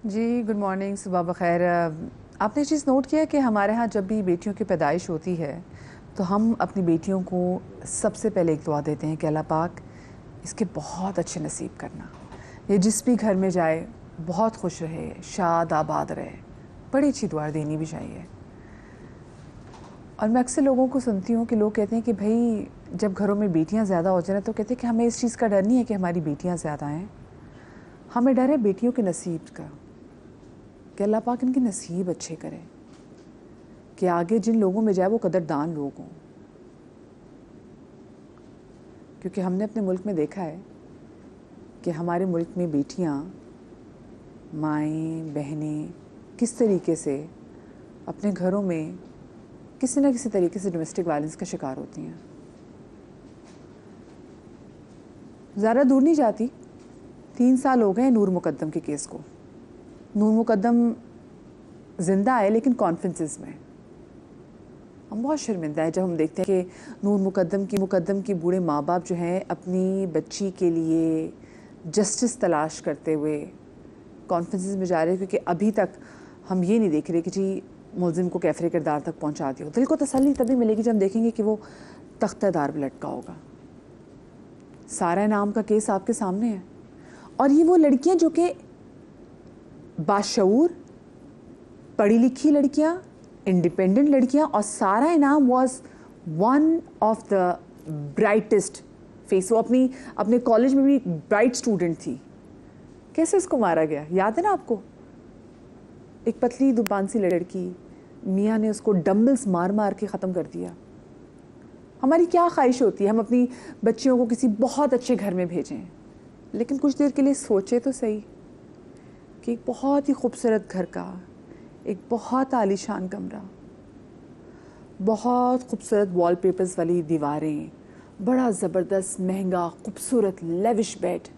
जी, good morning, सुबह बख़ैर। आपने चीज़ note किया कि हमारे यहाँ जब भी बेटियों की पैदाइश होती है तो हम अपनी बेटियों को सबसे पहले एक दुआ देते हैं कि अल्लाह पाक इसके बहुत अच्छे नसीब करना। ये जिस भी घर में जाए बहुत खुश रहे, शाद आबाद रहे। बड़ी अच्छी दुआ देनी भी चाहिए। और मैं अक्सर लोगों को सुनती हूँ कि लोग कहते हैं कि भाई जब घरों में बेटियाँ ज़्यादा हो जाए तो कहते हैं कि हमें इस चीज़ का डर नहीं है कि हमारी बेटियाँ ज़्यादा हैं, हमें डर है बेटियों के नसीब का, कि अल्लाह पाक इनके नसीब अच्छे करे, कि आगे जिन लोगों में जाए वो कदरदान लोग हों। क्योंकि हमने अपने मुल्क में देखा है कि हमारे मुल्क में बेटियां, माएँ, बहनें किस तरीके से अपने घरों में किसी न किसी तरीके से डोमेस्टिक वायलेंस का शिकार होती हैं। ज़्यादा दूर नहीं जाती, 3 साल हो गए नूर मुकद्दम के केस को। नूर मुकद्दम ज़िंदा है लेकिन कॉन्फ्रेंसेस में। हम बहुत शर्मिंदा है जब हम देखते हैं कि नूर मुकद्दम की बूढ़े माँ बाप जो हैं अपनी बच्ची के लिए जस्टिस तलाश करते हुए कॉन्फ्रेंसेस में जा रहे हैं, क्योंकि अभी तक हम ये नहीं देख रहे कि जी मुल्ज़िम को कैफरे किरदार तक पहुँचा दिया। दिल को तसल्ली तभी मिलेगी जब हम देखेंगे कि वो तख्तेदार पर लटका होगा। सारा इनाम का केस आपके सामने है और ये वो लड़कियाँ जो कि बाशऊर, पढ़ी लिखी लड़कियाँ, इंडिपेंडेंट लड़कियाँ, और सारा इनाम was one of the brightest face. वो अपने कॉलेज में भी ब्राइट स्टूडेंट थी। कैसे उसको मारा गया याद है ना आपको? एक पतली दुबान सी लड़की, मियाँ ने उसको डंबल्स मार मार के ख़त्म कर दिया। हमारी क्या ख्वाहिश होती है हम अपनी बच्चियों को किसी बहुत अच्छे घर में भेजें, लेकिन कुछ देर के लिए सोचे तो सही कि एक बहुत ही खूबसूरत घर का एक बहुत आलीशान कमरा, बहुत खूबसूरत वॉलपेपर्स वाली दीवारें, बड़ा ज़बरदस्त महंगा खूबसूरत लेविश बेड,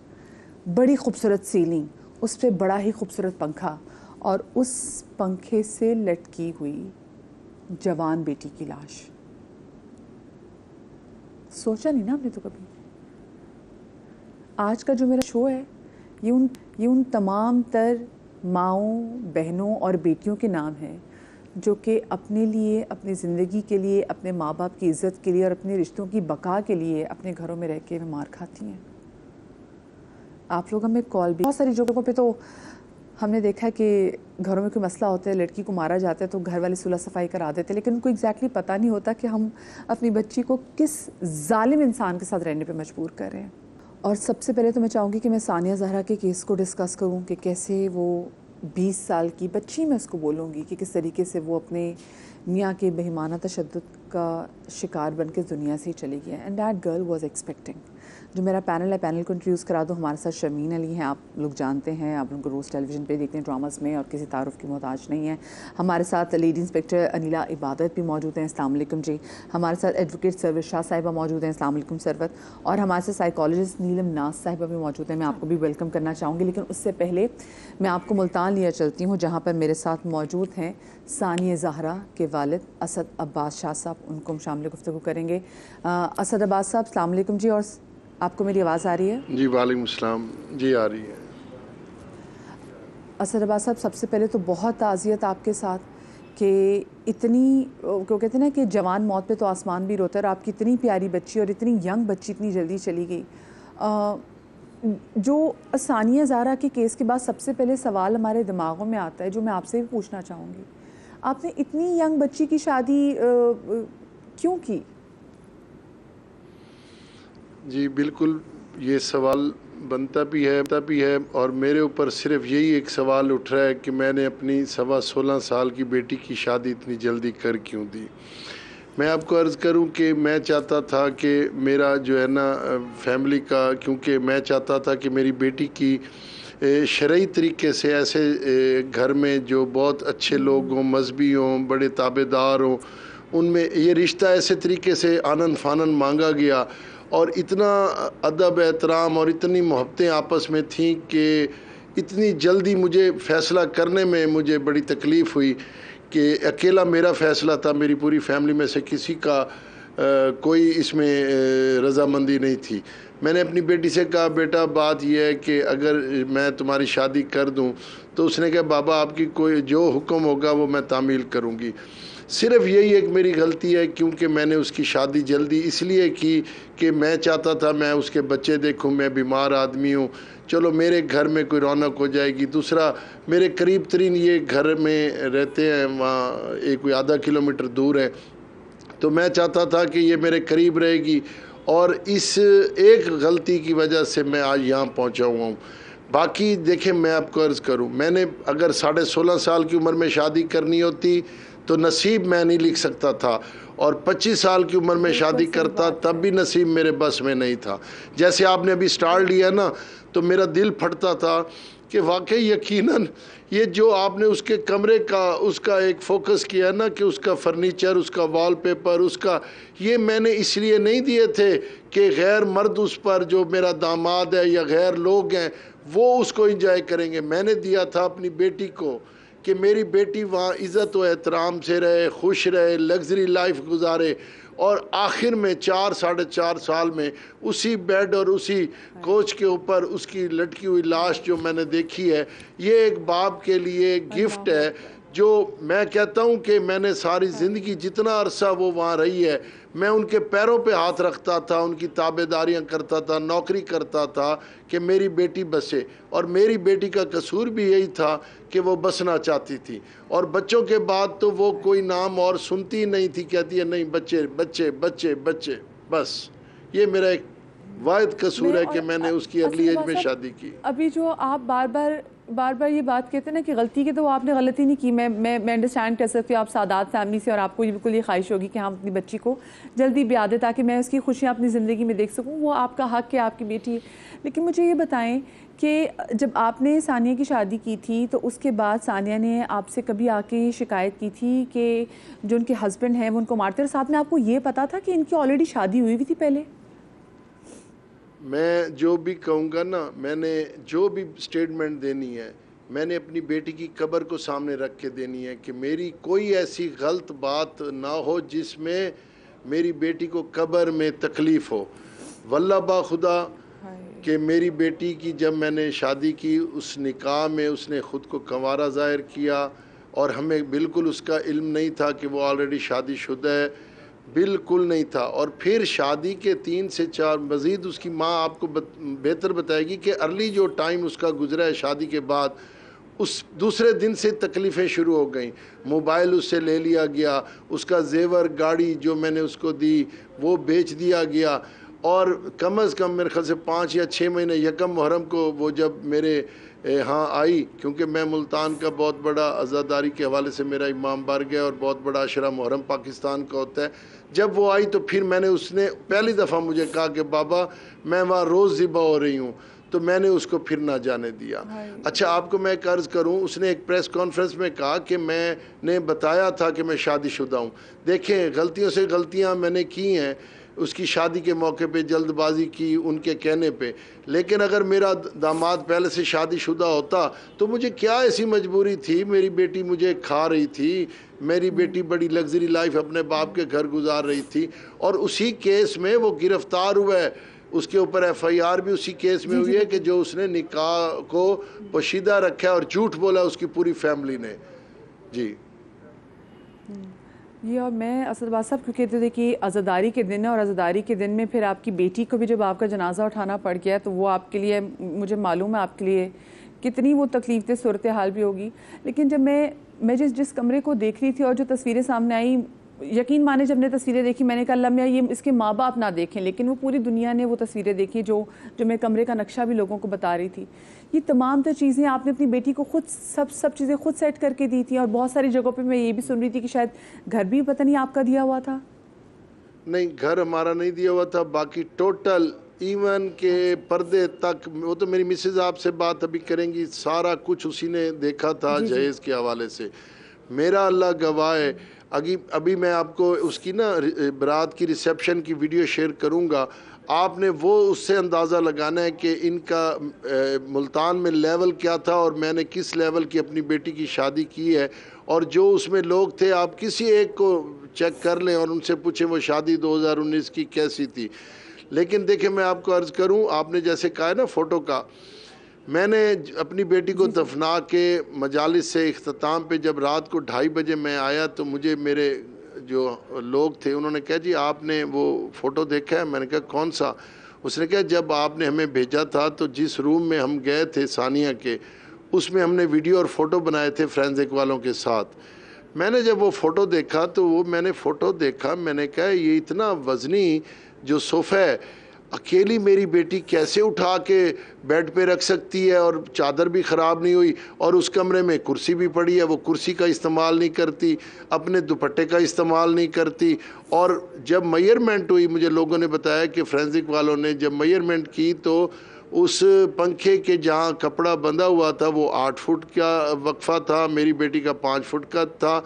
बड़ी खूबसूरत सीलिंग, उस पर बड़ा ही खूबसूरत पंखा, और उस पंखे से लटकी हुई जवान बेटी की लाश। सोचा नहीं ना हमने तो कभी। आज का जो मेरा शो है ये उन तमाम तर माँओं, बहनों और बेटियों के नाम है जो कि अपने लिए, अपनी ज़िंदगी के लिए, अपने माँ बाप की इज़्ज़त के लिए और अपने रिश्तों की बका के लिए अपने घरों में रह के मार खाती हैं। आप लोग हमें कॉल भी, बहुत सारी जगहों पे तो हमने देखा है कि घरों में कोई मसला होता है, लड़की को मारा जाता है तो घर वाले सुलह सफाई करा देते हैं, लेकिन उनको एग्जैक्टली पता नहीं होता कि हम अपनी बच्ची को किस जालिम इंसान के साथ रहने पे मजबूर कर रहे हैं। और सबसे पहले तो मैं चाहूँगी कि मैं सानिया ज़हरा के केस को डिस्कस करूँ कि कैसे वो 20 साल की बच्ची, मैं उसको बोलूँगी कि किस तरीके से वो अपने मियाँ के बेईमाना तशद्दुद का शिकार बन के दुनिया से ही चली गई है। And that girl was expecting. जो मेरा पैनल है, पैनल को इंट्रोड्यूस करा दो। हमारे साथ शर्मीन अली हैं, आप लोग जानते हैं, आप लोगों को रोज़ टेलीविज़न पे देखते हैं ड्रामास में, और किसी तारुफ की मोहताज नहीं है। हमारे साथ लेडी इंस्पेक्टर अनिला इबादत भी मौजूद हैं, अस्सलाम वालेकुम जी। हमारे साथ एडवोकेट सरवत शाह साहिबा मौजूद हैं, अस्सलाम वालेकुम सरवत। और हमारे साथ साइकोलॉजिस्ट नीलम नाज साहिबा भी मौजूद हैं, मैं आपको भी वेलकम करना चाहूँगी। लेकिन उससे पहले मैं आपको मुल्तान लिया चलती हूँ, जहाँ पर मेरे साथ मौजूद हैं सानिया ज़हरा के वालिद असद अब्बास शाह साहब। उनको हम शामिल गुफ्तगू करेंगे। असद अब्बास साहब, अस्सलाम वालेकुम जी। और आपको मेरी आवाज़ आ रही है? जी वालेकुम सलाम जी, आ रही है। असद अब्बास साहब, सबसे पहले तो बहुत ताज़ियत आपके साथ कि इतनी, क्यों कहते हैं ना कि जवान मौत पे तो आसमान भी रोता है, और आपकी इतनी प्यारी बच्ची और इतनी यंग बच्ची इतनी जल्दी चली गई। जो सानिया ज़हरा के केस के बाद सबसे पहले सवाल हमारे दिमागों में आता है, जो मैं आपसे भी पूछना चाहूँगी, आपने इतनी यंग बच्ची की शादी क्यों की? जी बिल्कुल, ये सवाल बनता भी है और मेरे ऊपर सिर्फ यही एक सवाल उठ रहा है कि मैंने अपनी 16.25 साल की बेटी की शादी इतनी जल्दी कर क्यों दी। मैं आपको अर्ज़ करूं कि मैं चाहता था कि मेरा जो है ना फैमिली का, क्योंकि मैं चाहता था कि मेरी बेटी की शरई तरीके से ऐसे घर में जो बहुत अच्छे लोग हों, मजहबी हों, बड़े ताबेदार हों, उनमें ये रिश्ता ऐसे तरीके से आनन फानन मांगा गया, और इतना अदब एहतराम और इतनी मोहब्बतें आपस में थीं कि इतनी जल्दी मुझे फ़ैसला करने में मुझे बड़ी तकलीफ़ हुई कि अकेला मेरा फ़ैसला था, मेरी पूरी फैमिली में से किसी का कोई इसमें रजामंदी नहीं थी। मैंने अपनी बेटी से कहा बेटा बात यह है कि अगर मैं तुम्हारी शादी कर दूं, तो उसने कहा बाबा आपकी कोई जो हुक्म होगा वो मैं तामील करूंगी। सिर्फ यही एक मेरी गलती है, क्योंकि मैंने उसकी शादी जल्दी इसलिए की कि मैं चाहता था मैं उसके बच्चे देखूं। मैं बीमार आदमी हूं, चलो मेरे घर में कोई रौनक हो जाएगी। दूसरा, मेरे करीब तरीन ये घर में रहते हैं, वहाँ एक कोई आधा किलोमीटर दूर है, तो मैं चाहता था कि ये मेरे करीब रहेगी। और इस एक गलती की वजह से मैं आज यहाँ पहुँचा हुआ हूँ। बाकी देखें, मैं आपको अर्ज़ करूँ, मैंने अगर 16.5 साल की उम्र में शादी करनी होती तो नसीब मैं नहीं लिख सकता था, और 25 साल की उम्र में शादी करता तब भी नसीब मेरे बस में नहीं था। जैसे आपने अभी स्टार लिया ना, तो मेरा दिल फटता था कि वाकई यकीनन ये जो आपने उसके कमरे का उसका एक फ़ोकस किया ना, कि उसका फर्नीचर, उसका वॉलपेपर, उसका, ये मैंने इसलिए नहीं दिए थे कि गैर मर्द उस पर, जो मेरा दामाद है या गैर लोग हैं, वो उसको इंजॉय करेंगे। मैंने दिया था अपनी बेटी को कि मेरी बेटी वहाँ इज़्ज़त व एहतराम से रहे, खुश रहे, लग्जरी लाइफ गुजारे। और आखिर में 4-4.5 साल में उसी बेड और उसी कोच के ऊपर उसकी लटकी हुई लाश जो मैंने देखी है, ये एक बाप के लिए गिफ्ट है, जो मैं कहता हूँ कि मैंने सारी ज़िंदगी जितना अरसा वो वहाँ रही है, मैं उनके पैरों पे हाथ रखता था, उनकी ताबेदारियाँ करता था, नौकरी करता था कि मेरी बेटी बसे। और मेरी बेटी का कसूर भी यही था कि वो बसना चाहती थी, और बच्चों के बाद तो वो कोई नाम और सुनती नहीं थी, कहती है नहीं बच्चे बच्चे बच्चे बच्चे, बस ये मेरा एक वाहिद कसूर है कि मैंने उसकी अगली एज में शादी की। अभी जो आप बार बार ये बात कहते हैं ना कि गलती की, तो वो आपने गलती नहीं की। मैं अंडरस्टैंड कर सकती हूँ, आप सादात फैमिली से, और आपको ये बिल्कुल ये ख्वाहिश होगी कि हम अपनी बच्ची को जल्दी ब्याह दें ताकि मैं उसकी खुशियाँ अपनी ज़िंदगी में देख सकूँ। वो आपका हक़ है, आपकी बेटी है। लेकिन मुझे ये बताएं कि जब आपने सानिया की शादी की थी, तो उसके बाद सानिया ने आपसे कभी आके शिकायत की थी कि जो उनके हस्बैंड हैं वो उनको मारते, और साथ में आपको ये पता था कि इनकी ऑलरेडी शादी हुई भी थी पहले? मैं जो भी कहूँगा ना, मैंने जो भी स्टेटमेंट देनी है, मैंने अपनी बेटी की कब्र को सामने रख के देनी है कि मेरी कोई ऐसी गलत बात ना हो जिसमें मेरी बेटी को कब्र में तकलीफ़ हो। वल्लाह बा खुदा कि मेरी बेटी की जब मैंने शादी की, उस निकाह में उसने ख़ुद को कंवारा ज़ाहिर किया, और हमें बिल्कुल उसका इल्म नहीं था कि वो ऑलरेडी शादीशुदा है, बिल्कुल नहीं था। और फिर शादी के 3 से 4 मज़ीद उसकी माँ आपको बेहतर बताएगी कि अर्ली जो टाइम उसका गुजरा है शादी के बाद, उस दूसरे दिन से तकलीफ़ें शुरू हो गई। मोबाइल उससे ले लिया गया, उसका जेवर गाड़ी जो मैंने उसको दी वो बेच दिया गया, और कम अज़ कम मेरे ख्याल से 5 या 6 महीने यकम मुहर्रम को वो जब मेरे यहाँ आई, क्योंकि मैं मुल्तान का बहुत बड़ा अज़ादारी के हवाले से मेरा इमाम बारगाह है और बहुत बड़ा अशरा मुहर्रम पाकिस्तान का होता है। जब वो आई तो फिर मैंने, उसने पहली दफ़ा मुझे कहा कि बाबा मैं वहाँ रोज़ ज़िबा हो रही हूँ, तो मैंने उसको फिर ना जाने दिया। अच्छा, आपको मैं एक अर्ज़ करूँ, उसने एक प्रेस कॉन्फ्रेंस में कहा कि मैंने बताया था कि मैं शादीशुदा हूँ। देखें, गलतियों से गलतियाँ मैंने की हैं, उसकी शादी के मौके पे जल्दबाजी की उनके कहने पे, लेकिन अगर मेरा दामाद पहले से शादीशुदा होता तो मुझे क्या ऐसी मजबूरी थी? मेरी बेटी मुझे खा रही थी, मेरी बेटी बड़ी लग्जरी लाइफ अपने बाप के घर गुजार रही थी, और उसी केस में वो गिरफ्तार हुआ है। उसके ऊपर FIR भी उसी केस में हुई है कि जो उसने निकाह को पोशीदा रखा है और झूठ बोला उसकी पूरी फैमिली ने। जी ये, और मैं असदबाद साहब, क्योंकि तो देखिए अज़ादारी के दिन है, और अज़ादारी के दिन में फिर आपकी बेटी को भी जब आपका जनाजा उठाना पड़ गया, तो वो आपके लिए, मुझे मालूम है आपके लिए कितनी वो तकलीफ सूरत हाल भी होगी। लेकिन जब मैं जिस कमरे को देख रही थी और जो तस्वीरें सामने आई, यकीन माने जब मैंने तस्वीरें देखी, मैंने कहा अल्लाह ये इसके माँ बाप ना देखें, लेकिन वो पूरी दुनिया ने वो तस्वीरें देखी जो मैं कमरे का नक्शा भी लोगों को बता रही थी। ये तमाम तो चीज़ें आपने अपनी बेटी को खुद सब चीज़ें खुद सेट करके दी थी, और बहुत सारी जगहों पे मैं ये भी सुन रही थी कि शायद घर भी पता नहीं आपका दिया हुआ था। नहीं, घर हमारा नहीं दिया हुआ था, बाकी टोटल इवन के पर्दे तक, वो तो मेरी मिसेज आपसे बात अभी करेंगी, सारा कुछ उसी ने देखा था जहेज़ के हवाले से। मेरा अल्लाह गवाह है, अभी मैं आपको उसकी ना बारात की रिसेप्शन की वीडियो शेयर करूंगा। आपने वो उससे अंदाज़ा लगाना है कि इनका मुल्तान में लेवल क्या था और मैंने किस लेवल की अपनी बेटी की शादी की है, और जो उसमें लोग थे, आप किसी एक को चेक कर लें और उनसे पूछें वो शादी 2019 की कैसी थी। लेकिन देखिए मैं आपको अर्ज़ करूं, आपने जैसे कहा है ना फ़ोटो का, मैंने अपनी बेटी को दफना के मजालिस से इख्तिताम पे जब रात को 2:30 बजे मैं आया तो मुझे मेरे जो लोग थे उन्होंने कहा जी आपने वो फ़ोटो देखा है? मैंने कहा कौन सा? उसने कहा जब आपने हमें भेजा था तो जिस रूम में हम गए थे सानिया के, उसमें हमने वीडियो और फ़ोटो बनाए थे फोरेंसिक वालों के साथ। मैंने जब वो फ़ोटो देखा तो वो मैंने फ़ोटो देखा, मैंने कहा ये इतना वज़नी जो सोफ़ा है अकेली मेरी बेटी कैसे उठा के बेड पे रख सकती है, और चादर भी ख़राब नहीं हुई, और उस कमरे में कुर्सी भी पड़ी है, वो कुर्सी का इस्तेमाल नहीं करती, अपने दुपट्टे का इस्तेमाल नहीं करती। और जब मेजरमेंट हुई, मुझे लोगों ने बताया कि फोरेंसिक वालों ने जब मेजरमेंट की तो उस पंखे के जहाँ कपड़ा बंधा हुआ था वो 8 फुट का वक्फा था, मेरी बेटी का 5 फुट का था,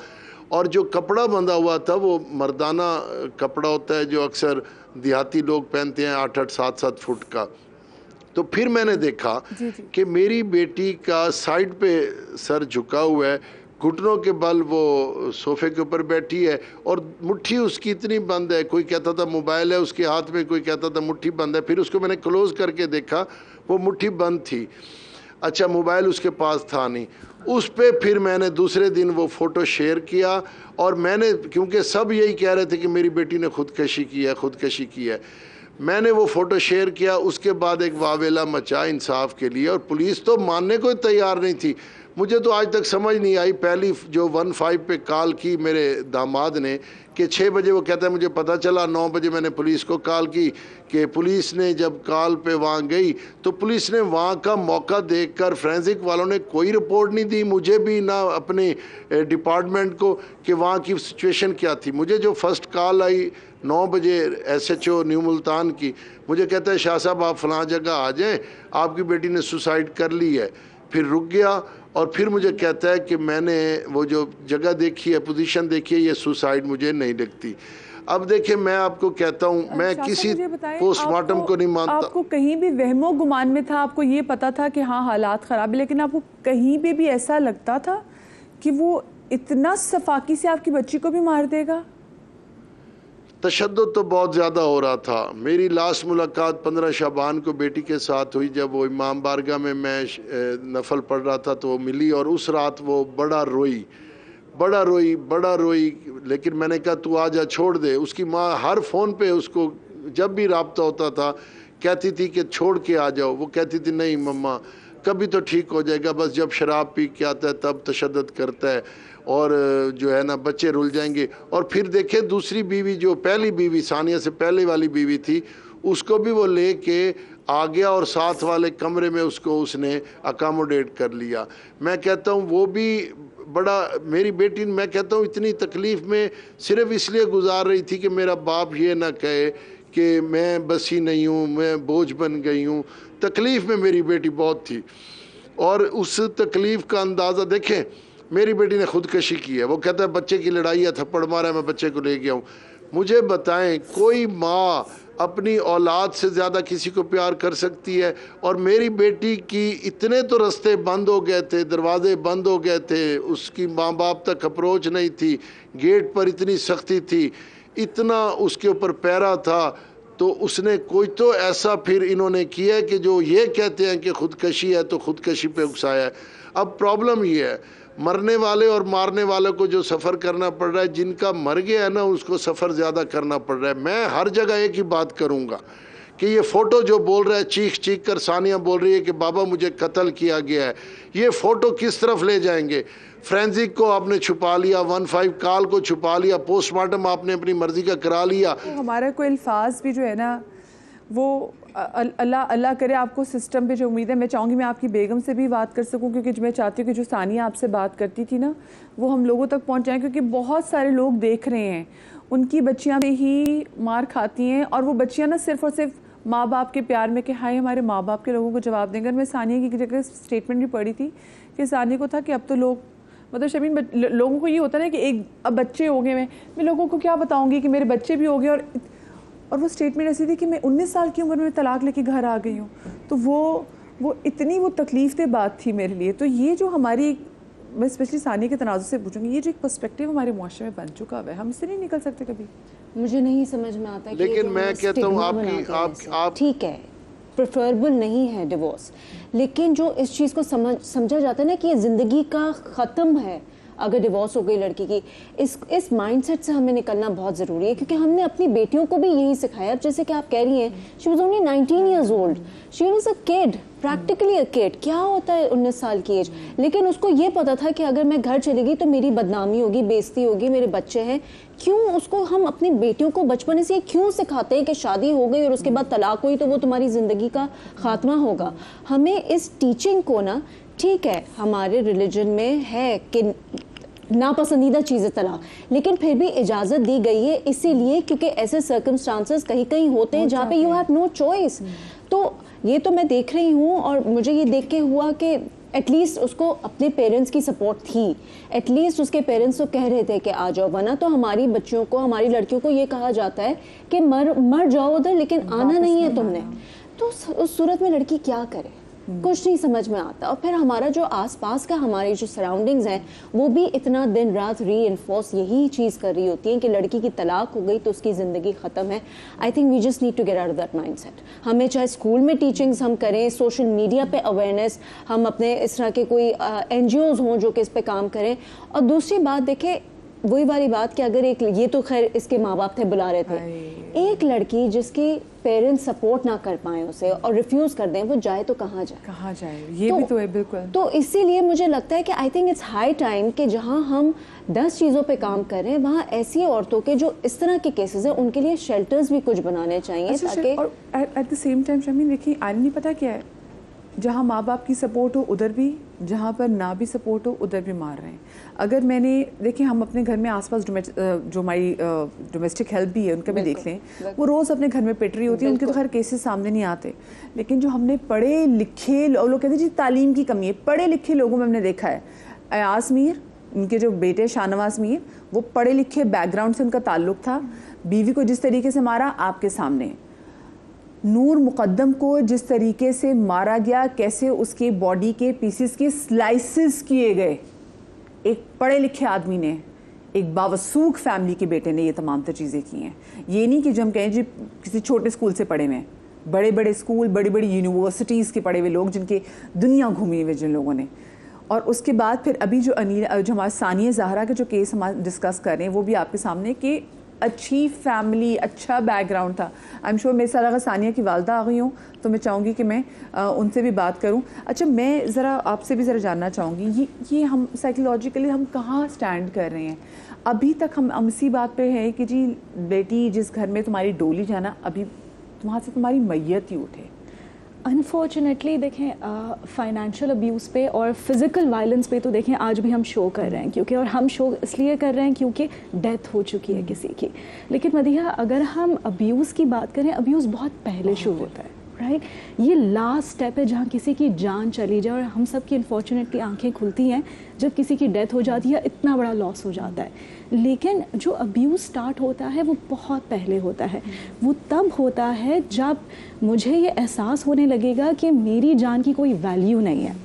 और जो कपड़ा बंधा हुआ था वो मर्दाना कपड़ा होता है जो अक्सर देहाती लोग पहनते हैं, 8-8 7-7 फुट का। तो फिर मैंने देखा कि मेरी बेटी का साइड पे सर झुका हुआ है, घुटनों के बल वो सोफे के ऊपर बैठी है, और मुट्ठी उसकी इतनी बंद है, कोई कहता था मोबाइल है उसके हाथ में, कोई कहता था मुट्ठी बंद है। फिर उसको मैंने क्लोज करके देखा, वो मुट्ठी बंद थी। अच्छा, मोबाइल उसके पास था नहीं। उस पे फिर मैंने दूसरे दिन वो फ़ोटो शेयर किया, और मैंने, क्योंकि सब यही कह रहे थे कि मेरी बेटी ने खुदकशी की है, खुदकशी की है, मैंने वो फ़ोटो शेयर किया। उसके बाद एक वावेला मचा इंसाफ के लिए, और पुलिस तो मानने को तैयार नहीं थी। मुझे तो आज तक समझ नहीं आई, पहली जो 15 पे कॉल की मेरे दामाद ने कि 6 बजे, वो कहता है मुझे पता चला, 9 बजे मैंने पुलिस को कॉल की कि पुलिस ने जब कॉल पे वहाँ गई तो पुलिस ने वहाँ का मौका देखकर, फोरेंसिक वालों ने कोई रिपोर्ट नहीं दी मुझे भी, ना अपने डिपार्टमेंट को, कि वहाँ की सिचुएशन क्या थी। मुझे जो फर्स्ट कॉल आई 9 बजे SHO न्यू मुल्तान की, मुझे कहता है शाह साहब आप फ़लाँ जगह आ जाएं, आपकी बेटी ने सुसाइड कर ली है। फिर रुक गया, और फिर मुझे कहता है कि मैंने वो जो जगह देखी है, पोजीशन देखी है, ये सुसाइड मुझे नहीं लगती। अब देखिए मैं आपको कहता हूँ, मैं किसी पोस्टमार्टम को नहीं मानता। आपको कहीं भी वहमो गुमान में था, आपको ये पता था कि हाँ हालात ख़राब है, लेकिन आपको कहीं पे भी ऐसा लगता था कि वो इतना सफाकी से आपकी बच्ची को भी मार देगा? तशद्दुद तो बहुत ज़्यादा हो रहा था। मेरी लास्ट मुलाकात 15 शाबान को बेटी के साथ हुई, जब वो इमाम बारगाह में मैं नफल पढ़ रहा था तो वो मिली, और उस रात वो बड़ा रोई, बड़ा रोई, बड़ा रोई। लेकिन मैंने कहा तू आ जा, छोड़ दे। उसकी माँ हर फ़ोन पे उसको जब भी रब्ता होता था कहती थी कि छोड़ के आ जाओ। वो कहती थी नहीं मम्मा, कभी तो ठीक हो जाएगा, बस जब शराब पी के आता है तब तशद्दुद करता है, और जो है ना बच्चे रुल जाएंगे। और फिर देखे दूसरी बीवी, जो पहली बीवी सानिया से पहले वाली बीवी थी, उसको भी वो ले के आ गया, और साथ वाले कमरे में उसको उसने अकामोडेट कर लिया। मैं कहता हूँ वो भी बड़ा, मेरी बेटी मैं कहता हूँ इतनी तकलीफ़ में सिर्फ इसलिए गुजार रही थी कि मेरा बाप ये ना कहे कि मैं बसी नहीं हूँ, मैं बोझ बन गई हूँ। तकलीफ़ में मेरी बेटी बहुत थी, और उस तकलीफ़ का अंदाज़ा देखें। मेरी बेटी ने खुदकशी की है, वो कहता है बच्चे की लड़ाई है, थप्पड़ मारा है, मैं बच्चे को ले गया हूँ। मुझे बताएं, कोई माँ अपनी औलाद से ज़्यादा किसी को प्यार कर सकती है? और मेरी बेटी की इतने तो रास्ते बंद हो गए थे, दरवाजे बंद हो गए थे, उसकी माँ बाप तक अप्रोच नहीं थी, गेट पर इतनी सख्ती थी, इतना उसके ऊपर पैरा था, तो उसने कोई तो ऐसा फिर इन्होंने किया कि जो ये कहते हैं कि खुदकशी है तो खुदकशी पे उकसाया है। अब प्रॉब्लम ये है, मरने वाले और मारने वालों को जो सफ़र करना पड़ रहा है, जिनका मर गया है ना उसको सफ़र ज़्यादा करना पड़ रहा है। मैं हर जगह एक ही बात करूँगा कि ये फ़ोटो जो बोल रहा है, चीख चीख कर सानिया बोल रही है कि बाबा मुझे कत्ल किया गया है, ये फ़ोटो किस तरफ ले जाएंगे? फोरेंसिक को आपने छुपा लिया, 15 कॉल को छुपा लिया, पोस्टमार्टम आपने अपनी मर्ज़ी का करा लिया। तो हमारा कोई अल्फाज भी जो है ना वो अल्लाह अल्लाह करे आपको सिस्टम पे जो उम्मीद है। मैं चाहूँगी मैं आपकी बेगम से भी बात कर सकूँ, क्योंकि मैं चाहती हूँ कि जो सानिया आपसे बात करती थी ना वो हम लोगों तक पहुँच जाए, क्योंकि बहुत सारे लोग देख रहे हैं, उनकी बच्चियाँ भी ही मार खाती हैं, और वो बच्चियाँ ना सिर्फ़ और सिर्फ माँ बाप के प्यार में कि हाय हमारे माँ बाप के लोगों को जवाब देंगे। मैं सानिया की जगह स्टेटमेंट भी पढ़ी थी कि सानिया को था कि अब तो लोग, मतलब शमीन, लोगों को ये होता है ना कि एक अब बच्चे हो गए, मैं लोगों को क्या बताऊंगी कि मेरे बच्चे भी हो गए, और वो स्टेटमेंट ऐसी थी कि मैं 19 साल की उम्र में तलाक लेके घर आ गई हूँ। तो वो इतनी वो तकलीफ दे बात थी मेरे लिए। तो ये जो हमारी मैं स्पेशली सानिया के तनाज़ुर से पूछूंगी, ये जो एक पर्सपेक्टिव हमारे मुआशरे में बन चुका है, हम इससे नहीं निकल सकते कभी? मुझे नहीं समझ में आता। लेकिन मैं कहता हूँ आप ठीक है, प्रेफरेबल नहीं है डिवोर्स, लेकिन जो इस चीज़ को समझा जाता है ना कि ये ज़िंदगी का ख़त्म है अगर डिवोर्स हो गई लड़की की, इस माइंडसेट से हमें निकलना बहुत ज़रूरी है, क्योंकि हमने अपनी बेटियों को भी यही सिखाया। अब जैसे कि आप कह रही हैं, she was only 19 years old, she was a kid, practically a kid. क्या होता है 19 साल की एज? लेकिन उसको ये पता था कि अगर मैं घर चलेगी तो मेरी बदनामी होगी, बेइज्जती होगी, मेरे बच्चे हैं। क्यों उसको हम अपनी बेटियों को बचपन से क्यों सिखाते हैं कि शादी हो गई और उसके बाद तलाक हुई तो वो तुम्हारी ज़िंदगी का खात्मा होगा? हमें इस टीचिंग को ना, ठीक है हमारे रिलीजन में है कि नापसंदीदा चीज़ है तलाक, लेकिन फिर भी इजाज़त दी गई है इसीलिए क्योंकि ऐसे सर्कमस्टांसेस कहीं कहीं होते हैं जहाँ पे यू हैव नो चॉइस। तो ये तो मैं देख रही हूँ और मुझे ये देख के हुआ कि एटलीस्ट उसको अपने पेरेंट्स की सपोर्ट थी, एटलीस्ट उसके पेरेंट्स तो कह रहे थे कि आ जाओ, वरना तो हमारी बच्चियों को, हमारी लड़कियों को ये कहा जाता है कि मर जाओ उधर, लेकिन आना नहीं है तुमने। तो उस सूरत में लड़की क्या करे? कुछ नहीं समझ में आता। और फिर हमारा जो आसपास का, हमारी जो सराउंडिंग्स हैं, वो भी इतना दिन रात रीइंफोर्स यही चीज़ कर रही होती है कि लड़की की तलाक हो गई तो उसकी ज़िंदगी ख़त्म है। I think we just need to get out of that mindset. हमें चाहे स्कूल में टीचिंग्स हम करें, सोशल मीडिया पे अवेयरनेस, हम अपने इस तरह के कोई NGOs हों जो कि इस पे काम करें। और दूसरी बात देखें, वही वाली बात कि अगर एक, ये तो खैर इसके माँ बाप थे बुला रहे थे, एक लड़की जिसके पेरेंट्स सपोर्ट ना कर पाए उसे और रिफ्यूज कर दें, वो जाए तो कहाँ जाए? ये भी तो है। बिल्कुल। तो इसीलिए मुझे लगता है कि I think it's high time कि जहाँ हम 10 चीज़ों पे काम कर रहे हैं, वहाँ ऐसी औरतों के जो इस तरह के केसेस हैं उनके लिए शेल्टर्स भी कुछ बनाने चाहिए। ताकि और at the same time Shamin देखिए, आईनी नहीं पता क्या है, जहाँ माँ बाप की सपोर्ट हो उधर भी, जहाँ पर ना भी सपोर्ट हो उधर भी मार रहे हैं। अगर मैंने देखिए, हम अपने घर में आसपास जो हमारी डोमेस्टिक हेल्प भी है उनका भी देख लें, वो रोज़ अपने घर में पिट रही होती है। उनके तो खैर केसेस सामने नहीं आते, लेकिन जो हमने पढ़े लिखे लोग कहते हैं जी तालीम की कमी है, पढ़े लिखे लोगों में हमने देखा है, अयाज मीर, उनके जो बेटे शाहनवाज मीर, वो पढ़े लिखे बैकग्राउंड से उनका ताल्लुक था। बीवी को जिस तरीके से मारा आपके सामने, नूर मुकद्दम को जिस तरीके से मारा गया, कैसे उसके बॉडी के पीसेस के स्लाइसेस किए गए, एक पढ़े लिखे आदमी ने, एक बावसूख फैमिली के बेटे ने ये तमाम तर चीज़ें की हैं। ये नहीं कि जो हम कहें जी किसी छोटे स्कूल से पढ़े हुए हैं, बड़े बड़े स्कूल, बड़ी बड़ी यूनिवर्सिटीज़ के पढ़े हुए लोग, जिनके दुनिया घूमी हुई जिन लोगों ने। और उसके बाद फिर अभी जो हमारे सानिया ज़हरा के जो केस हम डिस्कस कर रहे हैं, वो भी आपके सामने कि अच्छी फैमिली, अच्छा बैकग्राउंड था। आई एम श्योर मेरे साथ अगर सानिया की वालदा आ गई हूँ तो मैं चाहूँगी कि मैं उनसे भी बात करूँ। अच्छा, मैं ज़रा आपसे भी ज़रा जानना चाहूँगी, ये हम साइकोलॉजिकली हम कहाँ स्टैंड कर रहे हैं? अभी तक हम इसी बात पे हैं कि जी बेटी, जिस घर में तुम्हारी डोली जाना, अभी वहाँ से तुम्हारी मैयत ही उठे। अनफॉर्चुनेटली देखें, फाइनेंशियल अब्यूज़ पे और फिज़िकल वायलेंस पे तो देखें आज भी हम शो कर रहे हैं, क्योंकि, और हम शो इसलिए कर रहे हैं क्योंकि डेथ हो चुकी है किसी की। लेकिन मदीहा, अगर हम अब्यूज़ की बात करें, अब्यूज़ बहुत पहले शुरू होता है, राइट? ये लास्ट स्टेप है जहाँ किसी की जान चली जाए, और हम सब की अनफॉर्चुनेटली आंखें खुलती हैं जब किसी की डेथ हो जाती है, इतना बड़ा लॉस हो जाता है। लेकिन जो अब्यूज़ स्टार्ट होता है वो बहुत पहले होता है। वो तब होता है जब मुझे ये एहसास होने लगेगा कि मेरी जान की कोई वैल्यू नहीं है।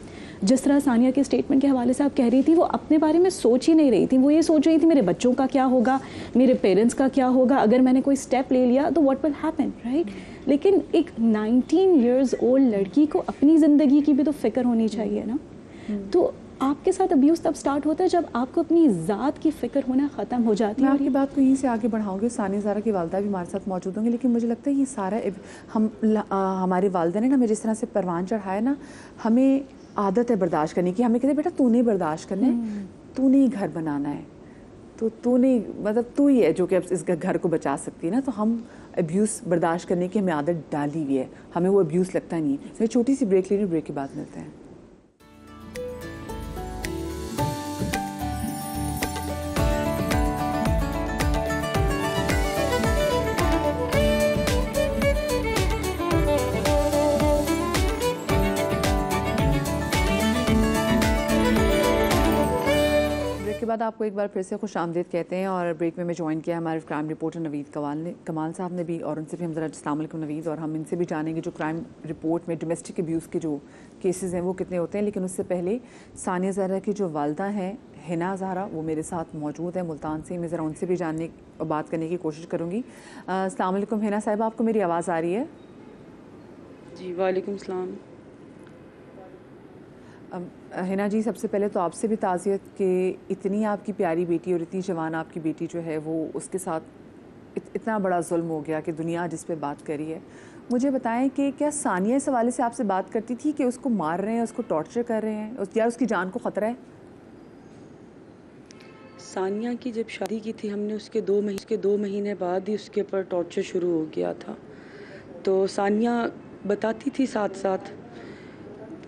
जिस तरह सानिया के स्टेटमेंट के हवाले से आप कह रही थी, वो अपने बारे में सोच ही नहीं रही थी। वो ये सोच रही थी मेरे बच्चों का क्या होगा, मेरे पेरेंट्स का क्या होगा, अगर मैंने कोई स्टेप ले लिया तो व्हाट विल हैपन, राइट? लेकिन एक 19 years old लड़की को अपनी ज़िंदगी की भी तो फिक्र होनी चाहिए ना। तो आपके साथ अब्यूज़ तब स्टार्ट होता है जब आपको अपनी ज़ात की फ़िक्र होना ख़त्म हो जाती है। मैं आपकी बात को यहीं से आगे बढ़ाऊंगी। सानिया ज़हरा की वालदा भी हमारे साथ मौजूद होंगे, लेकिन मुझे लगता है ये सारा हमारे वालदा ने ना हमें जिस तरह से परवान चढ़ाया ना, हमें आदत है बर्दाश्त करने की। हमें कहते बेटा तूने बर्दाश्त करना है, तूने ही घर बनाना है, तो तूने, मतलब तू ही है जो कि अब इस घर को बचा सकती है ना। तो हम अब्यूज़ बर्दाश्त करने की हमें आदत डाली हुई है, हमें वो अब्यूज़ लगता नहीं है। मैं छोटी सी ब्रेक ले रही हूँ, ब्रेक के बाद मिलते हैं। बाद आपको एक बार फिर से खुश आमदीद कहते हैं। और ब्रेक में मैं ज्वाइन किया हमारे क्राइम रिपोर्टर नवीद कमाल साहब ने भी, और उनसे भी हम ज़रा अस्सलाम वालेकुम नवीद, और हम इनसे भी जानेंगे जो क्राइम रिपोर्ट में डोमेस्टिक अब्यूज़ के जो केसेस हैं वो कितने होते हैं। लेकिन उससे पहले सानिया ज़हरा की जो वालदा हैं हिना ज़हरा, वो मेरे साथ मौजूद है मुल्तान से। मैं ज़रा उनसे भी जानने और बात करने की कोशिश करूँगी। अस्सलाम वालेकुम हिना साहिबा, आपको मेरी आवाज़ आ रही है? जी वालेकुम सलाम। हिना जी, सबसे पहले तो आपसे भी ताज़ियत कि इतनी आपकी प्यारी बेटी और इतनी जवान आपकी बेटी जो है वो उसके साथ इतना बड़ा जुल्म हो गया कि दुनिया जिस पे बात करी है। मुझे बताएं कि क्या सानिया इस हवाले से आपसे बात करती थी कि उसको मार रहे हैं, उसको टॉर्चर कर रहे हैं, या उसकी जान को ख़तरा है? सानिया की जब शादी की थी हमने, उसके 2 महीने बाद ही उसके ऊपर टॉर्चर शुरू हो गया था। तो सानिया बताती थी साथ साथ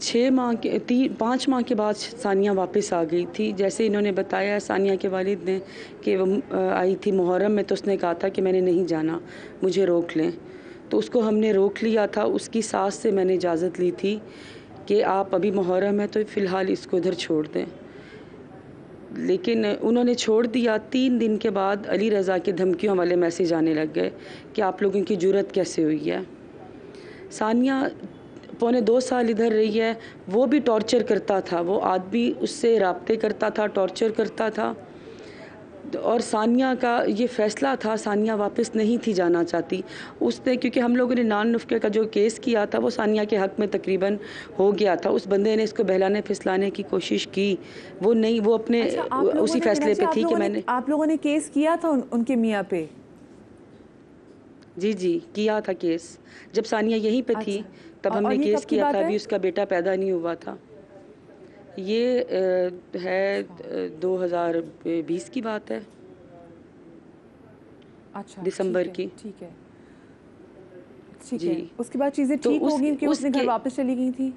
5 माह के बाद सानिया वापस आ गई थी। जैसे इन्होंने बताया सानिया के वालिद ने कि वो आई थी मुहर्रम में, तो उसने कहा था कि मैंने नहीं जाना, मुझे रोक लें। तो उसको हमने रोक लिया था। उसकी सास से मैंने इजाज़त ली थी कि आप अभी मुहर्रम है तो फ़िलहाल इसको इधर छोड़ दें, लेकिन उन्होंने छोड़ दिया। 3 दिन के बाद अली रज़ा के धमकियों वाले मैसेज आने लग गए कि आप लोगों की जुर्रत कैसे हुई है। सानिया 2.25 साल इधर रही है, वो भी टॉर्चर करता था, वो आदमी उससे राब्ते करता था, टॉर्चर करता था। और सानिया का ये फ़ैसला था, सानिया वापस नहीं थी जाना चाहती उसने, क्योंकि हम लोगों ने नान नुफ्के का जो केस किया था वो सानिया के हक़ में तकरीबन हो गया था। उस बंदे ने इसको बहलाने फिसलाने की कोशिश की, वो नहीं, वो अपने उसी फ़ैसले पे थी कि मैंने। आप लोगों ने केस किया था उनके मियाँ पे? जी किया था केस, जब सानिया यहीं पे थी तब हमने केस किया था। अभी उसका बेटा पैदा नहीं हुआ था। ये है 2020 की बात है। अच्छा, दिसंबर की। ठीक है। उसके बाद चीज़ें ठीक हो गई कि उसने घर वापस चली गई थी?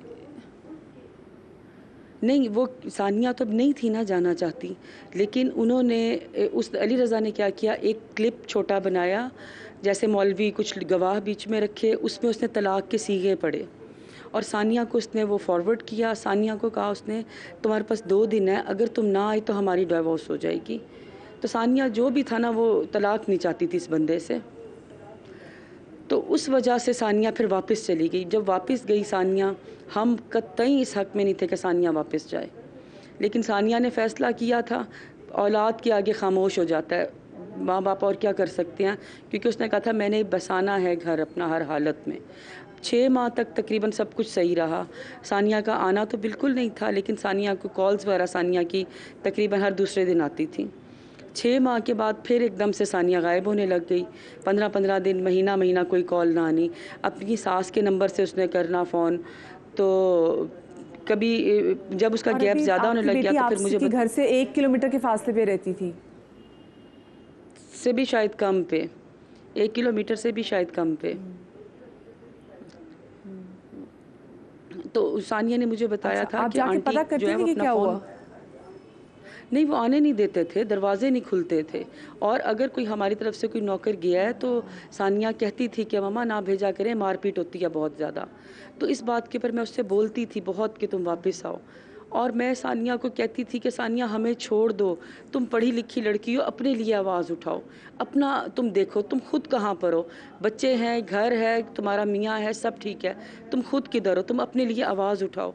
नहीं, वो सानिया तो अब नहीं थी ना जाना चाहती, लेकिन उन्होंने उस अली रज़ा ने क्या किया, एक क्लिप छोटा बनाया, जैसे मौलवी कुछ गवाह बीच में रखे, उसमें उसने तलाक के सीगे पढ़े और सानिया को उसने वो फॉरवर्ड किया। सानिया को कहा उसने, तुम्हारे पास 2 दिन है, अगर तुम ना आई तो हमारी डिवोर्स हो जाएगी। तो सानिया जो भी था ना, वो तलाक नहीं चाहती थी इस बंदे से, तो उस वजह से सानिया फिर वापस चली गई। जब वापस गई सानिया, हम कतई इस हक़ में नहीं थे कि सानिया वापस जाए, लेकिन सानिया ने फ़ैसला किया था। औलाद के आगे खामोश हो जाता है माँ बाप, और क्या कर सकते हैं, क्योंकि उसने कहा था मैंने बसाना है घर अपना हर हालत में। 6 माह तक तकरीबन सब कुछ सही रहा। सानिया का आना तो बिल्कुल नहीं था, लेकिन सानिया को कॉल्स वगैरह सानिया की तकरीबन हर दूसरे दिन आती थी। 6 माह के बाद फिर एकदम से सानिया गायब होने लग गई। 15-15 दिन, महीना कोई कॉल ना आनी। अपनी सास के नंबर से उसने करना फ़ोन, तो कभी जब उसका गैप ज़्यादा होने लग गया तो फिर मुझे घर से 1 किलोमीटर के फासले पे रहती थी, से भी शायद कम पे, 1 किलोमीटर से भी शायद कम पे। तो सानिया ने मुझे बताया था कि आंटी पता करती थी कि क्या हुआ? नहीं, वो आने नहीं देते थे, दरवाजे नहीं खुलते थे। और अगर कोई हमारी तरफ से कोई नौकर गया है तो सानिया कहती थी कि मम्मा ना भेजा करें, मारपीट होती है बहुत ज़्यादा। तो इस बात के ऊपर मैं उससे बोलती थी बहुत कि तुम वापस आओ। और मैं सानिया को कहती थी कि सानिया हमें छोड़ दो, तुम पढ़ी लिखी लड़की हो, अपने लिए आवाज़ उठाओ, अपना तुम देखो, तुम खुद कहाँ पर हो, बच्चे हैं, घर है, तुम्हारा मियाँ है, सब ठीक है, तुम खुद किधर हो, तुम अपने लिए आवाज़ उठाओ।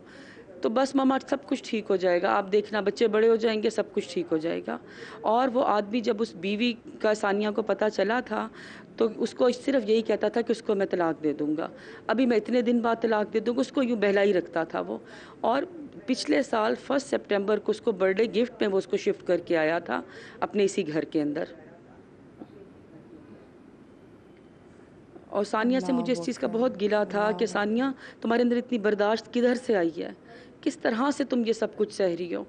तो बस मामा सब कुछ ठीक हो जाएगा, आप देखना बच्चे बड़े हो जाएंगे, सब कुछ ठीक हो जाएगा। और वो आदमी जब उस बीवी का सानिया को पता चला था तो उसको सिर्फ यही कहता था कि उसको मैं तलाक दे दूँगा, अभी मैं इतने दिन बाद तलाक दे दूँगा, उसको यूँ बहला ही रखता था वो। और पिछले साल 1 सितंबर को उसको बर्थडे गिफ्ट में वो उसको शिफ्ट करके आया था अपने इसी घर के अंदर। और सानिया से मुझे इस चीज़ का बहुत गिला था कि सानिया तुम्हारे अंदर इतनी बर्दाश्त किधर से आई है, किस तरह से तुम ये सब कुछ सह रही हो।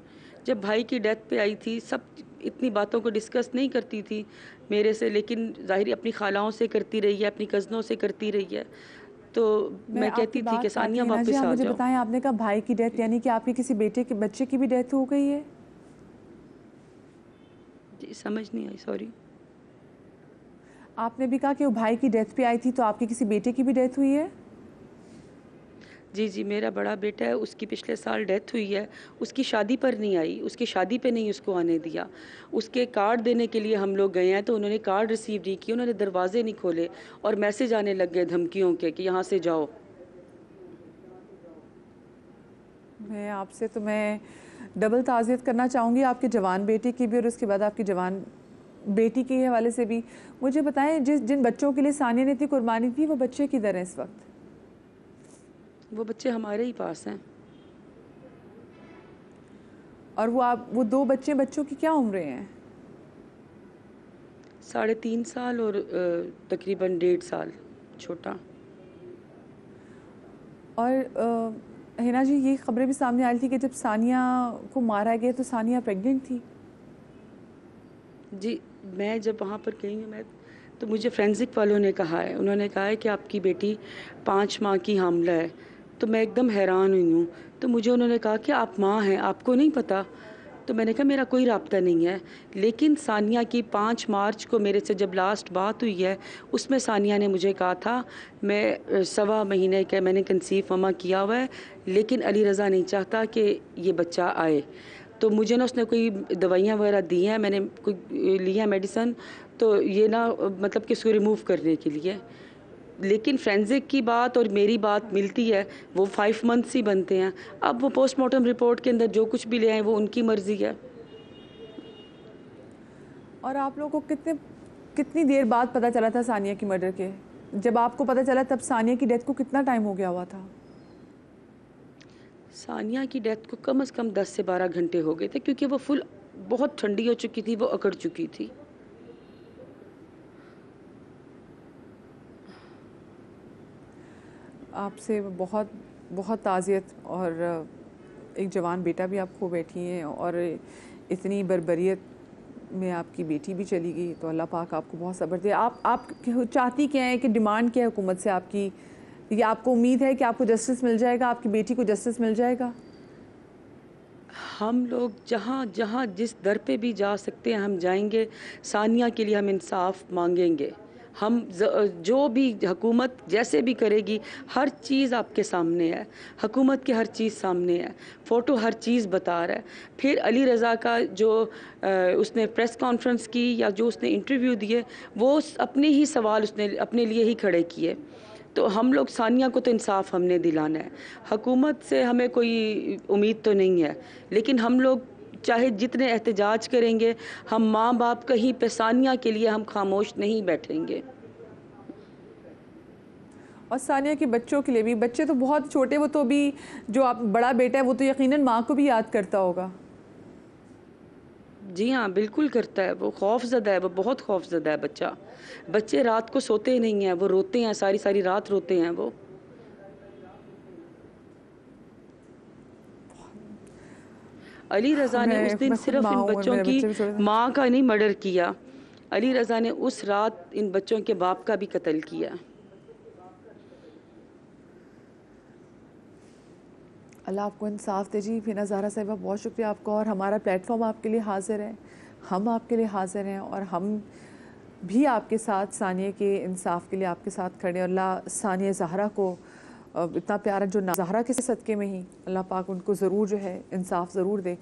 जब भाई की डेथ पे आई थी, सब इतनी बातों को डिस्कस नहीं करती थी मेरे से, लेकिन ज़ाहिर अपनी खालाओं से करती रही है, अपनी कज़नों से करती रही है। तो मैं कहती थी कि सानिया वापस आ जाओ। मुझे बताएं, आपने कहा भाई की डेथ, यानी कि आपके किसी बच्चे की भी डेथ हो गई है? जी समझ नहीं आई, सॉरी। आपने भी कहा कि वो भाई की डेथ पे आई थी, तो आपके किसी बेटे की भी डेथ हुई है? जी जी, मेरा बड़ा बेटा है, उसकी पिछले साल डेथ हुई है। उसकी शादी पर नहीं आई, उसकी शादी पे नहीं उसको आने दिया। उसके कार्ड देने के लिए हम लोग गए हैं तो उन्होंने कार्ड रिसीव नहीं किए, उन्होंने दरवाजे नहीं खोले और मैसेज आने लग गए धमकियों के कि यहाँ से जाओ। मैं डबल ताज़ियत करना चाहूँगी आपके जवान बेटे की भी और उसके बाद आपकी जवान बेटी के हवाले से भी। मुझे बताएं, जिन बच्चों के लिए सानिया ने इतनी कुर्बानी दी, वो बच्चे किधर हैं इस वक्त? वो बच्चे हमारे ही पास हैं। और वो दो बच्चों की क्या उम्रें हैं? 3.5 साल और तकरीबन 1.5 साल छोटा। और हिना जी, ये खबरें भी सामने आई थी कि जब सानिया को मारा गया तो सानिया प्रेग्नेंट थी। जी, मैं जब वहाँ पर गई हूँ तो मुझे फोरेंसिक वालों ने कहा है, उन्होंने कहा है कि आपकी बेटी 5 माह की हामला है। तो मैं एकदम हैरान हुई हूँ। तो मुझे उन्होंने कहा कि आप माँ हैं, आपको नहीं पता? तो मैंने कहा मेरा कोई राब्ता नहीं है। लेकिन सानिया की 5 मार्च को मेरे से जब लास्ट बात हुई है, उसमें सानिया ने मुझे कहा था मैं 1.25 महीने का मैंने कंसीव ममा किया हुआ है, लेकिन अली रज़ा नहीं चाहता कि ये बच्चा आए। तो मुझे ना उसने कोई दवाइयाँ वगैरह दी हैं, मैंने कोई ली है मेडिसन, तो ये ना मतलब कि इसको रिमूव करने के लिए। लेकिन फ्रेंसिक की बात और मेरी बात मिलती है, वो 5 मंथ्स ही बनते हैं। अब वो पोस्टमार्टम रिपोर्ट के अंदर जो कुछ भी ले आए वो उनकी मर्जी है। और आप लोगों को कितनी देर बाद पता चला था सानिया की मर्डर के? जब आपको पता चला तब सानिया की डेथ को कितना टाइम हो गया हुआ था? सानिया की डेथ को कम से कम 10 से 12 घंटे हो गए थे, क्योंकि वो फुल बहुत ठंडी हो चुकी थी, वो अकड़ चुकी थी। आपसे बहुत बहुत ताज़ियत। और एक जवान बेटा भी आप खो बैठी हैं और इतनी बर्बरियत में आपकी बेटी भी चली गई, तो अल्लाह पाक आपको बहुत सब्र दे। आप चाहती क्या है कि डिमांड क्या है हुकूमत से आपकी? या आपको उम्मीद है कि आपको जस्टिस मिल जाएगा, आपकी बेटी को जस्टिस मिल जाएगा? हम लोग जहाँ जहाँ जिस दर पे भी जा सकते हैं हम जाएंगे। सानिया के लिए हम इंसाफ मांगेंगे। हम जो भी हुकूमत जैसे भी करेगी, हर चीज़ आपके सामने है, हुकूमत की हर चीज़ सामने है, फ़ोटो हर चीज़ बता रहा है। फिर अली रज़ा का जो उसने प्रेस कॉन्फ्रेंस की या जो उसने इंटरव्यू दिए, वो अपने ही सवाल उसने अपने लिए ही खड़े किए। तो हम लोग सानिया को तो इंसाफ हमने दिलाना है। हुकूमत से हमें कोई उम्मीद तो नहीं है, लेकिन हम लोग चाहे जितने एहतजाज करेंगे, हम माँ बाप कहीं पे सानिया के लिए हम खामोश नहीं बैठेंगे। और सानिया के बच्चों के लिए भी, बच्चे तो बहुत छोटे, वो तो अभी जो आप बड़ा बेटा है वो तो यकीनन माँ को भी याद करता होगा। जी हाँ, बिल्कुल करता है। वो खौफज़दा है, वो बहुत खौफज़दा है बच्चा। बच्चे रात को सोते नहीं हैं, वो रोते हैं, सारी सारी रात रोते हैं वो। अली रज़ा ने उस दिन सिर्फ इन बच्चों की माँ का नहीं मर्डर किया, अली रज़ा ने उस रात इन बच्चों के बाप का भी कत्ल किया। अल्लाह आपको इंसाफ दे जी। फिना ज़हरा साहिबा, बहुत शुक्रिया आपका। और हमारा प्लेटफॉर्म आपके लिए हाजिर है, हम आपके लिए हाजिर हैं और हम भी आपके साथ सानिया के इंसाफ के लिए आपके साथ खड़े। अल्लाह सानिया ज़हरा को इतना प्यारा जो ज़हरा के सदक़े में ही अल्लाह पाक उनको ज़रूर जो है इंसाफ ज़रूर दे।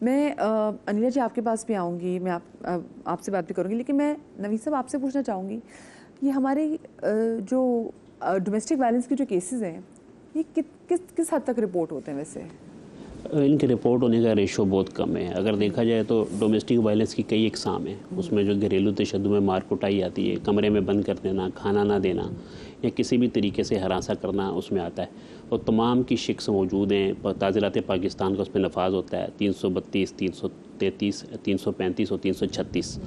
मैं अनिला जी आपके पास भी आऊँगी, मैं आपसे बात भी करूँगी, लेकिन मैं नवीद साहब आपसे पूछना चाहूँगी, ये हमारे जो डोमेस्टिक वायलेंस के जो केसेस हैं, ये किस हद तक रिपोर्ट होते हैं? वैसे इनके रिपोर्ट होने का रेशो बहुत कम है। अगर देखा जाए तो डोमेस्टिक वायलेंस की कई इकसाम है। उसमें जो घरेलू तशद्दुद में मार कुटाई आती है, कमरे में बंद कर देना, खाना ना देना या किसी भी तरीके से हरासा करना उसमें आता है। और तमाम की शिक्स मौजूद हैं। ताज़ीरात पाकिस्तान का उस पर नफाज होता है 332, 333, 335 और 336।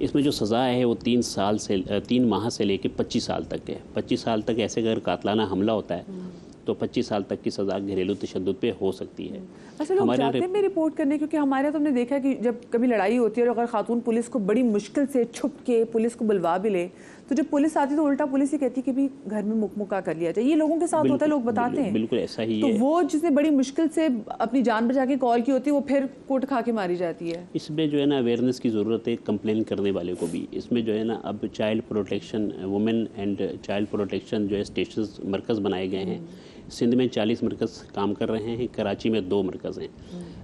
इसमें जो सज़ा है वो 3 माह से लेकर 25 साल तक है। 25 साल तक ऐसे अगर कातलाना हमला होता है तो 25 साल तक की सज़ा घरेलू तशद्दुद पे हो सकती है। अच्छा, लोग जाते हैं में रिपोर्ट करने, क्योंकि हमारे यहाँ तो हमने देखा है कि जब कभी लड़ाई होती है और अगर खातून पुलिस को बड़ी मुश्किल से छुप के पुलिस को बुलवा भी ले तो जब पुलिस आती है तो उल्टा पुलिस ये कहती है कि भी घर में मुकमुका कर लिया जाए। ये लोगों के साथ होता है, लोग बताते हैं। बिल्कुल ऐसा ही तो है। वो जिसने बड़ी मुश्किल से अपनी जान बचा के कॉल की होती है, वो फिर कोट खा के मारी जाती है। इसमें जो है ना अवेयरनेस की ज़रूरत है कंप्लेन करने वाले को भी। इसमें जो है ना अब child protection, women and child protection जो है स्टेशन मरकज़ बनाए गए हैं। सिंध में 40 मरकज़ काम कर रहे हैं, कराची में 2 मरकज़ हैं।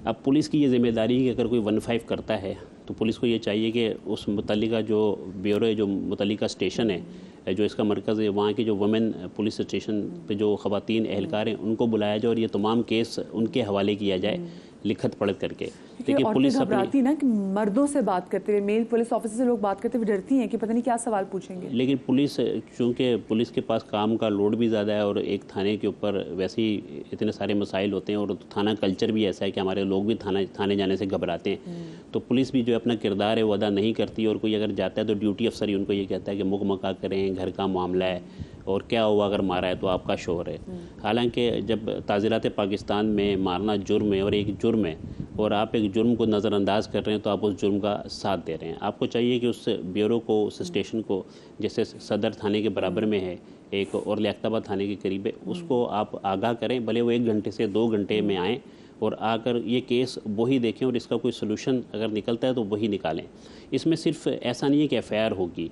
अब पुलिस की ये जिम्मेदारी है कि अगर कोई 15 करता है तो पुलिस को ये चाहिए कि उस मुतल्लिका जो ब्यूरो है, जो मुतल्लिका स्टेशन है, जो इसका मरकज़ है, वहाँ के जो वुमेन पुलिस स्टेशन पे जो ख़वातीन एहलकार हैं उनको बुलाया जाए और ये तमाम केस उनके हवाले किया जाए लिखत पढ़त करके। देखिए पुलिस घबराती ना कि मर्दों से बात करते हुए, मेल पुलिस ऑफिसर से लोग बात करते हुए डरती हैं कि पता नहीं क्या सवाल पूछेंगे। लेकिन पुलिस, चूँकि पुलिस के पास काम का लोड भी ज़्यादा है और एक थाने के ऊपर वैसे ही इतने सारे मसाइल होते हैं और थाना कल्चर भी ऐसा है कि हमारे लोग भी थाने जाने से घबराते हैं। तो पुलिस भी जो अपना किरदार है वो अदा नहीं करती और कोई अगर जाता है तो ड्यूटी अफसर ही उनको ये कहता है कि मुकमका करें, घर का मामला है और क्या हुआ अगर मारा है तो आपका शोर है। हालांकि जब ताज़ीरात पाकिस्तान में मारना जुर्म है और एक जुर्म है और आप एक जुर्म को नज़रअंदाज कर रहे हैं तो आप उस जुर्म का साथ दे रहे हैं। आपको चाहिए कि उस ब्यूरो को, उस स्टेशन को, जैसे सदर थाने के बराबर में है एक और लियाकताबाद थाने के करीब है, उसको आप आगाह करें, भले वो 1 घंटे से 2 घंटे में आएँ और आकर ये केस वही देखें और इसका कोई सलूशन अगर निकलता है तो वही निकालें। इसमें सिर्फ ऐसा नहीं है कि एफआईआर होगी।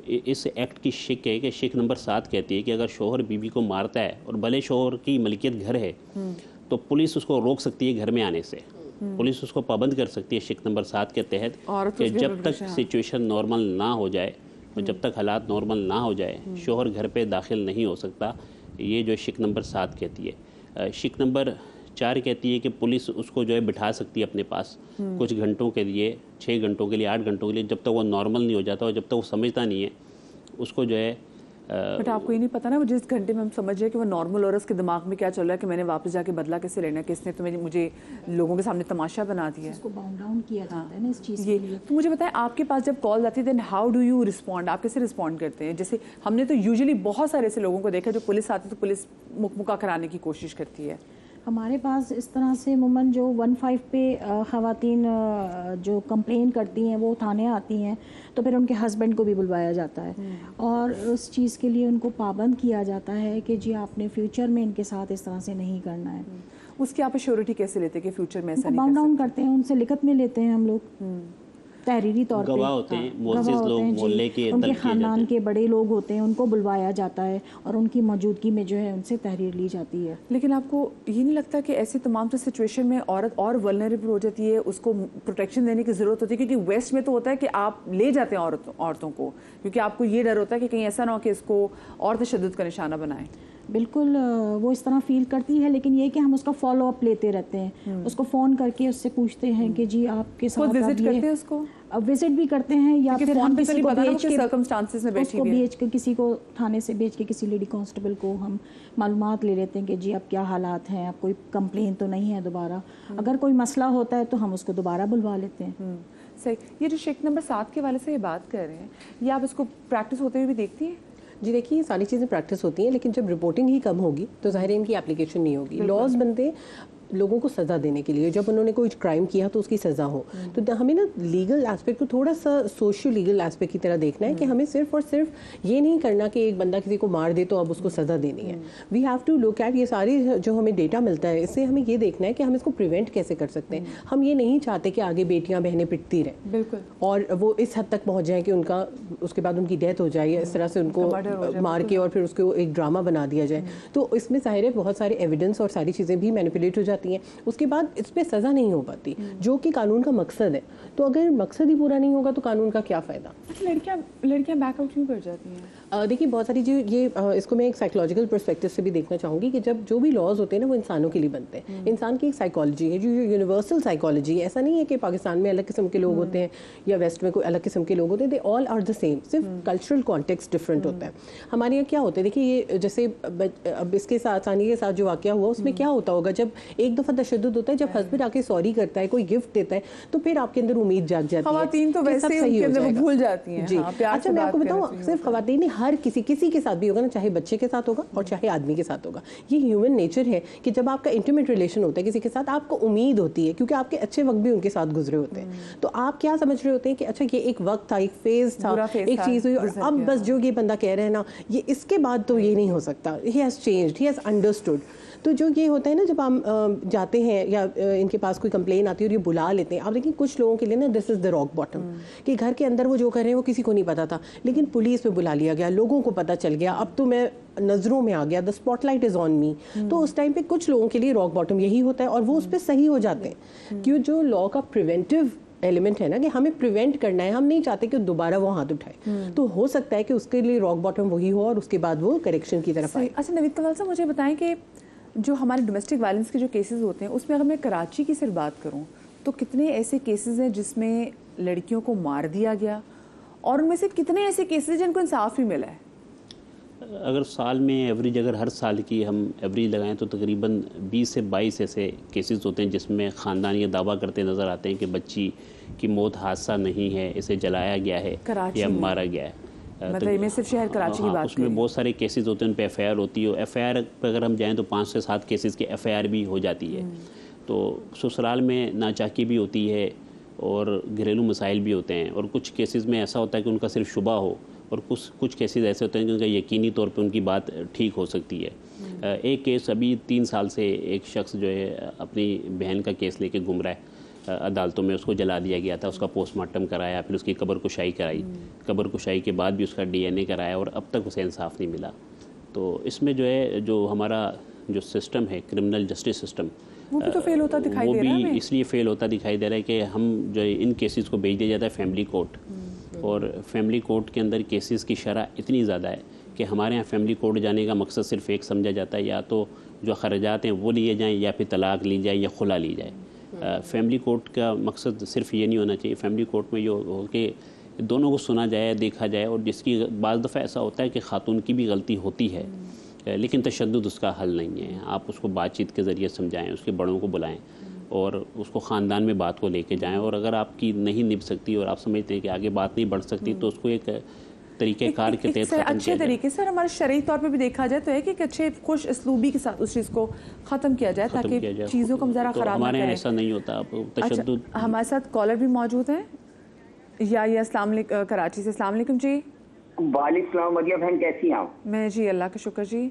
इस एक्ट की शिक है कि शिक नंबर 7 कहती है कि अगर शोहर बीवी को मारता है और भले शोहर की मलकियत घर है तो पुलिस उसको रोक सकती है घर में आने से। पुलिस उसको पाबंद कर सकती है शिक नंबर 7 के तहत कि जब तक सिचुएशन नॉर्मल ना हो जाए और जब तक हालात नॉर्मल ना हो जाए शोहर घर पे दाखिल नहीं हो सकता। ये जो शिक नंबर 7 कहती है। शिक नंबर 4 कहती है कि पुलिस उसको जो है बिठा सकती है अपने पास कुछ घंटों के लिए, 6 घंटों के लिए, 8 घंटों के लिए, जब तक वो नॉर्मल नहीं हो जाता और जब तक वो समझता नहीं है उसको जो है। बट आपको ये नहीं पता ना वो जिस घंटे में हम समझ जाए कि वो नॉर्मल और उसके दिमाग में क्या चल रहा है कि मैंने वापस जाके बदला कैसे लेना, किसने तो मुझे लोगों के सामने तमाशा बना दिया है, इसको बाउंड डाउन किया जाता है ना इस चीज़ के लिए। तो मुझे बताएं आपके पास जब कॉल आती है then how do you respond, आप कैसे रिस्पॉन्ड करते हैं? जैसे हमने तो यूजुअली बहुत सारे ऐसे लोगों को देखा जो पुलिस आती है तो पुलिस मुकमुका कराने की कोशिश करती है। हमारे पास इस तरह से मुमन जो 15 पे ख़वातीन जो कंप्लेन करती हैं वो थाने आती हैं तो फिर उनके हस्बैंड को भी बुलवाया जाता है और उस चीज़ के लिए उनको पाबंद किया जाता है कि जी आपने फ्यूचर में इनके साथ इस तरह से नहीं करना है। उसकी आप श्योरिटी कैसे लेते हैं कि फ्यूचर में ऐसा नहीं बाउंड डाउन करते हैं, उनसे लिखत में लेते हैं हम लोग, तहरीरी तौर पे गवाह होते हैं, मुअज़्ज़िज़ लोग, मोहल्ले के उनके ख़ानदान के बड़े लोग होते हैं, उनको बुलवाया जाता है और उनकी मौजूदगी में जो है उनसे तहरीर ली जाती है। लेकिन आपको ये नहीं लगता कि ऐसी तमाम से सिचुएशन में औरत और वल्नरेबल हो जाती है, उसको प्रोटेक्शन देने की ज़रूरत होती है? क्योंकि वेस्ट में तो होता है कि आप ले जाते हैं औरतों को, क्योंकि आपको ये डर होता है कि कहीं ऐसा ना हो कि इसको और तशद्दुद का निशाना बनाएं। बिल्कुल वो इस तरह फील करती है, लेकिन ये कि हम उसका फॉलो अप लेते रहते हैं, उसको फ़ोन करके उससे पूछते हैं कि जी आपके साथ विजिट करते हैं उसको, विजिट भी करते हैं या फिर हम किसी को भेज के सर्कमस्टांसेस में उसको भेज के किसी को थाने से भेज के किसी लेडी कांस्टेबल को हम मालूमात ले लेते हैं कि जी अब क्या हालात हैं, अब कोई कंप्लेन तो नहीं है दोबारा, अगर कोई मसला होता है तो हम उसको दोबारा बुलवा लेते हैं। सही। ये जो शिक नंबर 7 के वाले से ये बात कर रहे हैं, ये आप इसको प्रैक्टिस होते हुए भी देखती हैं? जी देखिए, ये सारी चीज़ें प्रैक्टिस होती हैं, लेकिन जब रिपोर्टिंग ही कम होगी तो ज़ाहिर है इनकी एप्लीकेशन नहीं होगी। लॉज बनते लोगों को सज़ा देने के लिए, जब उन्होंने कोई क्राइम किया तो उसकी सज़ा हो। तो हमें ना लीगल एस्पेक्ट को थोड़ा सा सोशल लीगल एस्पेक्ट की तरह देखना है कि हमें सिर्फ और सिर्फ ये नहीं करना कि एक बंदा किसी को मार दे तो अब उसको सज़ा देनी है। We have to look at ये सारी जो हमें डेटा मिलता है, इससे हमें ये देखना है कि हम इसको प्रिवेंट कैसे कर सकते हैं। हम ये नहीं चाहते कि आगे बेटियाँ बहनें पिटती रहें बिल्कुल और वो इस हद तक पहुँच जाएँ कि उनका उसके बाद उनकी डेथ हो जाए या इस तरह से उनको मार के और फिर उसको एक ड्रामा बना दिया जाए। तो इसमें ज़ाहिर है बहुत सारे एविडेंस और सारी चीज़ें भी मैनिपुलेट हो जाती हैं। उसके बाद इस पे सज़ा नहीं हो पाती, जो कि कानून का मकसद है। तो अगर मकसद ही पूरा नहीं होगा तो कानून का क्या फ़ायदा? लड़कियां बैकआउट क्यों कर जाती हैं? देखिए बहुत सारी चीज़ ये इसको मैं एक साइकोलॉजिकल पर्सपेक्टिव से भी देखना चाहूँगी कि जब जो भी लॉज होते हैं ना वो इंसानों के लिए बनते हैं। इंसान की एक साइकोलॉजी है जो यूनिवर्सल साइकोलॉजी है। ऐसा नहीं है कि पाकिस्तान में अलग किस्म के लोग होते हैं या वेस्ट में कोई अलग किस्म के लोग होते हैं। They all are the same, सिर्फ कल्चरल कॉन्टेक्स्ट डिफरेंट होता है। हमारे यहाँ क्या होता है, देखिए ये जैसे अब इसके साथ सानी के साथ जो वाक़या हुआ उसमें क्या होता होगा, जब एक दफ़ा तशद्दुद होता है जब हस्बैंड आके सॉरी करता है, कोई गिफ्ट देता है, तो फिर आपके अंदर उम्मीद जाग जाती है। खवातीन तो वैसे ही उनके अंदर वो भूल जाती हैं। जी अच्छा, मैं आपको बताऊँ, सिर्फ खवातीन नहीं, हर किसी के साथ भी होगा ना, चाहे बच्चे के साथ होगा और चाहे आदमी के साथ होगा। ये ह्यूमन नेचर है कि जब आपका इंटीमेट रिलेशन होता है किसी के साथ, आपको उम्मीद होती है, क्योंकि आपके अच्छे वक्त भी उनके साथ गुजरे होते हैं, तो आप क्या समझ रहे होते हैं कि अच्छा ये एक वक्त था, एक फेज था, एक चीज़ हुई, और अब बस जो ये बंदा कह रहे हैं ना, ये इसके बाद तो ये नहीं हो सकता, he has changed, he has understood. तो जो ये होता है ना, जब हम जाते हैं या इनके पास कोई कंप्लेन आती है और ये बुला लेते हैं, आप देखिए कुछ लोगों के लिए ना this is the rock bottom, कि घर के अंदर वो जो कर रहे हैं वो किसी को नहीं पता था, लेकिन पुलिस में बुला लिया गया, लोगों को पता चल गया, अब तो मैं नज़रों में आ गया, the spotlight is on me. तो उस टाइम पे कुछ लोगों के लिए रॉक बॉटम यही होता है, और वो उस पर सही हो जाते हैं, क्यों जो लॉ का प्रिवेंटिव एलिमेंट है ना, कि हमें प्रिवेंट करना है, हम नहीं चाहते कि दोबारा वो हाथ उठाए, तो हो सकता है कि उसके लिए रॉक बॉटम वही हो और उसके बाद वो करेक्शन की तरफ आए। अच्छा नवीद कमाल साहब, मुझे बताएं कि जो हमारे डोमेस्टिक वायलेंस के जो केसेस होते हैं, उसमें अगर मैं कराची की सिर्फ बात करूं, तो कितने ऐसे केसेस हैं जिसमें लड़कियों को मार दिया गया, और उनमें से कितने ऐसे केसेस हैं जिनको इंसाफ भी मिला है? अगर साल में एवरेज, अगर हर साल की हम एवरेज लगाएं तो तकरीबन 20 से 22 ऐसे केसेस होते हैं जिसमें ख़ानदान ये दावा करते नज़र आते हैं कि बच्ची की मौत हादसा नहीं है, इसे जलाया गया है या मारा गया है। मतलब मैं सिर्फ शहर कराची की बात उसमें बहुत सारे केसेस होते हैं, उन पर FIR होती है। FIR पर अगर हम जाएँ तो 5 से 7 केसेस की FIR भी हो जाती है। तो ससुराल में नाचाकी भी होती है और घरेलू मसाइल भी होते हैं, और कुछ केसेस में ऐसा होता है कि उनका सिर्फ शुबा हो, और कुछ केसेस ऐसे होते हैं कि उनका यकीनी तौर पे उनकी बात ठीक हो सकती है। एक केस अभी 3 साल से एक शख्स जो है अपनी बहन का केस लेके घूम रहा है अदालतों में, उसको जला दिया गया था, उसका पोस्टमार्टम कराया, फिर उसकी कब्र कुशाई कराई, कब्र कुशाई के बाद भी उसका DNA कराया, और अब तक उसे इंसाफ नहीं मिला। तो इसमें जो है, जो हमारा जो सिस्टम है, क्रिमिनल जस्टिस सिस्टम, वो भी तो फेल होता दिखाई दे रहा है। वो भी इसलिए फेल होता दिखाई दे रहा है कि हम जो है इन केसेस को भेज दिया जाता है फैमिली कोर्ट, और फैमिली कोर्ट के अंदर केसेस की शरह इतनी ज़्यादा है कि हमारे यहाँ फैमिली कोर्ट जाने का मकसद सिर्फ एक समझा जाता है, या तो जो खर्चात हैं वो लिए जाएँ, या फिर तलाक ली जाए या खुला ली जाए। फैमिली कोर्ट का मकसद सिर्फ ये नहीं होना चाहिए। फैमिली कोर्ट में जो हो कि दोनों को सुना जाए, देखा जाए, और जिसकी बाज़ दफ़ा ऐसा होता है कि ख़ातून की भी गलती होती है, लेकिन तशद्दुद उसका हल नहीं है। आप उसको बातचीत के ज़रिए समझाएं, उसके बड़ों को बुलाएं और उसको ख़ानदान में बात को लेके जाएं, और अगर आपकी नहीं निभ सकती और आप समझते हैं कि आगे बात नहीं बढ़ सकती, तो उसको एक तरीके कार के तहत अच्छे तरीके से, हमारे शरई तौर पे भी देखा जाए तो है कि एक अच्छे खुश इसलूबी के साथ उस चीज़ को ख़त्म किया जाए, ताकि चीज़ों को ज़रा ख़राब हमारे यहाँ ऐसा नहीं होता। तशद्दुद। हमारे साथ कॉलर भी मौजूद हैं, या अस्सलाम वालेकुम, कराची से। अस्सलाम वालेकुम जी। वालेकुम सलाम। मरिया बहन कैसी हैं आप? मैं जी अल्लाह का शुक्र जी।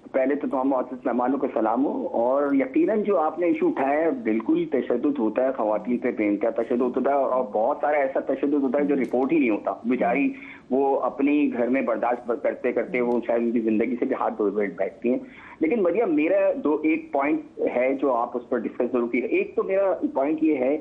पहले तो तमाम मुअज़्ज़िज़ मेहमानों को सलाम हो। और यकीनन जो आपने इशू उठाया है, बिल्कुल तशद्दुद होता है, ख़वातीन पे बेइंतहा तशद्दुद होता है, और बहुत सारा ऐसा तशद्दुद होता है जो रिपोर्ट ही नहीं होता। बेचारी वो अपनी घर में बर्दाश्त करते करते वो शायद उनकी ज़िंदगी से भी हाथ धो बैठती हैं। लेकिन मरिया, मेरा एक पॉइंट है जो आप उस पर डिस्कस जरूर कीजिए। एक तो मेरा पॉइंट ये है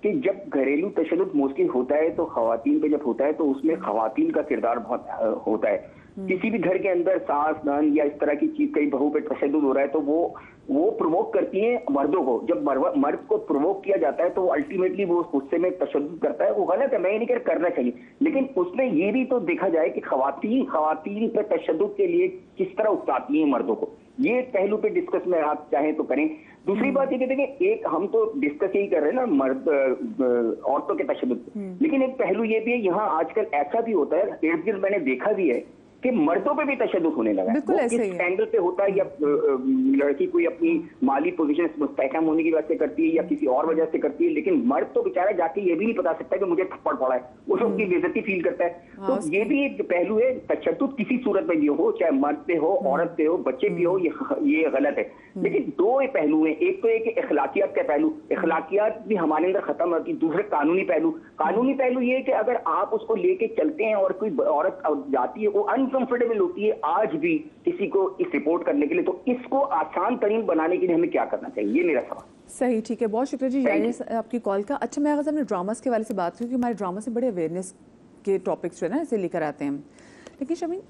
कि जब घरेलू तशद्दुद मोस्टली होता है तो ख़वातीन पे जब होता है तो उसमें ख़वातीन का किरदार बहुत होता है। किसी भी घर के अंदर सास नन या इस तरह की चीज कई बहू पे तशद्दुद हो रहा है तो वो प्रोवोक करती हैं मर्दों को। जब मर्द को प्रोवोक किया जाता है तो अल्टीमेटली वो गुस्से में तशद्दुद करता है। वो गलत है, मैं ये नहीं कह करना चाहिए, लेकिन उसमें ये भी तो देखा जाए कि खवातीन पे तशद्दुद के लिए किस तरह उकसाती हैं मर्दों को। ये पहलू पे डिस्कस में आप चाहें तो करें। दूसरी बात ये कहते हैं, एक हम तो डिस्कस यही कर रहे हैं ना मर्द औरतों के तशद्दुद, लेकिन एक पहलू ये भी है, यहाँ आजकल ऐसा भी होता है, इर्द गिर्द मैंने देखा भी है कि मर्दों पे भी तशद्दुद होने लगा है। वो किस एंगल पे होता है, या लड़की कोई अपनी माली पोजीशन मुस्तहकम होने की वजह से करती है या किसी और वजह से करती है, लेकिन मर्द तो बेचारा जाके ये भी नहीं बता सकता कि मुझे थप्पड़ पड़ा है, वो उसकी बेइज्जती फील करता है। तो ये भी एक पहलू है, तशद्दुद किसी सूरत में भी हो, चाहे मर्द पे हो, औरत पे हो, बच्चे भी हो, ये गलत है। लेकिन दो पहलू है, एक तो एक अखलाकियात का पहलू, अखलाकियात भी हमारे अंदर खत्म होती है। दूसरे कानूनी पहलू ये है कि अगर आप उसको लेके चलते हैं और कोई औरत जाती है, वो अनकंफर्टेबल होती है आज भी किसी को इस रिपोर्ट करने के लिए, तो इसको आसान तरीन बनाने के लिए हमें क्या करना चाहिए, ये मेरा सवाल। सही, ठीक है, बहुत शुक्रिया जी आपकी कॉल का। अच्छा, मैं अगर हमने ड्रामास के वाले से बात की, क्योंकि हमारे ड्रामा से बड़े अवेयरनेस के टॉपिक्स जो है ना ऐसे लेकर आते हैं, लेकिन शमीन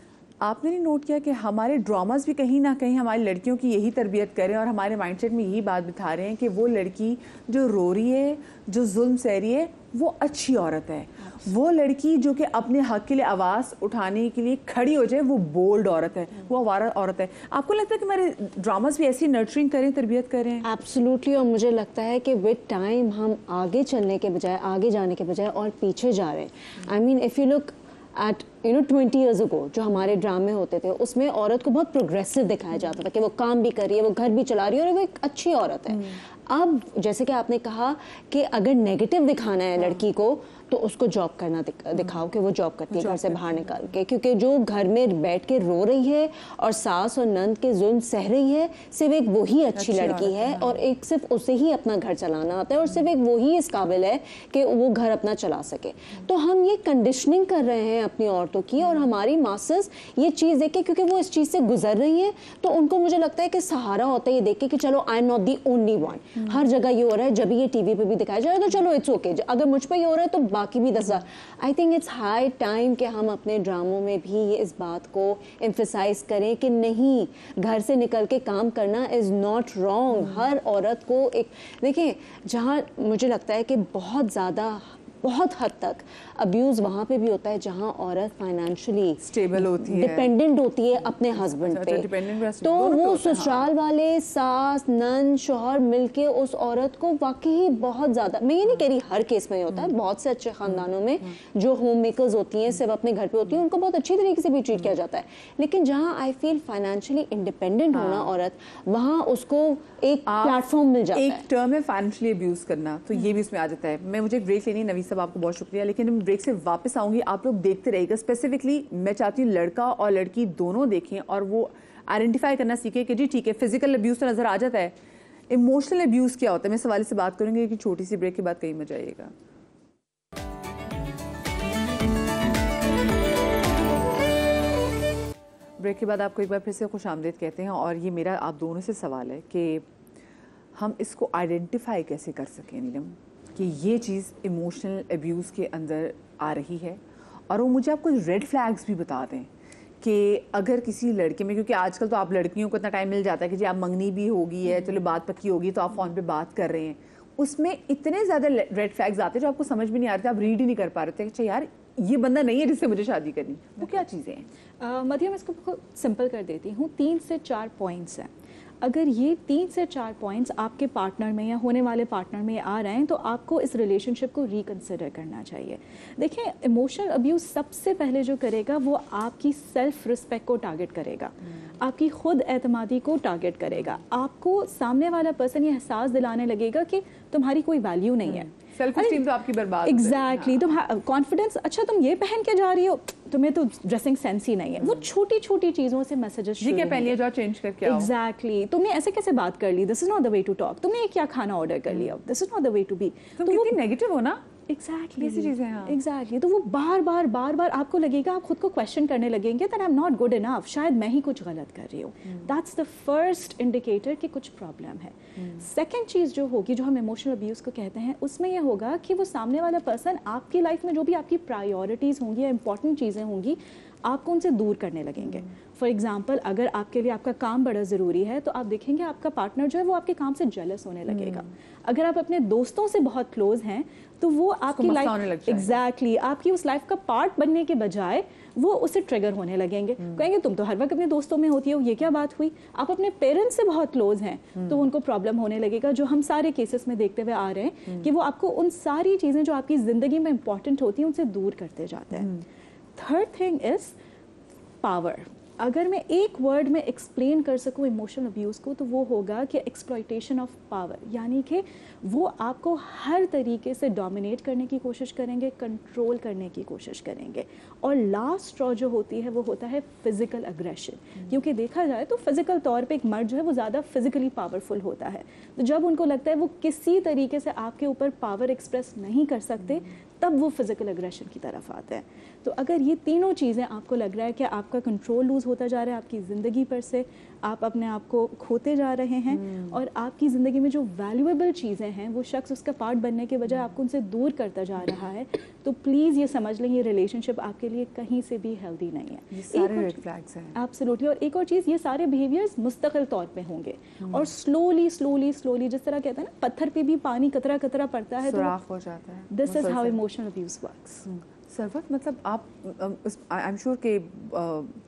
आपने नहीं नोट किया कि हमारे ड्रामास भी कहीं ना कहीं हमारी लड़कियों की यही तरबियत करें और हमारे माइंडसेट में यही बात बिठा रहे हैं कि वो लड़की जो रो रही है, जो जुल्म सह रही है, वो अच्छी औरत है। वो लड़की जो कि अपने हक के लिए आवाज़ उठाने के लिए खड़ी हो जाए, वो बोल्ड औरत है, वो आवारा औरत है। आपको लगता है कि हमारे ड्रामास भी ऐसी नर्चरिंग करें, तरबियत करें? एब्सोल्युटली। और मुझे लगता है कि विद टाइम हम आगे चलने के बजाय, आगे जाने के बजाय और पीछे जा रहे हैं। I mean if you look at 20 years ago जो हमारे ड्रामे होते थे, उसमें औरत को बहुत प्रोग्रेसिव दिखाया जाता था कि वो काम भी कर रही है, वो घर भी चला रही है और वो एक अच्छी औरत है। अब जैसे कि आपने कहा कि अगर नेगेटिव दिखाना है लड़की को, तो उसको जॉब करना दिखाओ कि वो जॉब करती है घर से बाहर निकाल के, क्योंकि जो घर में बैठ के रो रही है और सास और नंद के जुल्म सह रही है, सिर्फ एक वही अच्छी लड़की है और एक सिर्फ उसे ही अपना घर चलाना आता है और सिर्फ एक वही इस काबिल है कि वो घर अपना चला सके। तो हम ये कंडीशनिंग कर रहे हैं अपनी औरतों की, और हमारी मासेस ये चीज़ देख के, क्योंकि वो इस चीज़ से गुजर रही हैं, तो उनको मुझे लगता है कि सहारा होता है ये देख के कि चलो I am not the only one. हर जगह ये हो रहा है, जब ये टीवी पे भी दिखाया जा रहा है तो चलो इट्स ओके, अगर मुझ पर ये हो रहा है तो बाकी भी 10,000। I think it's high time कि हम अपने ड्रामों में भी ये इस बात को एम्फसाइज करें कि नहीं, घर से निकल के काम करना इज़ नॉट रॉन्ग। हर औरत को एक, देखिए जहाँ मुझे लगता है कि बहुत हद तक अब्यूज़ वहाँ पे भी होता है जहाँ औरत फाइनेंशियली स्टेबल होती है, डिपेंडेंट होती है अपने हस्बैंड पे। तो वो ससुराल वाले सास नंद शौहर मिलके उस औरत को वाकई बहुत ज़्यादा, मैं ये नहीं कह रही हर केस में होता है, बहुत से अच्छे ख़ानदानों में जो होम मेकर्स होती हैं, सिर्फ अपने घर पे होती हैं, उनको बहुत अच्छी तरीके से भी ट्रीट किया जाता है। लेकिन जहाँ आई फील फाइनेंशियली इंडिपेंडेंट होना औरत, वहाँ उसको एक प्लेटफॉर्म मिल जाता है। एक टर्म है फाइनेंशियली अब्यूज़ करना, तो ये भी इसमें आ जाता है। मैं मुझे ब्रेक लेनी, नवीद साहब आपको बहुत शुक्रिया, लेकिन मैं ब्रेक से वापस आऊंगी। आप लोग देखते रहिएगा। स्पेसिफिकली मैं चाहती हूँ लड़का और लड़की दोनों देखें और वो आइडेंटिफाई करना सीखे कि जी ठीक है, फिजिकल अब्यूज़ तो नज़र आ जाता है, इमोशनल अब्यूज़ क्या होता है। मैं सवाल से बात करूँगी कि छोटी सी ब्रेक के बाद कहीं मजा आइएगा। ब्रेक के बाद आपको एक बार फिर से खुशामदीद कहते हैं, और ये मेरा आप दोनों से सवाल है कि हम इसको आइडेंटिफाई कैसे कर सकें नीलम कि ये चीज़ इमोशनल अब्यूज़ के अंदर आ रही है, और वो मुझे आप कुछ रेड फ्लैग्स भी बता दें कि अगर किसी लड़के में, क्योंकि आजकल तो आप लड़कियों को इतना टाइम मिल जाता है कि जी आप मंगनी भी होगी है, चलो बात पक्की होगी तो आप फ़ोन पे बात कर रहे हैं, उसमें इतने ज़्यादा रेड फ्लैग्स आते हैं जो आपको समझ में नहीं आ रहे थे, आप रीड ही नहीं कर पा रहे थे कि अच्छा यार ये बंदा नहीं है जिससे मुझे शादी करनी। वो क्या चीज़ें हैं? मध्यम इसको बहुत सिंपल कर देती हूँ। 3 से 4 पॉइंट्स हैं। अगर ये 3 से 4 पॉइंट्स आपके पार्टनर में या होने वाले पार्टनर में आ रहे हैं, तो आपको इस रिलेशनशिप को रिकन्सिडर करना चाहिए। देखिए, इमोशनल अब्यूज़ सबसे पहले जो करेगा वो आपकी सेल्फ रिस्पेक्ट को टारगेट करेगा, आपकी खुद एतमादी को टारगेट करेगा। आपको सामने वाला पर्सन ये एहसास दिलाने लगेगा कि तुम्हारी कोई वैल्यू नहीं है, सेल्फ एस्टीम तो आपकी बर्बाद। एग्जैक्टली। तुम कॉन्फिडेंस, अच्छा तुम ये पहन के जा रही हो, तुम्हें तो ड्रेसिंग सेंस ही नहीं है। वो छोटी छोटी चीज़ों से मैसेजेस जी क्या पहनिए जो चेंज करके आओ। एग्जैक्टली। तुमने ऐसे कैसे बात कर ली, this is not the way to talk. तुमने क्या खाना ऑर्डर कर लिया, this is not the way to be. तो कितनी नेगेटिव हो ना। एग्जैक्टली ऐसी चीज़ें। हाँ एग्जैक्टली। तो वो बार बार आपको लगेगा, आप खुद को क्वेश्चन करने लगेंगे that I am not good enough, शायद मैं ही कुछ गलत कर रही हूँ। दैट्स द फर्स्ट इंडिकेटर कि कुछ प्रॉब्लम है। सेकेंड चीज़ जो होगी, जो हम इमोशनल अब्यूज़ को कहते हैं, उसमें यह होगा कि वो सामने वाला पर्सन आपकी लाइफ में जो भी आपकी प्रायोरिटीज़ होंगी या इंपॉर्टेंट चीज़ें होंगी, आपको उनसे दूर करने लगेंगे। फॉर एग्जाम्पल, अगर आपके लिए आपका काम बड़ा ज़रूरी है, तो आप देखेंगे आपका पार्टनर जो है वो आपके काम से जेलस होने लगेगा। अगर आप अपने दोस्तों से बहुत क्लोज हैं, तो वो आपकी लाइफ, एग्जैक्टली, आपकी उस लाइफ का पार्ट बनने के बजाय वो उससे ट्रिगर होने लगेंगे। कहेंगे तुम तो हर वक्त अपने दोस्तों में होती हो, ये क्या बात हुई। आप अपने पेरेंट्स से बहुत क्लोज हैं, तो उनको प्रॉब्लम होने लगेगा, जो हम सारे केसेस में देखते हुए आ रहे हैं कि वो आपको उन सारी चीज़ें जो आपकी ज़िंदगी में इंपॉर्टेंट होती हैं उनसे दूर करते जाते हैं। Third thing is power. अगर मैं एक वर्ड में एक्सप्लेन कर सकूँ इमोशनल अब्यूज़ को, तो वो होगा कि एक्सप्लॉयटेशन ऑफ पावर, यानी कि वो आपको हर तरीके से डोमिनेट करने की कोशिश करेंगे, कंट्रोल करने की कोशिश करेंगे। और लास्ट स्ट्रॉ जो होती है वो होता है फिजिकल अग्रेशन, क्योंकि देखा जाए तो फिजिकल तौर पे एक मर्द जो है वो ज़्यादा फिजिकली पावरफुल होता है। तो जब उनको लगता है वो किसी तरीके से आपके ऊपर पावर एक्सप्रेस नहीं कर सकते, तब वो फिजिकल अग्रेशन की तरफ आते हैं। तो अगर ये तीनों चीज़ें आपको लग रहा है कि आपका कंट्रोल लूज होता जा रहा है आपकी ज़िंदगी पर से, आप अपने आप को खोते जा रहे हैं और आपकी ज़िंदगी में जो वैल्यूएबल चीज़ें हैं वो शख्स उसका पार्ट बनने के बजाय आपको उनसे दूर करता जा रहा है, तो प्लीज़ ये समझ लें ये रिलेशनशिप आपके लिए कहीं से भी हेल्दी नहीं है। ये सारे रेड फ्लैग्स हैं। एब्सोल्युटली। और एक और चीज़, ये सारे बिहेवियर्स मुस्तकिल तौर पे होंगे और स्लोली स्लोली स्लोली, जिस तरह कहते हैं ना पत्थर पे भी पानी कतरा कतरा पड़ता है, सुराख हो जाता है। This is how emotional abuse works. Sarwat, मतलब आप आई एम श्योर कि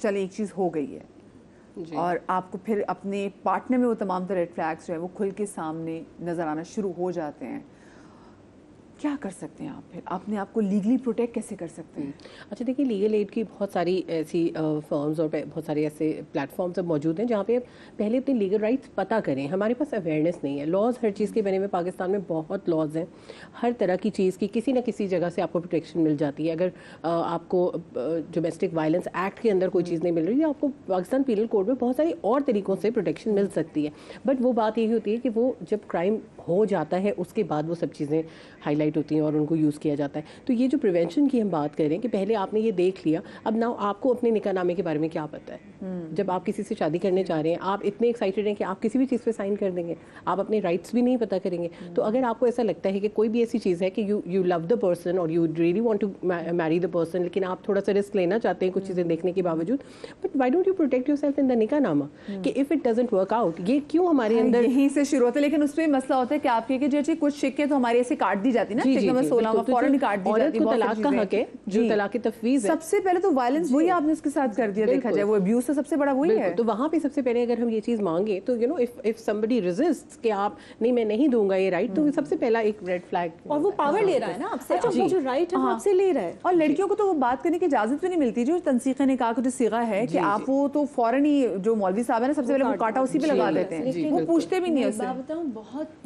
चले एक चीज़ हो गई है और आपको फिर अपने पार्टनर में वो तमाम तरह रेड फ्लैग्स जो है वो खुल के सामने नज़र आना शुरू हो जाते हैं, क्या कर सकते हैं आप? फिर अपने आप को लीगली प्रोटेक्ट कैसे कर सकते हैं? अच्छा देखिए, लीगल एड की बहुत सारी ऐसी फर्म्स और बहुत सारे ऐसे प्लेटफॉर्म्स अब मौजूद हैं जहाँ पे पहले अपने लीगल राइट्स पता करें। हमारे पास अवेयरनेस नहीं है, लॉज हर चीज़ के बने हुए पाकिस्तान में बहुत लॉज हैं, हर तरह की चीज़ की किसी न किसी जगह से आपको प्रोटेक्शन मिल जाती है। अगर आपको डोमेस्टिक वायलेंस एक्ट के अंदर कोई चीज़ नहीं मिल रही, आपको पाकिस्तान पीनल कोड में बहुत सारी और तरीक़ों से प्रोटेक्शन मिल सकती है। बट वो बात यही होती है कि वो जब क्राइम हो जाता है उसके बाद वो सब चीज़ें हाईलाइट होती हैं और उनको यूज़ किया जाता है। तो ये जो प्रिवेंशन की हम बात करें कि पहले आपने ये देख लिया, अब ना आपको अपने निकाहनामे के बारे में क्या पता है। जब आप किसी से शादी करने जा रहे हैं, आप इतने एक्साइटेड हैं कि आप किसी भी चीज़ पे साइन कर देंगे, आप अपने राइट्स भी नहीं पता करेंगे। तो अगर आपको ऐसा लगता है कि कोई भी ऐसी चीज़ है कि यू लव द पर्सन और you really want to marry the person, लेकिन आप थोड़ा सा रिस्क लेना चाहते हैं कुछ चीज़ें देखने के बावजूद, but why don't you protect yourself in the निकाहनामा कि if it doesn't work out, ये क्यों हमारे अंदर यहीं से शुरू होता है। लेकिन उसमें मसला होता है कि आपके कि जैसे कुछ शिक्के तो हमारे ऐसे काट दी जाती है ना, शिक्का में 16वां फौरन काट दी जाती है। औरत को तलाक का हक है, जो तलाक की तफवीज़ है। सबसे पहले तो वायलेंस वही आपने उसके साथ कर दिया, देखा जाए वो अब्यूज तो सबसे बड़ा वही है। तो वहाँ पे सबसे पहले अगर हम ये चीज़ मांगे तो you know if somebody resists कि आप नहीं, मैं नहीं दूंगा ये राइट, तो सबसे पहला एक रेड फ्लैग। और वो पावर ले रहा है ना आपसे, आपका जो राइट है वो आपसे ले रहा है। और लड़कियों को तो वो बात करने की इजाजत भी नहीं मिलती, जो तंसीख ने कहा, जो सिगा है कि आप वो तो फौरन ही जो मौलवी साहब है ना, सबसे पहले वो काटा उसी पे लगा देते हैं, वो पूछते भी नहीं है उससे। मैं बताऊं,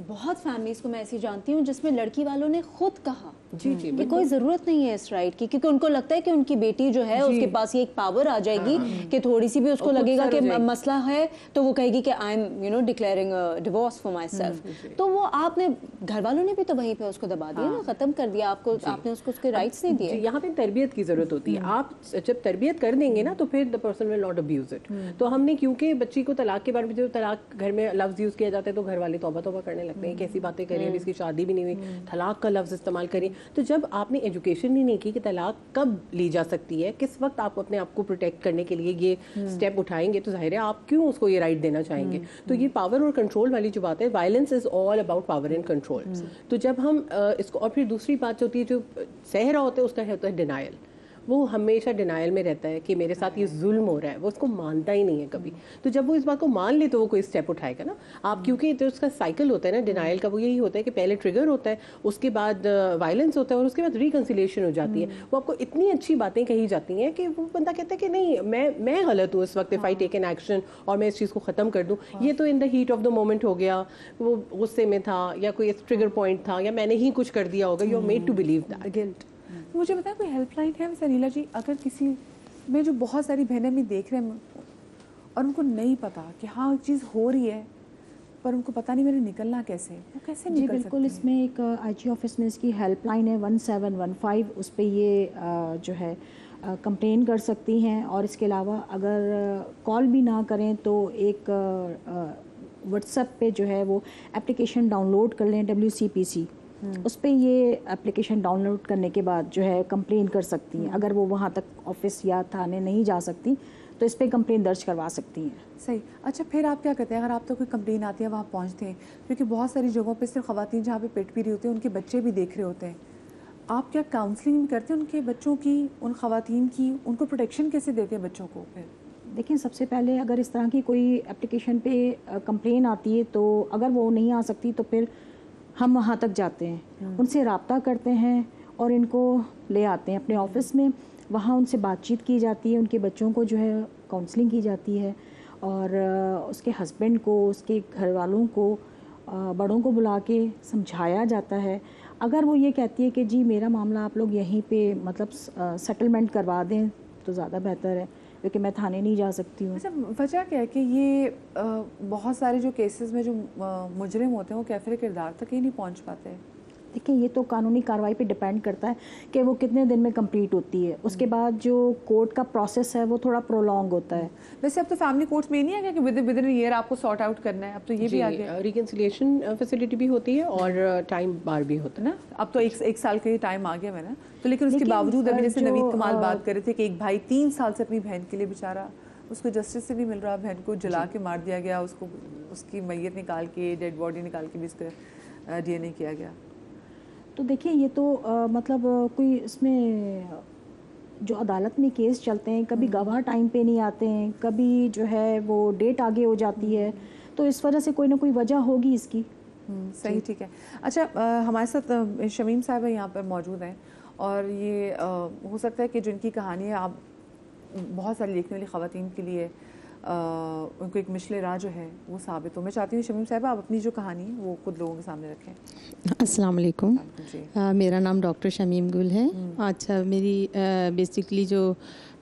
बहुत फैमिलीज को मैं ऐसी जानती हूँ जिसमें लड़की वालों ने खुद कहा कि कोई जरूरत नहीं है इस राइट की, क्योंकि उनको लगता है कि उनकी बेटी जो है उसके पास ये एक पावर आ जाएगी कि थोड़ी सी भी उसको लगेगा कि मसला है तो वो कहेगी कि I am declaring divorce for my self. तो वो आपने घर वालों ने भी तो वहीं पे उसको दबा दिया ना, खत्म कर दिया आपको, आपने उसको उसके राइट्स नहीं दिए। यहाँ पे तरबियत की जरूरत होती है। आप जब तरबियत कर देंगे ना तो फिर the person will not abuse it. तो हमने क्योंकि बच्ची को तलाक के बारे में, जो तलाक घर में लफ्ज यूज किया जाता है तो घर वाले तौबा तौबा करने लगते हैं, कैसी बातें करें, अभी इसकी शादी भी नहीं हुई, तलाक का लफ्ज इस्तेमाल करें। तो जब आपने एजुकेशन ही नहीं की कि तलाक कब ली जा सकती है, किस वक्त आप अपने आप को प्रोटेक्ट करने के लिए ये स्टेप उठाएंगे, तो जाहिर है आप क्यों उसको ये राइट देना चाहेंगे। तो ये पावर और कंट्रोल वाली जो बात है, violence is all about power and control. तो जब हम इसको, और फिर दूसरी बात होती है, जो सहरा होता है उसका होता है डिनायल। वो हमेशा डिनायल में रहता है कि मेरे साथ ये जुल्म हो रहा है, वो उसको मानता ही नहीं है कभी। तो जब वो इस बात को मान ले तो वो कोई स्टेप उठाएगा ना आप, क्योंकि तो उसका साइकिल होता है ना डिनायल का, वो यही होता है कि पहले ट्रिगर होता है, उसके बाद वायलेंस होता है और उसके बाद रिकंसिलिएशन हो जाती है। वो आपको इतनी अच्छी बातें कही जाती हैं कि वो बंदा कहता है कि नहीं, मैं गलत हूँ इस वक्त, if I take an action और मैं इस चीज़ को ख़त्म कर दूँ। ये तो in the heat of the moment हो गया, वो गुस्से में था या कोई ट्रिगर पॉइंट था या मैंने ही कुछ कर दिया होगा, you are made to believe that guilt. मुझे बताया कोई हेल्पलाइन है वैसे अनिला जी, अगर किसी में, जो बहुत सारी बहनें भी देख रहे हैं और उनको नहीं पता कि हाँ चीज़ हो रही है पर उनको पता नहीं मेरे निकलना कैसे, वो कैसे निकल सकते हैं? बिल्कुल, इसमें एक आईजी ऑफिस में इसकी हेल्पलाइन है 1715, उस पर ये जो है कंप्लेन कर सकती हैं। और इसके अलावा अगर कॉल भी ना करें तो एक व्हाट्सएप पे जो है वो एप्लीकेशन डाउनलोड कर लें, WCPC, उस पर ये एप्लीकेशन डाउनलोड करने के बाद जो है कंप्लेन कर सकती हैं। अगर वो वहाँ तक ऑफिस या थाने नहीं जा सकती तो इस पर कंप्लेन दर्ज करवा सकती हैं। सही। अच्छा, फिर आप क्या करते हैं अगर आप तो कोई कंप्लेन आती है, वहाँ पहुँचते हैं, क्योंकि बहुत सारी जगहों पे सिर्फ ख़वातीन जहाँ पे पेट पी रही होती हैं उनके बच्चे भी देख रहे होते हैं, आप क्या काउंसलिंग करते हैं उनके बच्चों की, उन ख़वातीन की, उनको प्रोटेक्शन कैसे देते हैं बच्चों को? फिर देखिए, सबसे पहले अगर इस तरह की कोई एप्लीकेशन पे कंप्लेन आती है तो अगर वो नहीं आ सकती तो फिर हम वहाँ तक जाते हैं, उनसे रब्ता करते हैं और इनको ले आते हैं अपने ऑफिस में। वहाँ उनसे बातचीत की जाती है, उनके बच्चों को जो है काउंसलिंग की जाती है और उसके हस्बैंड को, उसके घर वालों को, बड़ों को बुला के समझाया जाता है। अगर वो ये कहती है कि जी मेरा मामला आप लोग यहीं पे मतलब सेटलमेंट करवा दें तो ज़्यादा बेहतर है, क्योंकि मैं थाने नहीं जा सकती हूँ। अच्छा, वजह क्या है कि ये बहुत सारे जो केसेस में जो मुजरिम होते हैं वो कैफिर किरदार तक ही नहीं पहुँच पाते? देखिए ये तो कानूनी कार्रवाई पे डिपेंड करता है कि वो कितने दिन में कंप्लीट होती है। उसके बाद जो कोर्ट का प्रोसेस है वो थोड़ा प्रोलॉन्ग होता है। वैसे अब तो फैमिली कोर्ट्स में नहीं आ गया कि विद इन ईयर आपको सॉर्ट आउट करना है, अब तो ये भी आ गया। रिकंसिलिएशन फैसिलिटी भी होती है और टाइम बार भी होता है ना, अब तो एक साल का ही टाइम आ गया मैंने तो। लेकिन उसके बावजूद अभी जैसे नवीद कमाल बात कर रहे थे कि एक भाई 3 साल से अपनी बहन के लिए बेचारा, उसको जस्टिस से नहीं मिल रहा, बहन को जला के मार दिया गया, उसको उसकी मैयत निकाल के डेड बॉडी निकाल के भी इसका DNA किया गया। तो देखिए ये तो मतलब कोई इसमें जो अदालत में केस चलते हैं, कभी गवाह टाइम पे नहीं आते हैं, कभी जो है वो डेट आगे हो जाती है, तो इस वजह से कोई ना कोई वजह होगी इसकी। सही, ठीक है। अच्छा, हमारे साथ शमीम साहब यहाँ पर मौजूद हैं और ये हो सकता है कि जिनकी कहानी है आप बहुत सारी लिखने वाली ख़वातीन के लिए उनको एक मिशले राह जो है वो साबित हो। मैं चाहती हूँ शमीम साहब आप अपनी जो कहानी है वो खुद लोगों के सामने रखें। अस्सलाम वालेकुम, मेरा नाम डॉक्टर शमीम गुल है। अच्छा, मेरी बेसिकली जो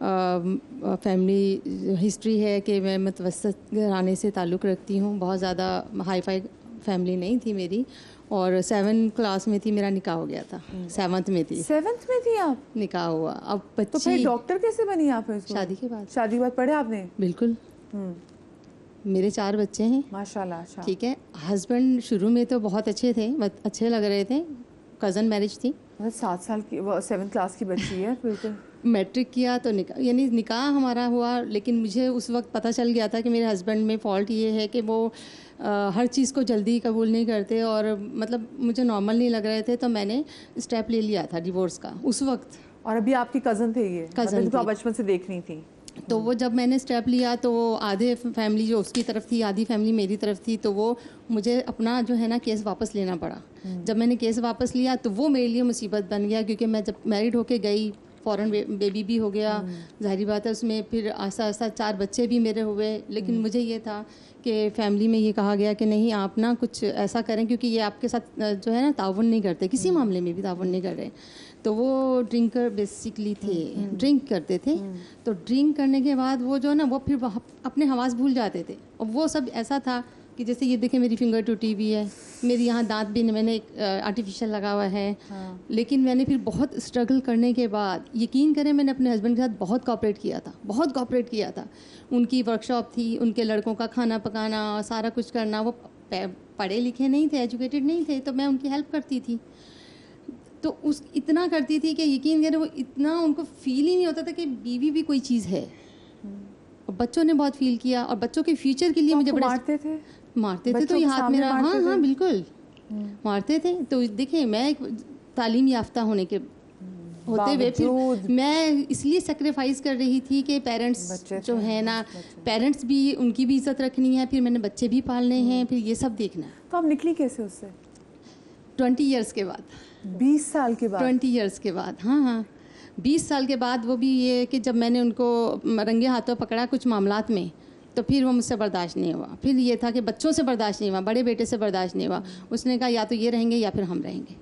फैमिली हिस्ट्री है कि मैं मुतवस्सित घराने से ताल्लुक़ रखती हूँ, बहुत ज़्यादा हाई फाई फैमिली नहीं थी मेरी, और 7th क्लास में थी मेरा निकाह हो गया था। 7th में थी। 7th में थी आप? निकाह हुआ। अब बच्ची। तो फिर डॉक्टर कैसे बनी आप? शादी के बाद। शादी के बाद पढ़े आपने? बिल्कुल। मेरे 4 बच्चे हैं माशाल्लाह। ठीक है। हस्बैंड शुरू में तो बहुत अच्छे थे, अच्छे लग रहे थे। कज़न मैरिज थी। 7 साल की 7th क्लास की बच्ची है। बिल्कुल। मैट्रिक किया तो निकाह हमारा हुआ, लेकिन मुझे उस वक्त पता चल गया था कि मेरे हस्बैंड में फ़ॉल्ट ये है कि वो हर चीज़ को जल्दी कबूल नहीं करते, और मतलब मुझे नॉर्मल नहीं लग रहे थे, तो मैंने स्टेप ले लिया था डिवोर्स का उस वक्त। और अभी आपकी कज़न थे ये? कज़न तो बचपन से देख रही थी। तो वो जब मैंने स्टेप लिया तो वो आधे फैमिली जो उसकी तरफ थी, आधी फैमिली मेरी तरफ थी, तो वो मुझे अपना जो है ना केस वापस लेना पड़ा। जब मैंने केस वापस लिया तो वो मेरे लिए मुसीबत बन गया, क्योंकि मैं जब मैरिड होके गई, फ़ौरन बेबी भी हो गया, जाहिर बात है उसमें फिर आस्ता आस्ता 4 बच्चे भी मेरे हुए। लेकिन मुझे ये था कि फैमिली में ये कहा गया कि नहीं आप ना कुछ ऐसा करें, क्योंकि ये आपके साथ जो है ना ताउन नहीं करते, किसी मामले में भी ताउन नहीं कर रहे। तो वो ड्रिंकर बेसिकली थे, ड्रिंक करते थे। तो ड्रिंक करने के बाद वो जो ना वो फिर अपने हवास भूल जाते थे, और वो सब ऐसा था कि जैसे ये देखें मेरी फिंगर टूटी हुई है, मेरी यहाँ दांत भी मैंने एक आर्टिफिशियल लगा हुआ है। लेकिन मैंने फिर बहुत स्ट्रगल करने के बाद, यकीन करें, मैंने अपने हस्बैंड के साथ बहुत कोऑपरेट किया था, बहुत कोऑपरेट किया था। उनकी वर्कशॉप थी, उनके लड़कों का खाना पकाना, सारा कुछ करना। वो पढ़े लिखे नहीं थे, एजुकेटेड नहीं थे, तो मैं उनकी हेल्प करती थी। तो उस इतना करती थी कि यकीन करें वो इतना उनको फील ही नहीं होता था कि बीवी भी कोई चीज़ है। और बच्चों ने बहुत फील किया, और बच्चों के फ्यूचर के लिए मुझे बड़े मारते थे तो ये हाथ मेरा, हाँ बिल्कुल मारते थे। तो देखिए मैं एक तालीम याफ्ता होने के होते हुए फिर मैं इसलिए सेक्रीफाइस कर रही थी कि पेरेंट्स जो है ना, पेरेंट्स भी, उनकी भी इज्जत रखनी है, फिर मैंने बच्चे भी पालने हैं, फिर ये सब देखना है। तो आप निकली कैसे उससे? 20 ईयर्स के बाद। 20 साल के बाद? 20 ईयर्स के बाद, हाँ 20 साल के बाद। वो भी ये कि जब मैंने उनको रंगे हाथों पकड़ा कुछ मामलात में, तो फिर वो मुझसे बर्दाश्त नहीं हुआ। फिर ये था कि बच्चों से बर्दाश्त नहीं हुआ, बड़े बेटे से बर्दाश्त नहीं हुआ। उसने कहा या तो ये रहेंगे या फिर हम रहेंगे।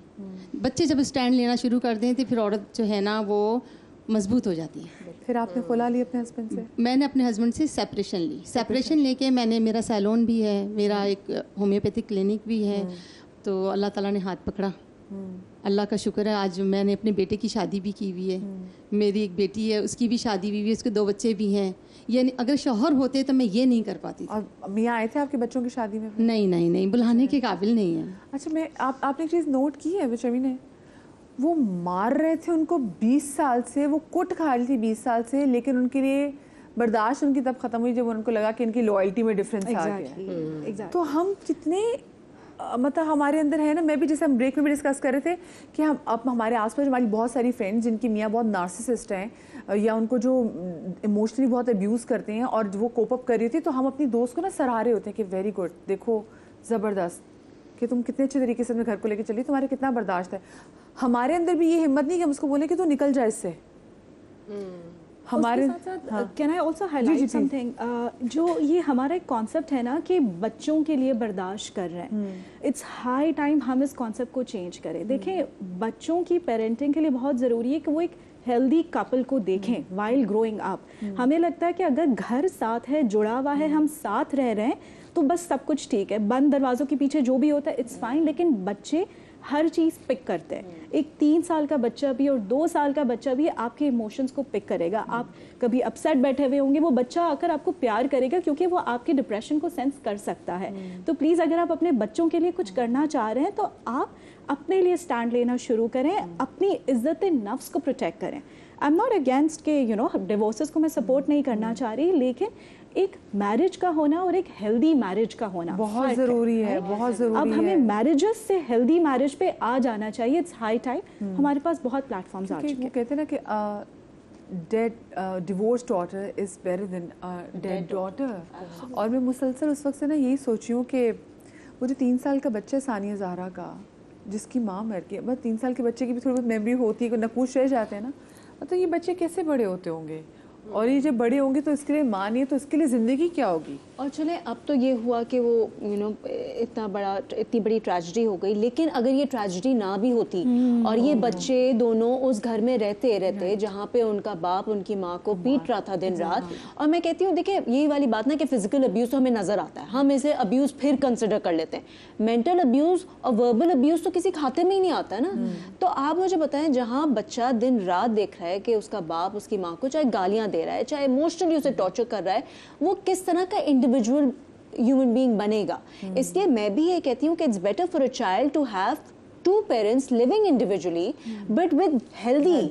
बच्चे जब स्टैंड लेना शुरू कर दें तो फिर औरत जो है ना वो मजबूत हो जाती है। फिर आपने खुला ली अपने हस्बैंड से? मैंने अपने हस्बैंड से सेपरेशन ली। सेपरेशन लेके मैंने, मेरा सैलून भी है, मेरा एक होम्योपैथिक क्लिनिक भी है। तो अल्लाह ताला ने हाथ पकड़ा, अल्लाह का शुक्र है। आज मैंने अपने बेटे की शादी भी की हुई है, मेरी एक बेटी है, उसकी भी शादी हुई है, उसके 2 बच्चे भी हैं। यानी अगर शौहर होते तो मैं ये नहीं कर पाती। और मियाँ आए थे आपके बच्चों की शादी में? नहीं, बुलाने के काबिल नहीं है। अच्छा, आपने एक चीज़ नोट की है शमी ने, वो मार रहे थे उनको 20 साल से, वो कुट खा रही थी 20 साल से, लेकिन उनके लिए बर्दाश्त उनकी तब ख़त्म हुई जब उनको लगा कि इनकी लॉयल्टी में डिफरेंस आ गया। तो हम कितने मतलब हमारे अंदर है ना, मैं भी जैसे हम ब्रेक में भी डिस्कस कर रहे थे कि हम अब हमारे आसपास हमारी बहुत सारी फ्रेंड्स जिनकी मियाँ बहुत नार्सिसिस्ट हैं या उनको जो इमोशनली बहुत अब्यूज़ करते हैं और वो कोप अप कर रही थी, तो हम अपनी दोस्त को ना सराह रहे होते हैं कि वेरी गुड, देखो ज़बरदस्त कि तुम कितने अच्छे तरीके से अपने घर को लेकर चली, तुम्हारे कितना बर्दाश्त है। हमारे अंदर भी ये हिम्मत नहीं कि हम उसको बोले कि तू निकल जाए इससे। हमारे can I also highlight something, जो ये हमारा एक कॉन्सेप्ट है ना कि बच्चों के लिए बर्दाश्त कर रहे हैं, इट्स हाई टाइम हम इस कॉन्सेप्ट को चेंज करें। देखें, बच्चों की पेरेंटिंग के लिए बहुत ज़रूरी है कि वो एक हेल्दी कपल को देखें वाइल ग्रोइंग अप। हमें लगता है कि अगर घर साथ है, जुड़ा हुआ है, हम साथ रह रहे हैं तो बस सब कुछ ठीक है, बंद दरवाज़ों के पीछे जो भी होता है इट्स फाइन। लेकिन बच्चे हर चीज़ पिक करते हैं। एक 3 साल का बच्चा भी और 2 साल का बच्चा भी आपके इमोशंस को पिक करेगा। आप कभी अपसेट बैठे हुए होंगे, वो बच्चा आकर आपको प्यार करेगा क्योंकि वो आपके डिप्रेशन को सेंस कर सकता है। तो प्लीज़ अगर आप अपने बच्चों के लिए कुछ करना चाह रहे हैं तो आप अपने लिए स्टैंड लेना शुरू करें, अपनी इज्जत नफ्स को प्रोटेक्ट करें। आई एम नॉट अगेंस्ट के डिवोर्सेस को मैं सपोर्ट नहीं करना चाह रही, लेकिन एक मैरिज का होना और एक हेल्दी मैरिज का होना बहुत ज़रूरी है, बहुत ज़रूरी है। अब हमें मैरिजेस से हेल्दी मैरिज पे आ जाना चाहिए। It's high time. हमारे पास बहुत प्लेटफॉर्म्स आ चुके हैं। वो कहते हैं ना कि dead divorce daughter is better than dead daughter. और मैं मुसलसल उस वक्त से ना यही सोची हूँ कि वो जो 3 साल का बच्चा सानिया ज़हरा का, जिसकी माँ मर गई, बस 3 साल के बच्चे की भी थोड़ी बहुत मेमोरी होती है, नकूश रह जाते हैं ना, तो ये बच्चे कैसे बड़े होते होंगे, और ये जब बड़े होंगे तो इसके लिए माँ नहीं है तो इसके लिए ज़िंदगी क्या होगी। और चले अब तो ये हुआ कि वो इतनी बड़ी ट्रेजेडी हो गई, लेकिन अगर ये ट्रेजेडी ना भी होती और ये बच्चे दोनों उस घर में रहते जहाँ पे उनका बाप उनकी माँ को पीट रहा था दिन रात। और मैं कहती हूँ देखिए यही वाली बात ना कि फिजिकल अब्यूज़ तो हमें नज़र आता है, हम इसे अब्यूज़ फिर कंसिडर कर लेते हैं, मेंटल अब्यूज़ और वर्बल अब्यूज़ तो किसी खाते में ही नहीं आता है ना। तो आप मुझे बताएं, जहाँ बच्चा दिन रात देख रहा है कि उसका बाप उसकी माँ को चाहे गालियाँ दे रहा है, चाहे इमोशनली उसे टॉर्चर कर रहा है, वो किस तरह का इंडिविजुअल ह्यूमन बीइंग बनेगा। इसलिए मैं भी ये कहती हूँ कि it's better for a child to have 2 parents living individually but with healthy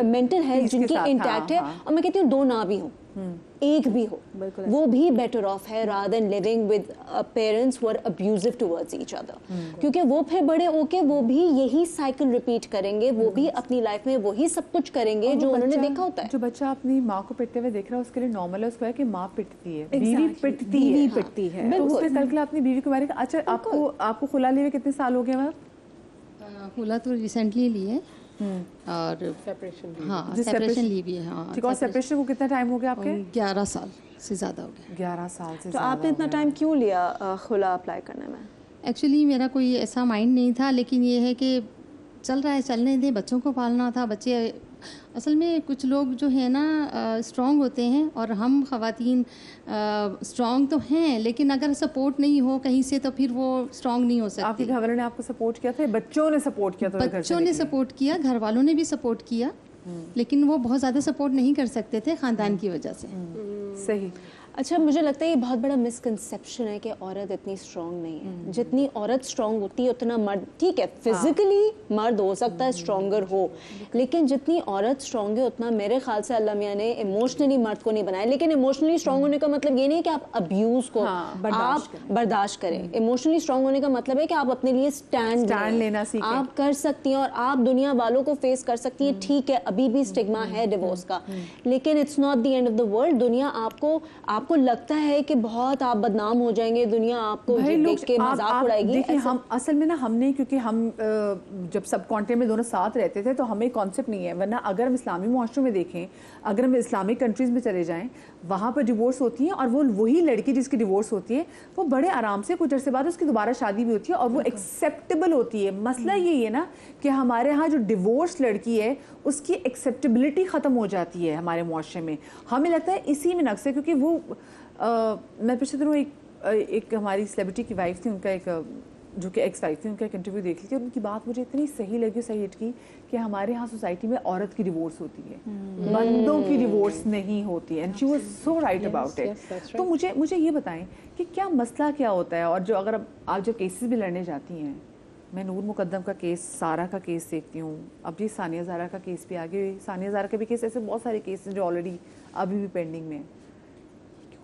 mental health जिनकी इंटैक्ट है। और मैं कहती हूँ 2 ना भी हो, एक भी हो, वो भी बेटर ऑफ है rather than living with parents who are abusive towards each other। क्योंकि वो फिर बड़े होके वो भी यही साइकिल रिपीट करेंगे, वो भी अपनी लाइफ में वही सब कुछ करेंगे जो उन्होंने देखा होता है। जो बच्चा अपनी माँ को पिटते हुए देख रहा है उसके लिए नॉर्मल है, उसको है कि माँ पिटती है, बीवी पिटती है, तो उसने कल कल अपनी बीवी के बारे में। अच्छा, आपको खुला लिए हुए कितने साल हो गए मैम? खुला तो रिसेंटली लिए और सेपरेशन, हाँ सेपरेशन ली भी है। हाँ ठीक है। और सेपरेशन को कितना टाइम हो गया आपके? 11 साल से ज़्यादा हो गया। 11 साल से। तो आपने इतना टाइम क्यों लिया खुला अप्लाई करने में? एक्चुअली मेरा कोई ऐसा माइंड नहीं था, लेकिन ये है कि चल रहा है, चलने दें, बच्चों को पालना था। बच्चे असल में कुछ लोग जो है ना स्ट्रॉन्ग होते हैं और हम ख़वातीन स्ट्रॉन्ग तो हैं, लेकिन अगर सपोर्ट नहीं हो कहीं से तो फिर वो स्ट्रॉन्ग नहीं हो सकती। आपके घर वालों ने आपको सपोर्ट किया था, बच्चों ने सपोर्ट किया था? बच्चों ने सपोर्ट किया, घर वालों ने भी सपोर्ट किया, लेकिन वो बहुत ज़्यादा सपोर्ट नहीं कर सकते थे ख़ानदान की वजह से। सही। अच्छा, मुझे लगता है ये बहुत बड़ा मिसकंसेप्शन है कि औरत इतनी स्ट्रांग नहीं है। जितनी औरत स्ट्रांग होती है उतना मर्द, ठीक है फिजिकली मर्द हो सकता है स्ट्रांगर हो, लेकिन जितनी औरत स्ट्रांग है उतना मेरे ख्याल से अल्लाह मियां ने इमोशनली मर्द को नहीं बनाया। लेकिन इमोशनली स्ट्रांग होने का मतलब ये नहीं कि आप अब्यूज को आप बर्दाश्त करें। इमोशनली स्ट्रांग होने का मतलब है कि आप अपने लिए स्टैंड लेना सीखें, आप कर सकती हैं और आप दुनिया वालों को फेस कर सकती हैं। ठीक है, अभी भी स्टिग्मा है डिवोर्स का, लेकिन it's not the end of the world. दुनिया आपको लगता है कि बहुत आप बदनाम हो जाएंगे, दुनिया आपको देख के मजाक उड़ाएगी। देखिए हम असल में ना हमने, क्योंकि हम जब सब कॉन्टिनेंट में दोनों साथ रहते थे तो हमें कॉन्सेप्ट नहीं है। वरना अगर हम इस्लामी मुआशरों में देखें, अगर हम इस्लामिक कंट्रीज़ में चले जाएं, वहाँ पर डिवोर्स होती है और वो वही लड़की जिसकी डिवोर्स होती है वो बड़े आराम से कुछ अर्से बाद उसकी दोबारा शादी भी होती है और वो एक्सेप्टेबल होती है। मसला यही है ना कि हमारे यहाँ जो डिवोर्स लड़की है उसकी एक्सेप्टेबिलिटी ख़त्म हो जाती है हमारे मुआशरे में। हमें लगता है इसी में नक्स है, क्योंकि वो मैं पिछले दिनों एक हमारी सेलिब्रिटी की वाइफ थी, उनका एक जो कि एक्स वाइफ थी, उनका एक इंटरव्यू देख ली थी। उनकी बात मुझे इतनी सही लगी, सही हिट की, कि हमारे यहाँ सोसाइटी में औरत की डिवोर्स होती है, बंदों की डिवोर्स नहीं होती है। And she was so right about it. तो मुझे ये बताएं कि क्या मसला क्या होता है, और जो अगर आप जब केसेस भी लड़ने जाती हैं, मैं नूर मुकद्दम का केस, सारा का केस देखती हूँ, अब जी सानिया ज़हरा का केस भी आगे, सानिया ज़हरा के भी केस, ऐसे बहुत सारे केस हैं जो ऑलरेडी अभी भी पेंडिंग में,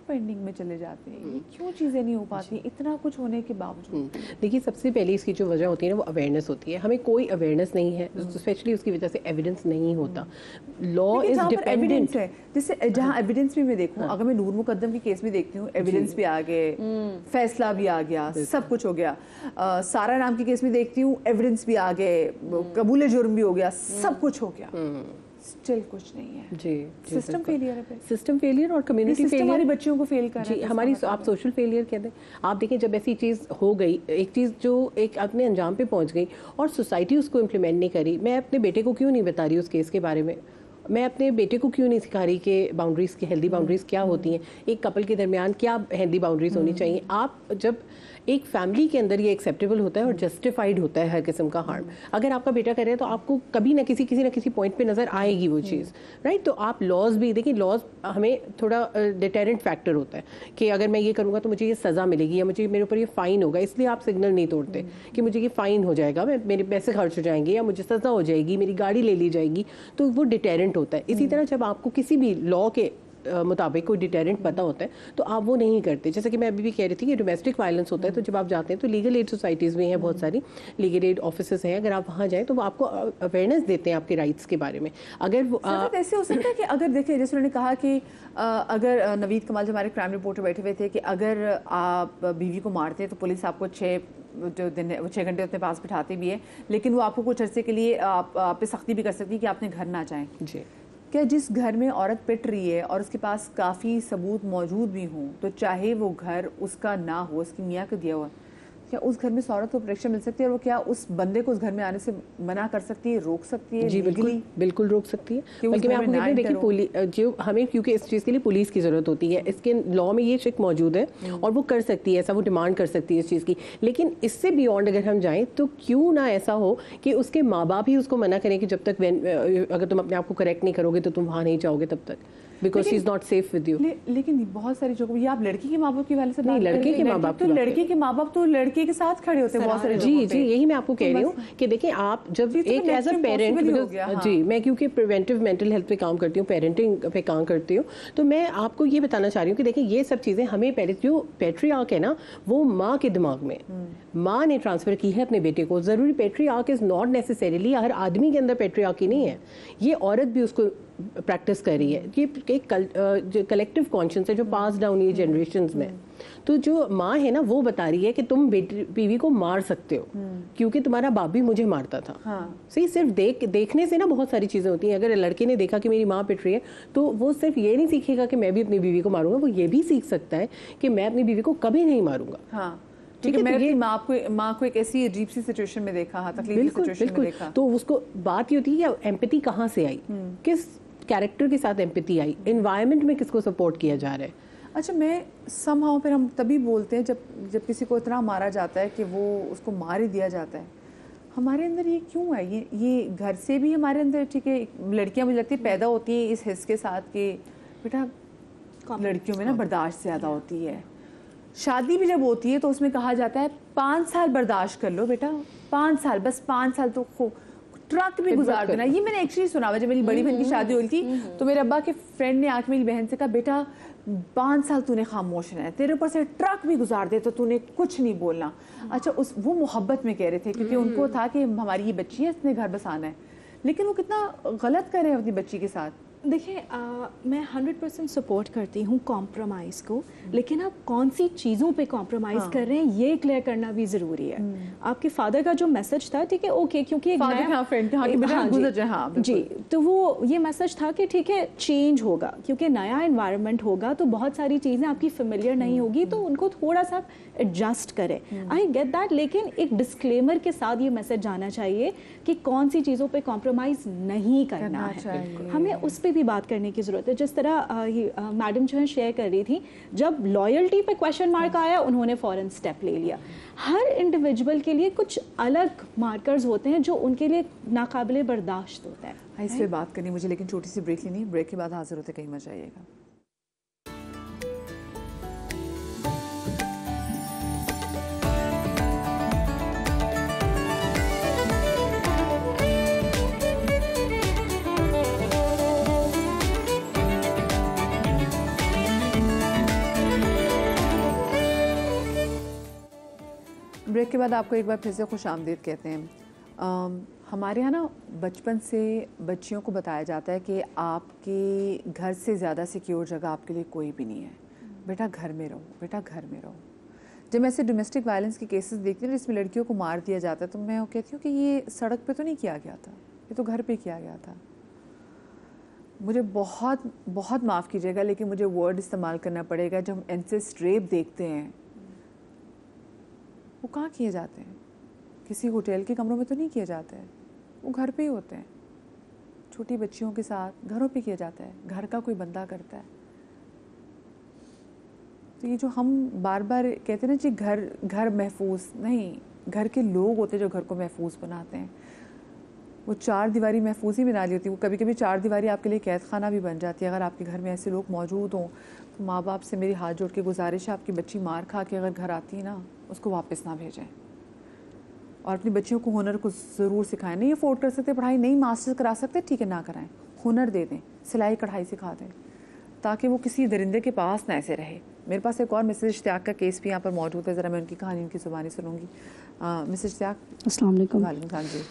पेंडिंग में चले जाते हैं। क्यों चीज़ें नहीं हो पाती इतना कुछ होने के बावजूद? देखिए, सबसे पहले इसकी जो वजह होती है ना वो अवेयरनेस होती है। हमें कोई अवेयरनेस नहीं है, स्पेशली उसकी वजह से एविडेंस नहीं होता। लॉ इज डिपेंडेंट है। जैसे जहाँ एविडेंस भी मैं देखूँ, अगर मैं नूर मुकद्दम की केस में देखती हूँ, एविडेंस भी आ गए, फैसला भी आ गया, सब कुछ हो गया। सारा नाम की केस में देखती हूँ, एविडेंस भी आ गए, कबूल जुर्म भी हो गया, सब कुछ हो गया, स्टिल कुछ नहीं है। जी, सिस्टम फेलियर है। सिस्टम फेलियर और कम्युनिटी फेलियर हमारी बच्चियों को फेल कर रहा है। जी, हमारी आप सोशल फेलियर कहते हैं। आप देखें, जब ऐसी चीज़ हो गई, एक चीज़ जो एक अपने अंजाम पे पहुंच गई और सोसाइटी उसको इम्प्लीमेंट नहीं करी। मैं अपने बेटे को क्यों नहीं बता रही उस केस के बारे में, मैं अपने बेटे को क्यों नहीं सिखा रही कि बाउंड्रीज़ की हेल्दी बाउंड्रीज़ क्या होती हैं, एक कपल के दरमियान क्या हेल्दी बाउंड्रीज़ होनी चाहिए। आप जब एक फैमिली के अंदर ये एक्सेप्टेबल होता है और जस्टिफाइड होता है हर किस्म का हार्म, अगर आपका बेटा कर रहा है तो आपको कभी ना किसी पॉइंट पे नज़र आएगी वो चीज़, राइट। तो आप लॉज भी देखिए, लॉज हमें थोड़ा डिटेरेंट फैक्टर होता है कि अगर मैं ये करूँगा तो मुझे ये सज़ा मिलेगी या मुझे मेरे ऊपर ये फ़ाइन होगा, इसलिए आप सिग्नल नहीं तोड़ते कि मुझे ये फ़ाइन हो जाएगा, मेरे पैसे खर्च हो जाएंगे या मुझे सज़ा हो जाएगी, मेरी गाड़ी ले ली जाएगी, तो वो डिटेरेंट होता है। इसी तरह जब आपको किसी भी लॉ के मुताबिक कोई डिटेरेंट पता होता है तो आप वो नहीं करते। जैसे कि मैं अभी भी कह रही थी कि डोमेस्टिक वायलेंस होता है तो जब आप जाते हैं तो लीगल एड सोसाइटीज़ भी हैं, बहुत सारी लीगल एड ऑफिसेस हैं, अगर आप वहाँ जाएं तो वो आपको अवेयरनेस देते हैं आपके राइट्स के बारे में। अगर वो ऐसे हो सकता है कि अगर देखिए, जैसे उन्होंने कहा कि अगर नवीद कमाल जो हमारे क्राइम रिपोर्टर बैठे हुए थे कि अगर आप बीवी को मारते हैं तो पुलिस आपको 6 घंटे अपने पास बिठाती भी है, लेकिन वो आपको कुछ अर्से के लिए आप पे सख्ती भी कर सकती है कि आपने घर ना जाएं। जी, क्या जिस घर में औरत पिट रही है और उसके पास काफ़ी सबूत मौजूद भी हों, तो चाहे वो घर उसका ना हो, उसकी मियाँ को दिया हुआ, क्या उस घर में उस औरत को प्रोटेक्शन मिल सकती है और वो क्या उस बंदे को उस घर में आने से मना कर सकती है, रोक सकती है? जी बिल्कुल रोक सकती है। बल्कि मैं आपको कहती हूँ, देखिए जो हमें, क्योंकि इस चीज़ के लिए पुलिस की ज़रूरत होती है, इसके लॉ में ये चेक मौजूद है और वो कर सकती है ऐसा, वो डिमांड कर सकती है इस चीज़ की। लेकिन इससे बियॉन्ड अगर हम जाएँ तो क्यों ना ऐसा हो कि उसके माँ बाप ही उसको मना करें कि जब तक अगर तुम अपने आप को करेक्ट नहीं करोगे तो तुम वहाँ नहीं जाओगे तब तक, because she is not safe with you. लेकिन बहुत सारी जगह ये आप लड़की के माँ बाप की वाले से नहीं, लड़के के माँ बाप, तो लड़के के माँ बाप तो लड़के के साथ खड़े होते हैं बहुत सारे। जी यही मैं आपको कह रही हूँ कि देखिए आप जब एक एज अ पेरेंट, जी मैं क्योंकि प्रिवेंटिव मेंटल हेल्थ पे काम करती हूँ, पेरेंटिंग पे काम करती हूँ, तो मैं आपको ये बताना चाह रही हूँ कि देखिए ये सब चीज़ें हमें पहले, जो पेट्रियार्क है ना वो माँ के दिमाग में, माँ ने ट्रांसफर की है अपने बेटे को। ज़रूरी पेट्रियार्क इज नॉट नेसेसरीली हर आदमी के अंदर पेट्रियार्क ही नहीं है, ये औरत भी उसको प्रैक्टिस कर रही है कि एक कलेक्टिव कॉन्शियस है जो पास डाउन ये जनरेशंस में। तो जो माँ है ना वो बता रही है कि तुम बीवी को मार सकते हो क्योंकि तुम्हारा बाप भी मुझे मारता था। सही, सिर्फ देखने से ना बहुत सारी चीज़ें होती हैं। अगर लड़के ने देखा कि मेरी माँ पिट रही है तो वो सिर्फ ये नहीं सीखेगा कि मैं भी अपनी बीवी को मारूंगा, वो ये भी सीख सकता है कि मैं अपनी बीवी को कभी नहीं मारूंगा। ठीक है, मैंने माँ को एक ऐसी अजीब सी सिचुएशन में देखा, तकलीफ सिचुएशन में देखा, तो उसको बात ये होती है कि एम्पैथी कहाँ से आई, किस कैरेक्टर के साथ एम्पैथी आई, एनवायरनमेंट में किसको सपोर्ट किया जा रहा है। अच्छा, मैं समहाउ फिर हम तभी बोलते हैं जब किसी को इतना मारा जाता है कि वो उसको मार ही दिया जाता है। हमारे अंदर ये क्यों है? ये घर से भी हमारे अंदर, ठीक है, लड़कियां मुझे लगती है पैदा होती हैं इस हिस्स के साथ कि बेटा लड़कियों में ना बर्दाश्त ज़्यादा होती है। शादी भी जब होती है तो उसमें कहा जाता है 5 साल बर्दाश्त कर लो बेटा, 5 साल, बस 5 साल तो ट्रक भी गुजार देना। ये मैंने एक्चुअली सुना हुआ। जब मेरी बड़ी बहन की शादी हुई थी तो मेरे अब्बा के फ्रेंड ने आके मेरी बहन से कहा, बेटा 5 साल तूने खामोश रहना है, तेरे ऊपर से ट्रक भी गुजार दे तो तूने कुछ नहीं बोलना। अच्छा, वो मोहब्बत में कह रहे थे क्योंकि उनको था कि हमारी ये बच्ची है, इसने घर बसाना है। लेकिन वो कितना गलत कर रहे हैं अपनी बच्ची के साथ। देखिए, मैं 100% सपोर्ट करती हूँ कॉम्प्रोमाइज़ को, लेकिन आप कौन सी चीज़ों पे कॉम्प्रोमाइज़ कर रहे हैं ये क्लियर करना भी ज़रूरी है। आपके फादर का जो मैसेज था, ठीक है, ओके, क्योंकि एक नया फ्रेंड, जी, तो वो ये मैसेज था कि ठीक है चेंज होगा क्योंकि नया एनवायरनमेंट होगा तो बहुत सारी चीज़ें आपकी फेमिलियर नहीं होगी, तो उनको थोड़ा सा एडजस्ट करें। आई गेट दैट, लेकिन एक डिस्क्लेमर के साथ ये मैसेज जाना चाहिए कि कौन सी चीज़ों पे कॉम्प्रोमाइज़ नहीं करना है। हमें उस पर भी बात करने की ज़रूरत है। जिस तरह मैडम जो है शेयर कर रही थी, जब लॉयल्टी पे क्वेश्चन मार्क आया उन्होंने फ़ौरन स्टेप ले लिया। हर इंडिविजुअल के लिए कुछ अलग मार्कर्स होते हैं जो उनके लिए नाकाबिले बर्दाश्त होता है। इस पर बात करनी मुझे, लेकिन छोटी सी ब्रेक लेनी है। ब्रेक के बाद हाजिर होते, कहीं मत जाइएगा। ब्रेक के बाद आपको एक बार फिर से खुश आमदीद कहते हैं। हमारे यहाँ ना बचपन से बच्चियों को बताया जाता है कि आपके घर से ज़्यादा सिक्योर जगह आपके लिए कोई भी नहीं है, बेटा घर में रहो, बेटा घर में रहो। जब मैं ऐसे डोमेस्टिक वायलेंस के केसेस देखती हूँ जिसमें लड़कियों को मार दिया जाता है तो मैं वो कहती हूँ कि ये सड़क पे तो नहीं किया गया था, ये तो घर पे किया गया था। मुझे बहुत बहुत माफ़ कीजिएगा लेकिन मुझे वर्ड इस्तेमाल करना पड़ेगा, जब हम इंसेस्ट रेप देखते हैं वो कहाँ किए जाते हैं? किसी होटल के कमरों में तो नहीं किए जाते हैं, वो घर पे ही होते हैं। छोटी बच्चियों के साथ घरों पे किया जाता है, घर का कोई बंदा करता है। तो ये जो हम बार बार कहते हैं ना जी घर महफूज नहीं, घर के लोग होते हैं जो घर को महफूज बनाते हैं। वो चार दीवारी महफूज ही बना ली होती है, वो कभी कभी चार दीवारी आपके लिए कैद खाना भी बन जाती है। अगर आपके घर में ऐसे लोग मौजूद हों तो माँ बाप से मेरी हाथ जोड़ के गुजारिश है, आपकी बच्ची मार खा के अगर घर आती है ना, उसको वापस ना भेजें और अपनी बच्चियों को हुनर को ज़रूर सिखाएं। नहीं अफोर्ड कर सकते पढ़ाई, नहीं मास्टर्स करा सकते, ठीक है ना कराएं, हुनर दे दें, सिलाई कढ़ाई सिखा दें, ताकि वो किसी दरिंदे के पास ना ऐसे रहे। मेरे पास एक और मिसेज इश्तियाक का केस भी यहाँ पर मौजूद है, ज़रा मैं उनकी कहानी उनकी ज़ुबानी सुनूंगी। मिसेज इश्तियाक, अस्सलाम वालेकुम। वालेकुम सलाम जी।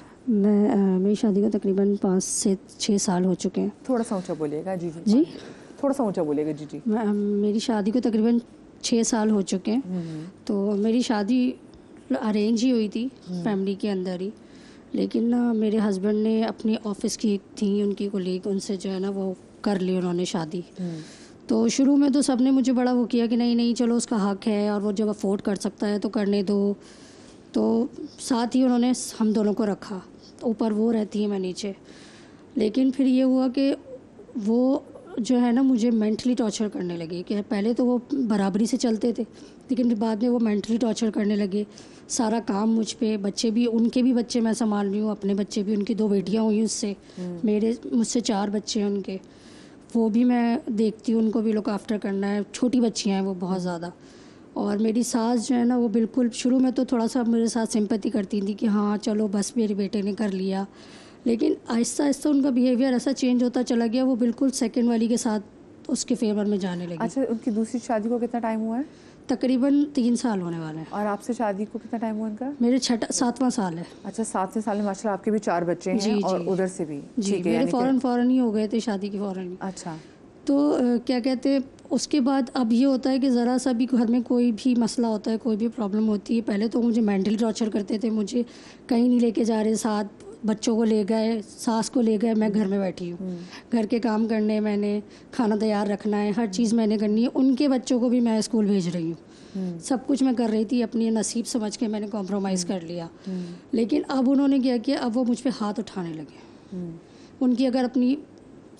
मेरी शादी को तकरीबन 5 से 6 साल हो चुके हैं। थोड़ा सा ऊँचा बोलिएगा जी जी, थोड़ा सा ऊँचा बोलिएगा जी जी। मेरी शादी को तकरीबन 6 साल हो चुके हैं। तो मेरी शादी अरेंज ही हुई थी फैमिली के अंदर ही, लेकिन ना मेरे हस्बैंड ने अपनी ऑफिस की थी उनकी कोलीग, उनसे जो है ना वो कर ली उन्होंने शादी। तो शुरू में तो सबने मुझे बड़ा वो किया कि नहीं नहीं चलो उसका हक है और वो जब अफोर्ड कर सकता है तो करने दो। तो साथ ही उन्होंने हम दोनों को रखा, ऊपर वो रहती है मैं नीचे। लेकिन फिर ये हुआ कि वो जो है ना मुझे मेंटली टॉर्चर करने लगे कि पहले तो वो बराबरी से चलते थे, लेकिन फिर बाद में वो मेंटली टॉर्चर करने लगे। सारा काम मुझ पे, बच्चे भी उनके भी बच्चे मैं संभाल रही हूँ, अपने बच्चे भी, उनकी 2 बेटियाँ हुई उससे, मुझसे 4 बच्चे हैं उनके, वो भी मैं देखती हूँ, उनको भी लुक आफ्टर करना है। छोटी बच्चियाँ हैं वो बहुत ज़्यादा। और मेरी सास जो है ना वो बिल्कुल शुरू में तो थोड़ा सा मेरे साथ सिंपैथी करती थी कि हाँ चलो बस मेरे बेटे ने कर लिया, लेकिन आहिस्ता आहिस्ता उनका बिहेवियर ऐसा चेंज होता चला गया, वो बिल्कुल सेकंड वाली के साथ उसके फेवर में जाने लगी। अच्छा, उनकी दूसरी शादी को कितना टाइम हुआ है? तकरीबन 3 साल होने वाले हैं। और आपसे शादी को कितना टाइम हुआ इनका? मेरे 7वां साल है। अच्छा, 7वें साल में माशाल्लाह आपके भी 4 बच्चे हैं। जी, और जी, उधर से भी जी, मेरे फ़ौरन ही हो गए थे शादी के फ़ौरन ही। अच्छा, तो क्या कहते हैं उसके बाद अब ये होता है कि ज़रा सा भी घर में कोई भी मसला होता है, कोई भी प्रॉब्लम होती है, पहले तो मुझे मेंटली टॉर्चर करते थे, मुझे कहीं नहीं लेके जा रहे, साथ बच्चों को ले गए, सास को ले गए, मैं घर में बैठी हूँ, घर के काम करने, मैंने खाना तैयार रखना है, हर चीज़ मैंने करनी है, उनके बच्चों को भी मैं स्कूल भेज रही हूँ, सब कुछ मैं कर रही थी, अपनी नसीब समझ के मैंने कॉम्प्रोमाइज़ कर लिया। लेकिन अब उन्होंने क्या किया, अब वो मुझ पर हाथ उठाने लगे। उनकी अगर अपनी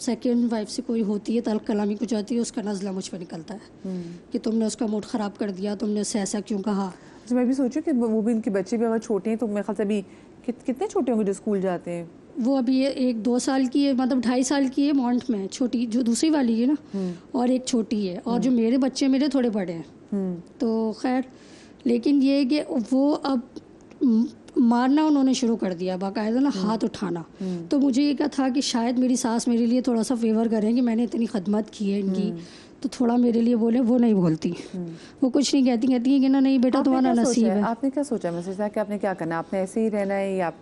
सेकेंड वाइफ से कोई होती है, तल्क कलामी कुछ होती है, उसका नज़ला मुझ पर निकलता है कि तुमने उसका मूड ख़राब कर दिया, तुमने उससे ऐसा क्यों कहा। तो मैं भी सोचूं कि वो भी उनके बच्चे भी अगर छोटे हैं तो मेरे ख्याल से अभी कितने छोटे होंगे जो स्कूल जाते हैं? वो अभी 1-2 साल की है, मतलब 2.5 साल की है, मॉन्ट में छोटी, जो दूसरी वाली है ना, और एक छोटी है, और जो मेरे बच्चे मेरे थोड़े बड़े हैं। तो खैर, लेकिन ये है कि वो अब मारना उन्होंने शुरू कर दिया, बाकायदा ना हाथ उठाना। तो मुझे ये क्या था कि शायद मेरी सास मेरे लिए थोड़ा सा फेवर करें कि मैंने इतनी खदमत की है इनकी, तो थोड़ा मेरे लिए बोले। वो नहीं बोलती, वो कुछ नहीं कहती है कि ना नहीं बेटा तुम्हारा नसीब है। आपने क्या सोचा मैसेज था कि आपने क्या करना है, आपने ऐसे ही रहना है या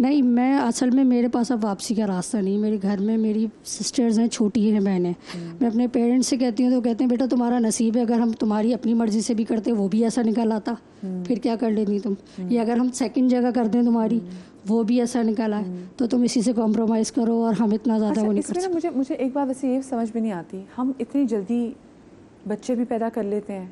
नहीं? मैं असल में मेरे पास अब वापसी का रास्ता नहीं। मेरे घर में मेरी सिस्टर्स हैं, छोटी हैं बहनें। मैं अपने पेरेंट्स से कहती हूँ तो कहते हैं बेटा तुम्हारा नसीब है, अगर हम तुम्हारी अपनी मर्जी से भी करते वो भी ऐसा निकल आता, फिर क्या कर लेती तुम, या अगर हम सेकंड जगह कर दें तुम्हारी वो भी ऐसा निकला है, तो तुम इसी से कॉम्प्रोमाइज़ करो, और हम इतना ज़्यादा वो नहीं कर सकते। मुझे एक बात वैसे ये समझ में नहीं आती, हम इतनी जल्दी बच्चे भी पैदा कर लेते हैं,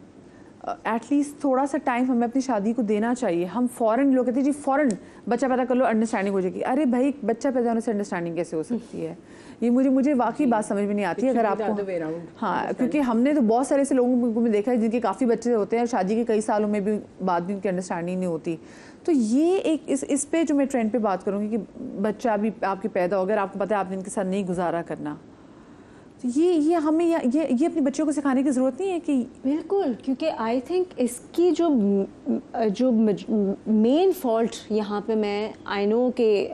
एटलीस्ट थोड़ा सा टाइम हमें अपनी शादी को देना चाहिए। हम फ़ौरन लोग कहते हैं जी फ़ौरन बच्चा पैदा कर लो, अंडरस्टैंडिंग हो जाएगी। अरे भाई, बच्चा पैदा होने से अंडरस्टैंडिंग कैसे हो सकती है? ये मुझे वाकई बात समझ में नहीं आती। अगर आपको हाँ, क्योंकि हमने तो बहुत सारे ऐसे लोगों को देखा है जिनके काफ़ी बच्चे होते हैं और शादी के कई सालों में भी बाद भी उनकी अंडरस्टैंडिंग नहीं होती। तो ये एक इस पे जो मैं ट्रेंड पे बात करूँगी कि बच्चा भी आपके पैदा हो गया, आपको पता है आपने इनके साथ नहीं गुजारा करना, तो ये हमें ये अपने बच्चों को सिखाने की ज़रूरत नहीं है कि बिल्कुल, क्योंकि आई थिंक इसकी जो मेन फॉल्ट यहाँ पे, मैं आई नो कि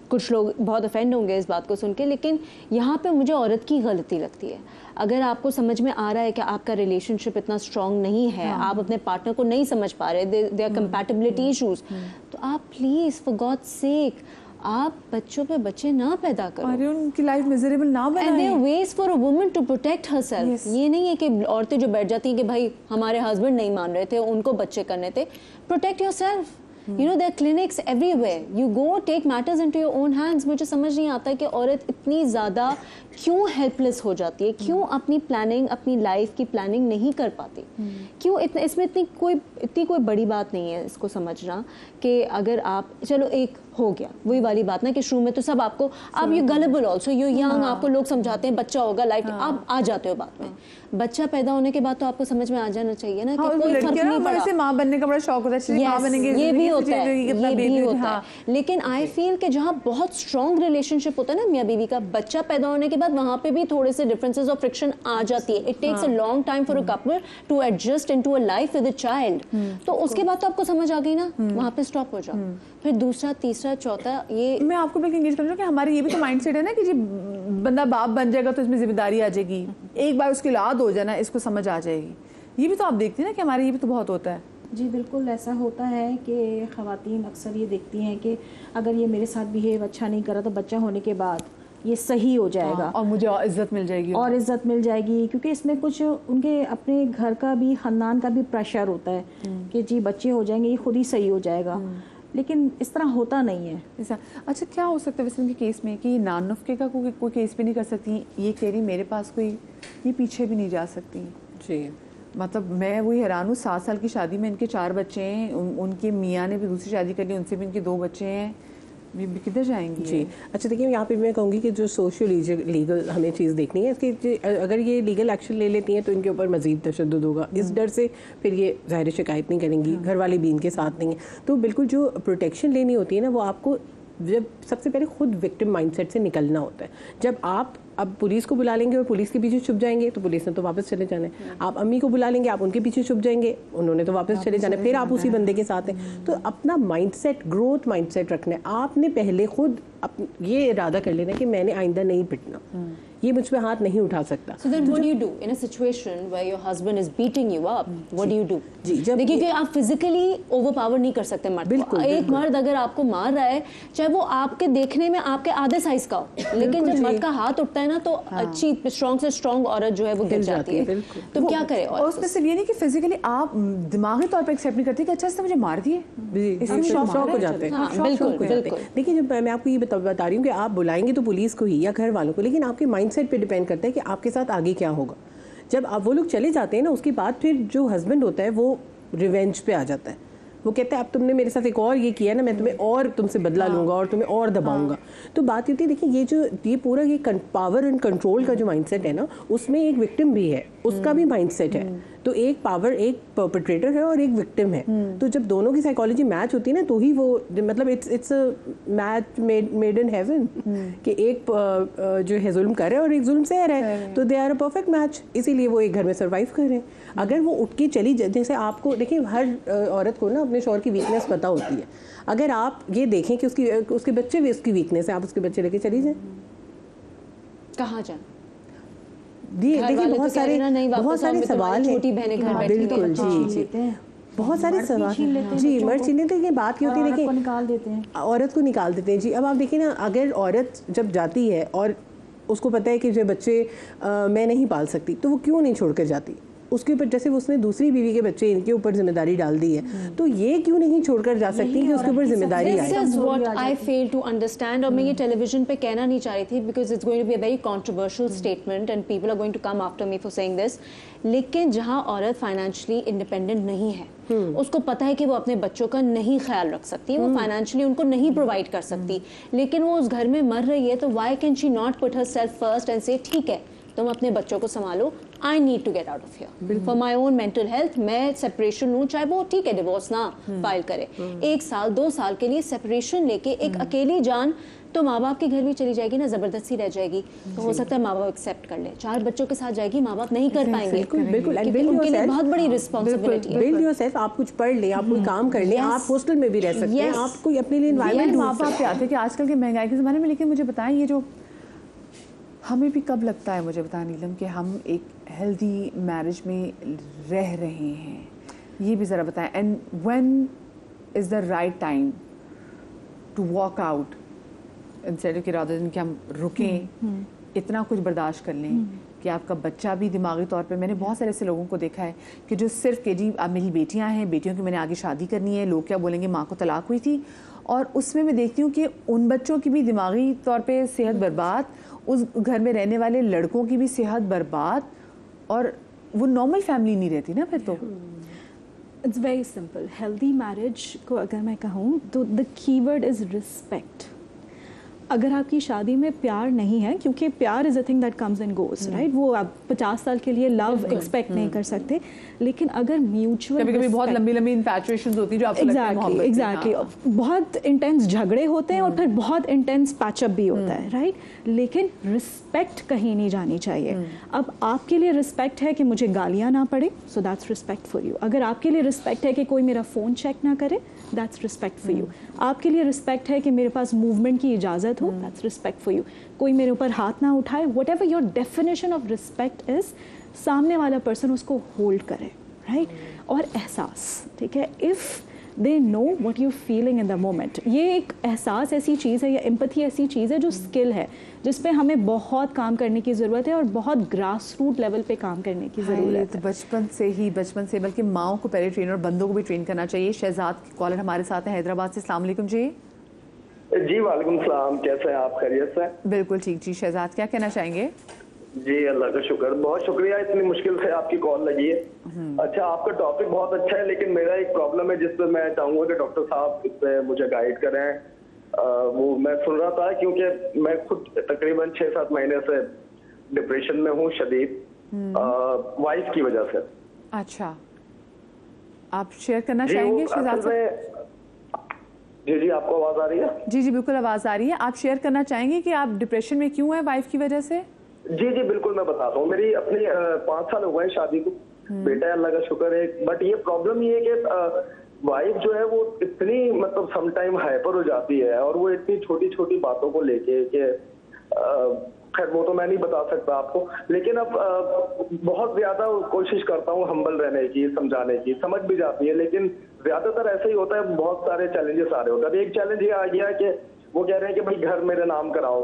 कुछ लोग बहुत ऑफेंड होंगे इस बात को सुन के, लेकिन यहाँ पे मुझे औरत की गलती लगती है। अगर आपको समझ में आ रहा है कि आपका रिलेशनशिप इतना स्ट्रॉन्ग नहीं है, आप अपने पार्टनर को नहीं समझ पा रहे, दे आर कंपैटिबिलिटी इश्यूज, तो आप प्लीज़ फॉर गॉड सेक आप बच्चों पे बच्चे ना पैदा करो, अरे उनकी लाइफ मिजरेबल ना बनाएं। And there ways for a woman to protect herself. ये नहीं है कि औरतें जो बैठ जाती हैं कि भाई हमारे हस्बैंड नहीं मान रहे थे, उनको बच्चे करने थे। Protect yourself. You know there clinics everywhere, you go take matters into your own hands. मुझे समझ नहीं आता कि औरत इतनी ज़्यादा क्यों हेल्पलेस हो जाती है, क्यों अपनी प्लानिंग, अपनी लाइफ की प्लानिंग नहीं कर पाती, क्यों इसमें इतनी कोई बड़ी बात नहीं है इसको समझना कि अगर आप चलो एक हो गया वही वाली बात ना कि शुरू में तो सब आपको, आप यू गलेबल ऑल्सो, यू यंग, आपको लोग समझाते हैं बच्चा होगा लाइफ, आप आ जाते हो बात में। बच्चा पैदा होने के बाद तो आपको समझ में आ जाना चाहिए ना कि कोई फर्क नहीं पड़ा। वैसे माँ बनने का बड़ा शौक होता है, माँ बनेंगे, ये भी होता है, ये भी होता है। लेकिन आई फील कि जहाँ बहुत स्ट्रॉन्ग रिलेशनशिप होता है ना मियाँ बीवी का, बच्चा पैदा होने के बाद वहाँ पे भी थोड़े से डिफरेंसेस और फ्रिक्शन आ जाती है। It takes a long time for a couple to adjust into a life with a child. तो उसके बाद तो आपको समझ आ गई ना, वहाँ पे स्टॉप हो जाओ, फिर दूसरा, तीसरा, चौथा। ये मैं आपको बिल्कुल एंगेज करूँ कि हमारे ये भी तो माइंडसेट है ना कि जी बंदा बाप बन जाएगा तो इसमें जिम्मेदारी आ जाएगी, एक बार उसकी औलाद हो जाना इसको समझ आ जाएगी। ये भी तो आप देखती हैं ना कि हमारे ये भी तो बहुत होता है। जी बिल्कुल ऐसा होता है कि ख़वातीन अक्सर ये देखती हैं कि अगर ये मेरे साथ बिहेव अच्छा नहीं करा तो बच्चा होने के बाद ये सही हो जाएगा और मुझे और इज्जत मिल जाएगी, और इज्जत मिल जाएगी, क्योंकि इसमें कुछ उनके अपने घर का भी, ख़ानदान का भी प्रेशर होता है कि जी बच्चे हो जाएंगे, ये खुद ही सही हो जाएगा। लेकिन इस तरह होता नहीं है ऐसा। अच्छा क्या हो सकता है वैसे उनके केस में कि नान नुस्खे का कोई केस भी नहीं कर सकती, ये कह रही मेरे पास कोई, ये पीछे भी नहीं जा सकती जी। मतलब मैं वही हैरान हूँ, 7 साल की शादी में इनके 4 बच्चे हैं, उनके मियाँ ने भी दूसरी शादी कर ली, उनसे भी इनके 2 बच्चे हैं, ये किधर जाएंगी जी। अच्छा देखिए यहाँ पे मैं कहूँगी कि जो सोशल लीगल हमें चीज़ देखनी है इसकी, अगर ये लीगल एक्शन ले लेती हैं तो इनके ऊपर मज़ीद तशद्दुद होगा। इस डर से फिर ये ज़ाहिर शिकायत नहीं करेंगी, घर वाले भी इनके साथ नहीं है। तो बिल्कुल जो प्रोटेक्शन लेनी होती है ना, वो आपको जब सबसे पहले खुद विक्टिम माइंडसेट से निकलना होता है। जब आप अब पुलिस को बुला लेंगे और पुलिस के पीछे छुप जाएंगे तो पुलिस ने तो वापस चले जाना है। आप अम्मी को बुला लेंगे, आप उनके पीछे छुप जाएंगे, उन्होंने तो वापस चले जाना है, फिर आप उसी बंदे के साथ हैं। तो अपना माइंडसेट, ग्रोथ माइंडसेट रखना है। आपने पहले खुद ये इरादा कर लेना कि मैंने आइंदा नहीं पिटना, ये मुझ पे हाथ नहीं उठा सकता। So then what do you do in a situation where your husband is beating you up? What do you do? जी, जब देखिए कि आप फिजिकली ओवरपावर नहीं कर सकते मर्द को। एक मर्द अगर आपको मार रहा है, चाहे वो आपके देखने में आपके आधे साइज का हो, लेकिन जब मर्द का हाथ उठता है ना तो अच्छी स्ट्रॉन्ग से स्ट्रॉन्ग औरत जो है वो गिर जाती है। तो क्या करे? और उसमें सिर्फ ये नहीं कि फिजिकली आप दिमागी तौर पर एक्सेप्ट नहीं करते कि अच्छा इसने मुझे मार दिए, इसमें शॉक हो जाते हैं। बिल्कुल बिल्कुल। देखिए जब मैं आपको ये बता रही हूँ कि आप बुलाएंगे तो पुलिस को ही या घर वालों को, लेकिन आपके माइंडसेट पे डिपेंड करता है कि आपके साथ आगे क्या होगा। जब आप वो लोग चले जाते हैं ना, उसके बाद फिर जो हस्बैंड होता है वो रिवेंज पे आ जाता है। वो कहता है अब तुमने मेरे साथ एक और ये किया ना, मैं तुम्हें और तुमसे बदला लूंगा और तुम्हें और दबाऊंगा। तो बात ये थी, देखिए ये पूरा ये पावर एंड कंट्रोल का जो माइंडसेट है ना, उसमें एक विक्टिम भी है, उसका भी माइंडसेट है। तो एक पावर, एक परपेट्रेटर है और एक विक्टिम है। तो जब दोनों की साइकोलॉजी मैच होती है ना, तो ही वो मतलब it's a match made in heaven कि एक जो है जुल्म कर रहा है और एक जुल्म सह रहा है, तो they are a perfect match. इसीलिए वो एक घर में सर्वाइव कर रहे हैं। अगर वो उठ के चली जाए, जैसे आपको देखिए हर औरत को ना अपने शौहर की वीकनेस पता होती है। अगर आप ये देखें कि उसके बच्चे भी उसकी वीकनेस है, आप उसके बच्चे लेके चली जाए, कहाँ जाए? देखिए बहुत सारे सवाल हैं। छोटी बहनें घर बैठी बिल्कुल जी, बहुत सारे सवाल जी। मर्द छीन लेते हैं, बात क्या होती है, देखिए निकाल देते हैं, औरत को निकाल देते हैं जी। अब आप देखिए ना, अगर औरत जब जाती है और उसको पता है कि जो बच्चे मैं नहीं पाल सकती, तो वो क्यों नहीं छोड़ कर जाती उसके ऊपर? जैसे उसने दूसरी बीवी के बच्चे इनके ऊपर जिम्मेदारी डाल दी है, तो ये क्यों नहीं छोड़कर जा सकती कि उसके ऊपर जिम्मेदारी आए? This is what I fail to understand, और मैं ये टेलीविजन पे कहना नहीं चाह रही थी because it's going to be a very controversial statement and people are going to come after me for saying this. लेकिन जहाँ औरत फाइनेंशियली इंडिपेंडेंट नहीं है, उसको पता है कि वो अपने बच्चों का नहीं ख्याल रख सकती, वो फाइनेंशियली उनको नहीं प्रोवाइड कर सकती, लेकिन वो उस घर में मर रही है, तो why can she not put herself first and say ठीक है तुम अपने बच्चों को संभालो, I need to get out of here for my own mental health. मैं सेपरेशन लूँ, चाहे वो ठीक है डिवोर्स ना फाइल करे, 1 साल 2 साल के लिए सेपरेशन लेके एक अकेली जान तो माँ बाप के घर भी चली जाएगी ना, जबरदस्ती रह जाएगी, तो हो सकता है माँ बाप एक्सेप्ट कर ले। 4 बच्चों के साथ जाएगी, माँ बाप नहीं कर पाएंगे, बिल्कुल। उनके लिए बहुत बड़ी रिस्पॉन्सिबिलिटी है। बिल्ड योरसेल्फ, आप कुछ पढ़ लें, आप कोई काम कर लें, आप हॉस्टल में भी रह सकते हैं, आप कोई अपने लिए एनवायरनमेंट। माँ बाप पे आते कि आजकल के महंगाई के ज़माने में, लेकिन मुझे बताएं ये जो हमें भी कब लगता है, मुझे बता नीलम, कि हम एक हेल्दी मैरिज में रह रहे हैं, ये भी ज़रा बताएं। And when is the right time to walk out instead of कि रादर देन कि हम रुकें, इतना कुछ बर्दाश्त कर लें, कि आपका बच्चा भी दिमागी तौर पे, मैंने बहुत सारे ऐसे लोगों को देखा है कि जो सिर्फ कि जी अब मेरी बेटियां हैं, बेटियों की मैंने आगे शादी करनी है, लोग क्या बोलेंगे, माँ को तलाक हुई थी, और उसमें मैं देखती हूँ कि उन बच्चों की भी दिमागी तौर पे सेहत बर्बाद, उस घर में रहने वाले लड़कों की भी सेहत बर्बाद, और वो नॉर्मल फैमिली नहीं रहती ना फिर तो। It's very simple. Healthy marriage को अगर मैं कहूँ तो द कीवर्ड इज़ रिस्पेक्ट। अगर आपकी शादी में प्यार नहीं है, क्योंकि प्यार is a thing that comes and goes, right, वो आप 50 साल के लिए लव एक्सपेक्ट नहीं कर सकते, लेकिन अगर म्यूचुअल, कभी-कभी बहुत लंबी इन्फैचुएशंस होती है जो आपको लगता है मोहब्बत। एग्जैक्टली, बहुत इंटेंस झगड़े होते हैं और फिर बहुत इंटेंस पैचअप भी होता है, राइट, लेकिन रिस्पेक्ट कहीं नहीं जानी चाहिए। अब आपके लिए रिस्पेक्ट है कि मुझे गालियाँ ना पड़े, so that's respect for you. अगर आपके लिए रिस्पेक्ट है कि कोई मेरा फ़ोन चेक ना करे, दैट्स रिस्पेक्ट फॉर यू। आपके लिए रिस्पेक्ट है कि मेरे पास मूवमेंट की इजाज़त हो, दैट्स रिस्पेक्ट फॉर यू। कोई मेरे ऊपर हाथ ना उठाए, what ever your definition of respect is, सामने वाला पर्सन उसको होल्ड करे, राइट, और एहसास, ठीक है, if they know what you feeling in the moment. ये एक एहसास ऐसी चीज़ है, या एम्पैथी ऐसी चीज़ है जो स्किल है, जिस पे हमें बहुत काम करने की ज़रूरत है और बहुत ग्रास रूट लेवल पे काम करने की ज़रूरत है। बचपन से बल्कि माओ को पहले ट्रेन और बंदों को भी ट्रेन करना चाहिए। शहजाद कॉलर हमारे साथ हैं हैदराबाद से। अस्सलाम वालेकुम जी। जी वालेकुम सलाम, कैसे हैं आप? खैरियत से? बिल्कुल ठीक जी। शहजाद क्या कहना चाहेंगे? जी अल्लाह का शुक्र, बहुत शुक्रिया, इतनी मुश्किल से आपकी कॉल लगी है। अच्छा, आपका टॉपिक बहुत अच्छा है, लेकिन मेरा एक प्रॉब्लम है जिस पर मैं चाहूँगा कि डॉक्टर साहब इस पर मुझे गाइड करें। वो मैं सुन रहा था क्योंकि मैं खुद तकरीबन 6-7 महीने से डिप्रेशन में हूँ शदीद, वाइफ की वजह से। अच्छा, आप शेयर करना चाहेंगे शहजाद साहब? जी आपको आवाज आ रही है? जी बिल्कुल आवाज आ रही है। आप शेयर करना चाहेंगे कि आप डिप्रेशन में क्यों हैं वाइफ की वजह से? जी बिल्कुल, मैं बताता हूँ। मेरी अपनी 5 साल हो गए शादी को, बेटा है अल्लाह का शुक्र है, बट ये प्रॉब्लम ये है कि वाइफ जो है वो इतनी मतलब सम टाइम हाइपर हो जाती है, और वो इतनी छोटी छोटी बातों को लेके कि खैर वो तो मैं नहीं बता सकता आपको, लेकिन अब बहुत ज्यादा कोशिश करता हूँ हम्बल रहने की, समझाने की, समझ भी जाती है, लेकिन ज्यादातर ऐसा ही होता है, बहुत सारे चैलेंजेस आ रहे होते हैं। एक चैलेंज ये आ गया कि वो कह रहे हैं कि भाई घर मेरे नाम कराओ।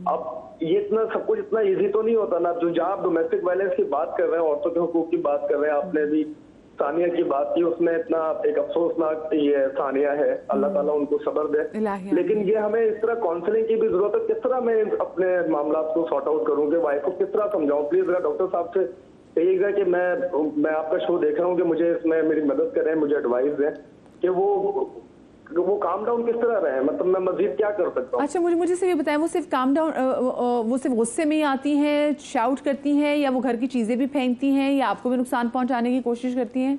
अब ये इतना सब कुछ इतना इजी तो नहीं होता ना। जो जहाँ आप डोमेस्टिक वायलेंस की बात कर रहे हैं, औरतों के हुकूक की बात कर रहे हैं, आपने भी सानिया की बात की, उसमें इतना एक अफसोसनाक ये सानिया है, अल्लाह ताला उनको सब्र दे। लेकिन ये हमें इस तरह काउंसलिंग की भी जरूरत है। किस तरह मैं अपने मामला को सॉर्ट आउट करूँ कि वाइफ को किस तरह समझाऊं? प्लीज जरा डॉक्टर साहब से कहिएगा कि मैं आपका शो देख रहा हूँ कि मुझे इसमें मेरी मदद करें, मुझे एडवाइस दें कि वो काम डाउन किस तरह रहे, मतलब मैं मजीद क्या कर सकता हूँ? अच्छा, मुझे सिर्फ ये बताएं, वो सिर्फ काम डाउन, वो सिर्फ गुस्से में ही आती हैं, शाउट करती हैं, या वो घर की चीजें भी फेंकती हैं, या आपको भी नुकसान पहुंचाने की कोशिश करती हैं?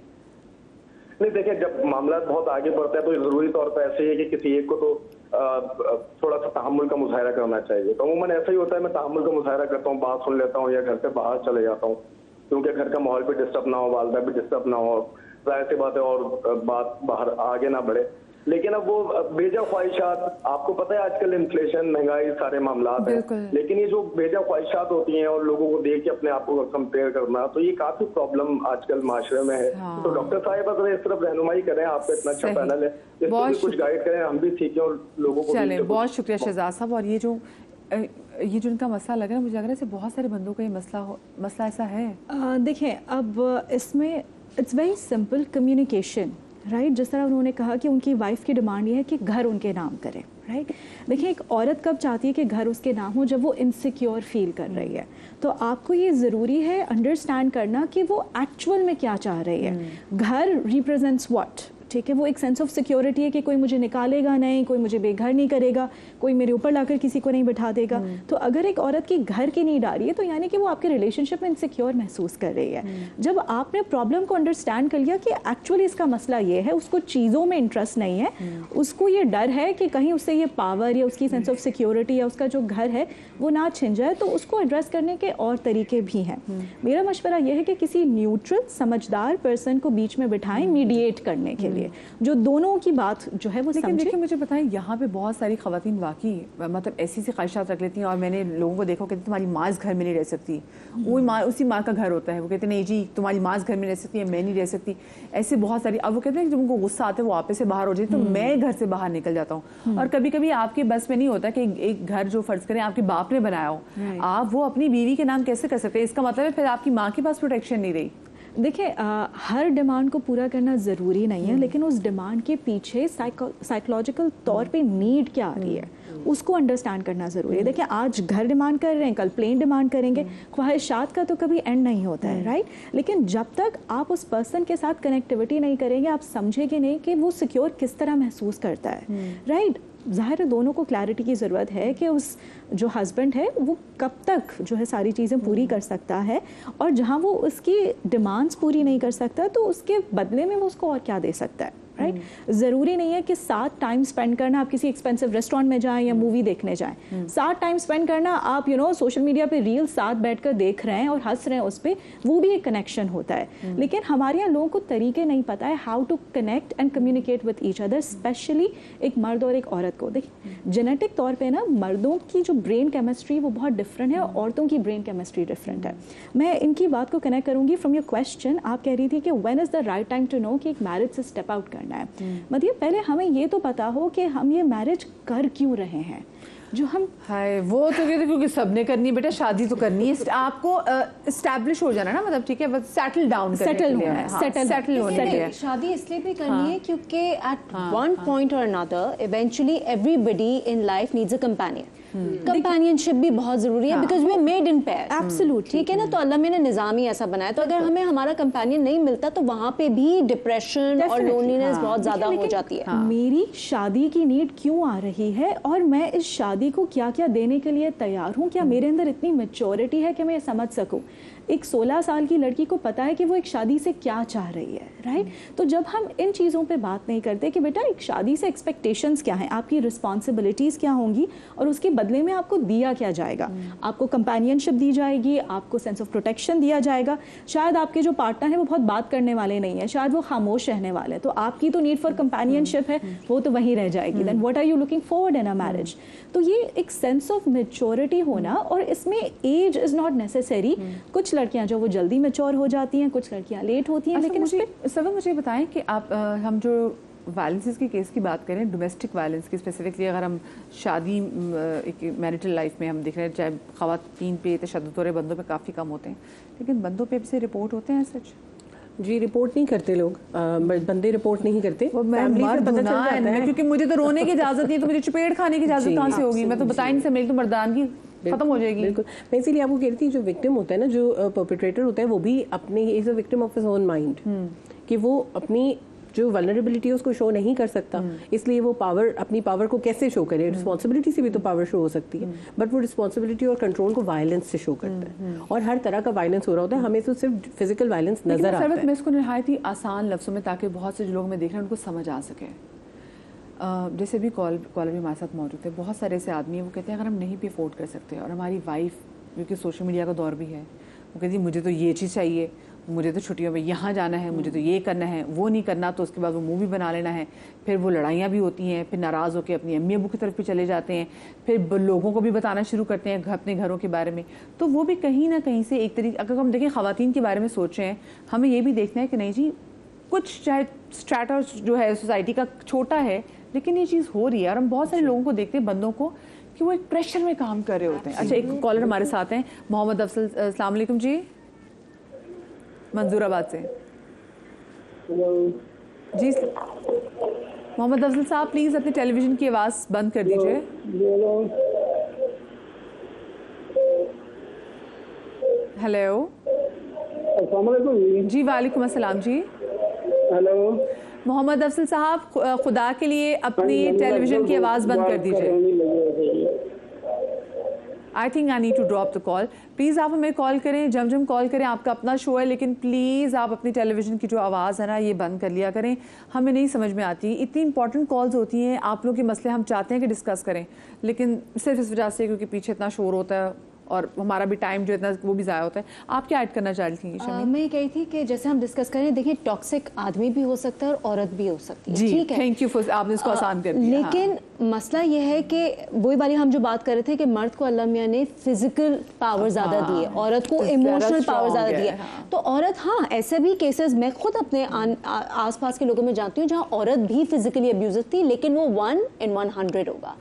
नहीं देखिए, जब मामला बहुत आगे बढ़ता है तो जरूरी तौर पर ऐसे ही है कि किसी एक को तो थोड़ा सा तहम्मुल का मुजाहरा करना चाहिए। तो अमूमन ऐसा ही होता है, मैं तहम्मुल का मुजाहरा करता हूँ, बात सुन लेता हूँ, या घर से बाहर चले जाता हूँ, क्योंकि घर का माहौल भी डिस्टर्ब ना हो, वालदा भी डिस्टर्ब ना हो, जाहिर सी बात है, और बात बाहर आगे ना बढ़े। लेकिन अब वो बेजा ख्वाहिशात, आपको पता है आजकल इन्फ्लेशन, महंगाई, सारे मामला हैं, लेकिन ये जो बेजा ख्वाहिशात होती हैं और लोगों को देख के अपने आप को कंपेयर करना, तो ये काफी प्रॉब्लम आजकल माशरे में है। हाँ। तो डॉक्टर साहिब अगर इस तरफ रहनुमाई करें, आपका इतना अच्छा पैनल है, इसको भी कुछ गाइड करें, हम भी सीखें और लोगों को। चलें, बहुत शुक्रिया शहजाद साहब। और ये जो इनका मसला लग रहा है, मुझे लग रहा है बहुत सारे बंदों का ये मसला ऐसा है। देखिए, अब इसमें it's very simple, communication, right. जिस तरह उन्होंने कहा कि उनकी वाइफ की डिमांड ये है कि घर उनके नाम करें, राइट। देखिए, एक औरत कब चाहती है कि घर उसके नाम हो? जब वो इनसिक्योर फील कर रही है। तो आपको ये ज़रूरी है अंडरस्टैंड करना कि वो एक्चुअल में क्या चाह रही है। घर रिप्रेजेंट्स व्हाट, ठीक है, वो एक सेंस ऑफ सिक्योरिटी है कि कोई मुझे निकालेगा नहीं, कोई मुझे बेघर नहीं करेगा, कोई मेरे ऊपर लाकर किसी को नहीं बिठा देगा। तो अगर एक औरत की घर की नीड आ रही है, तो यानी कि वो आपके रिलेशनशिप में इनसिक्योर महसूस कर रही है। जब आपने प्रॉब्लम को अंडरस्टैंड कर लिया कि एक्चुअली इसका मसला ये है, उसको चीज़ों में इंटरेस्ट नहीं है, उसको ये डर है कि कहीं उससे ये पावर या उसकी सेंस ऑफ सिक्योरिटी या उसका जो घर है वो ना छिन जाए, तो उसको एड्रेस करने के और तरीके भी हैं। मेरा मशवरा यह है कि किसी न्यूट्रल समझदार पर्सन को बीच में बिठाएं मीडिएट करने के लिए। लिए, जो दोनों की बात जो है वो लेकिन समझे। देखिए मुझे बताएं, यहाँ पे बहुत सारी खवातीन वाकई मतलब ऐसी सी ख्वाहिशात रख लेती हैं, और मैंने लोगों को देखा, कहते तुम्हारी माँ इस घर में नहीं रह सकती, वो माँ उसी माँ का घर होता है, वो कहते नहीं जी तुम्हारी माँ इस घर में रह सकती है, मैं नहीं रह सकती, ऐसे बहुत सारी। अब वो कहते हैं जब उनको गुस्सा आता है वो आपस से बाहर हो जाए तो मैं घर से बाहर निकल जाता हूँ। और कभी कभी आपके बस में नहीं होता कि एक घर जो फर्ज करें आपके बाप ने बनाया हो, आप वो अपनी बीवी के नाम कैसे कर सकते हैं? इसका मतलब है फिर आपकी माँ के पास प्रोटेक्शन नहीं रही। देखिए हर डिमांड को पूरा करना ज़रूरी नहीं है, लेकिन उस डिमांड के पीछे साइकोलॉजिकल तौर पे नीड क्या आ रही है उसको अंडरस्टैंड करना ज़रूरी है। देखिए आज घर डिमांड कर रहे हैं, कल प्लेन डिमांड करेंगे, ख्वाहिशात का तो कभी एंड नहीं होता है, राइट? लेकिन जब तक आप उस पर्सन के साथ कनेक्टिविटी नहीं करेंगे, आप समझेंगे नहीं कि वो सिक्योर किस तरह महसूस करता है, राइट? ज़ाहिर है दोनों को क्लैरिटी की ज़रूरत है कि उस जो हस्बैंड है वो कब तक जो है सारी चीज़ें पूरी कर सकता है, और जहाँ वो उसकी डिमांड्स पूरी नहीं कर सकता तो उसके बदले में वो उसको और क्या दे सकता है, राइट? ज़रूरी नहीं है कि साथ टाइम स्पेंड करना आप किसी एक्सपेंसिव रेस्टोरेंट में जाएं या मूवी देखने जाएं, साथ टाइम स्पेंड करना आप सोशल मीडिया पे रील साथ बैठकर देख रहे हैं और हंस रहे हैं उस पर, वो भी एक कनेक्शन होता है। लेकिन हमारे यहाँ लोगों को तरीके नहीं पता है how to connect and communicate with each other, specially एक मर्द और एक औरत को। देखिए जेनेटिक तौर पर ना मर्दों की जो ब्रेन केमिस्ट्री वो बहुत डिफरेंट है और औरतों की ब्रेन केमिस्ट्री डिफरेंट है। मैं इनकी बात को कनेक्ट करूँगी फ्रॉम योर क्वेश्चन। आप कह रही थी कि when is the right time to know कि एक मैरिज से स्टेप आउट करना है। मतलब पहले हमें ये तो पता हो कि हम ये मैरिज कर क्यों रहे हैं, जो हम है वो तो कहते क्योंकि सबने करनी है बेटा, शादी तो करनी है, आपको एस्टैब्लिश हो जाना ना, मतलब ठीक है, बस सेटल डाउन सेटल होने के लिए। शादी इसलिए भी करनी है क्योंकि एट वन पॉइंट और another eventually everybody in life needs a companion. Companionship भी बहुत जरूरी है because we are made in pair. Absolutely, ठीक है ना? तो अल्लाह ने निज़ाम ही ऐसा बनाया, तो अगर हमें हमारा कंपेनियन नहीं मिलता तो वहाँ पे भी डिप्रेशन और लोनलीनेस बहुत ज़्यादा हो जाती है। मेरी शादी की नीड क्यों आ रही है और मैं इस शादी को क्या क्या देने के लिए तैयार हूँ? क्या मेरे अंदर इतनी मैच्योरिटी है कि मैं ये समझ सकूँ? एक 16 साल की लड़की को पता है कि वो एक शादी से क्या चाह रही है, राइट? तो जब हम इन चीज़ों पे बात नहीं करते कि बेटा एक शादी से एक्सपेक्टेशंस क्या हैं, आपकी रिस्पॉन्सिबिलिटीज़ क्या होंगी और उसके बदले में आपको दिया क्या जाएगा। आपको कंपेनियनशिप दी जाएगी, आपको सेंस ऑफ प्रोटेक्शन दिया जाएगा। शायद आपके जो पार्टनर है वो बहुत बात करने वाले नहीं है, शायद वो खामोश रहने वाले हैं, तो आपकी तो नीड फॉर कंपेनियनशिप है वो तो वहीं रह जाएगी। Then what are you looking forward in a marriage? तो ये एक सेंस ऑफ मेच्योरिटी होना, और इसमें एज इज़ नॉट नेसेसरी। कुछ लड़कियां जो वो जल्दी मैच्योर हो जाती हैं, कुछ लड़कियां लेट होती हैं। लेकिन मुझे बताएं कि आप हम जो वायलेंसेस के केस की बात करें, डोमेस्टिक वायलेंस की स्पेसिफिकली, अगर हम शादी एक मैरिटल लाइफ में हम देख रहे हैं, चाहे ख़वातीन पे तशद्दुद हो रहे, बंदों पे काफ़ी कम होते हैं, लेकिन बंदों पे से रिपोर्ट होते हैं सच? जी रिपोर्ट नहीं करते लोग, बंदे रिपोर्ट नहीं करते। वो मैं मर्द हूं ना, क्योंकि मुझे तो रोने की इजाज़त नहीं है, तो मुझे चपेट खाने की इजाज़त कहाँ से होगी? मैं तो बता ही नहीं सकती, मेरी तो मर्दानगी खत्म हो जाएगी। बिल्कुल, मैं इसीलिए आपको कह रही थी जो विक्टिम होता है ना, जो परपेट्रेटर होता है, वो भी अपने is a victim of his own mind, कि वो अपनी जो वल्नरेबिलिटी है उसको शो नहीं कर सकता, इसलिए वो पावर, अपनी पावर को कैसे शो करे? रिस्पॉन्सिबिलिटी से भी तो पावर शो हो सकती है, बट वो रिस्पॉन्सिबिलिटी और कंट्रोल को वायलेंस से शो करता है, और हर तरह का वायलेंस हो रहा होता है। हमें तो सिर्फ फिजिकल वायलेंस नजर आता है। मैं इसको निहायत ही आसान लफ्ज़ों में, ताकि बहुत से लोग मैं देख रहे हैं उनको समझ आ सके। जैसे भी कॉलर भी हमारे साथ मौजूद है, बहुत सारे ऐसे आदमी हैं वो कहते हैं अगर हम नहीं भी अफोर्ड कर सकते, और हमारी वाइफ क्योंकि सोशल मीडिया का दौर भी है, वो कहती है मुझे तो ये चीज़ चाहिए, मुझे तो छुट्टियों में यहाँ जाना है, मुझे तो ये करना है, वो नहीं करना, तो उसके बाद वो मूवी बना लेना है, फिर वो लड़ाइयाँ भी होती हैं, फिर नाराज़ होकर अपनी अम्मी अबू की तरफ भी चले जाते हैं, फिर लोगों को भी बताना शुरू करते हैं अपने घरों के बारे में। तो वो भी कहीं ना कहीं से एक तरीके, अगर हम देखें ख़वातीन के बारे में सोच रहे हैं, हमें ये भी देखना है कि नहीं जी, कुछ चाहे स्ट्रैटा जो है सोसाइटी का छोटा है, लेकिन ये चीज़ हो रही है, और हम बहुत सारे लोगों को देखते हैं, बंदों को, कि वो एक प्रेशर में काम कर रहे होते हैं। अच्छा, एक कॉलर हमारे साथ हैं, मोहम्मद अफसल। अस्सलाम वालेकुम जी, मंजूराबाद से जी। मोहम्मद अफसल साहब, प्लीज़ अपने टेलीविज़न की आवाज़ बंद कर दीजिए। हेलो जी, वालेकुम अस्सलाम जी। हेलो मोहम्मद अफसल साहब, खुदा के लिए अपनी टेलीविज़न की आवाज़ बंद कर दीजिए। I think I need to drop the call. Please आप हमें कॉल करें, जम कॉल करें, आपका अपना शो है, लेकिन प्लीज़ आप अपनी टेलीविज़न की जो आवाज़ है ना, ये बंद कर लिया करें। हमें नहीं समझ में आती, इतनी इंपॉर्टेंट कॉल्स होती हैं, आप लोग के मसले हम चाहते हैं कि डिस्कस करें, लेकिन सिर्फ इस वजह से क्योंकि पीछे इतना शोर होता है और हमारा भी टाइम जो इतना वो भी ज़ाया होता है। आप क्या ऐड करना चाह रही थी शमी? मैं ये कही थी कि जैसे हम डिस्कस करें, देखिए टॉक्सिक आदमी भी हो सकता है और औरत भी हो सकती है, ठीक है, थैंक यू फॉर आपने इसको आसान कर दिया। लेकिन मसला ये है कि वही बारी हम जो बात कर रहे थे कि मर्द को अल्लाह मियां ने फिजिकल पावर ज़्यादा दी है, औरत को इमोशनल पावर ज़्यादा दी है। तो औरत, हाँ, ऐसे भी केसेस मैं खुद अपने आसपास के लोगों में जानती हूँ जहाँ औरत भी फिजिकली अब्यूजिव थी, लेकिन वो 1 in 100 होगा।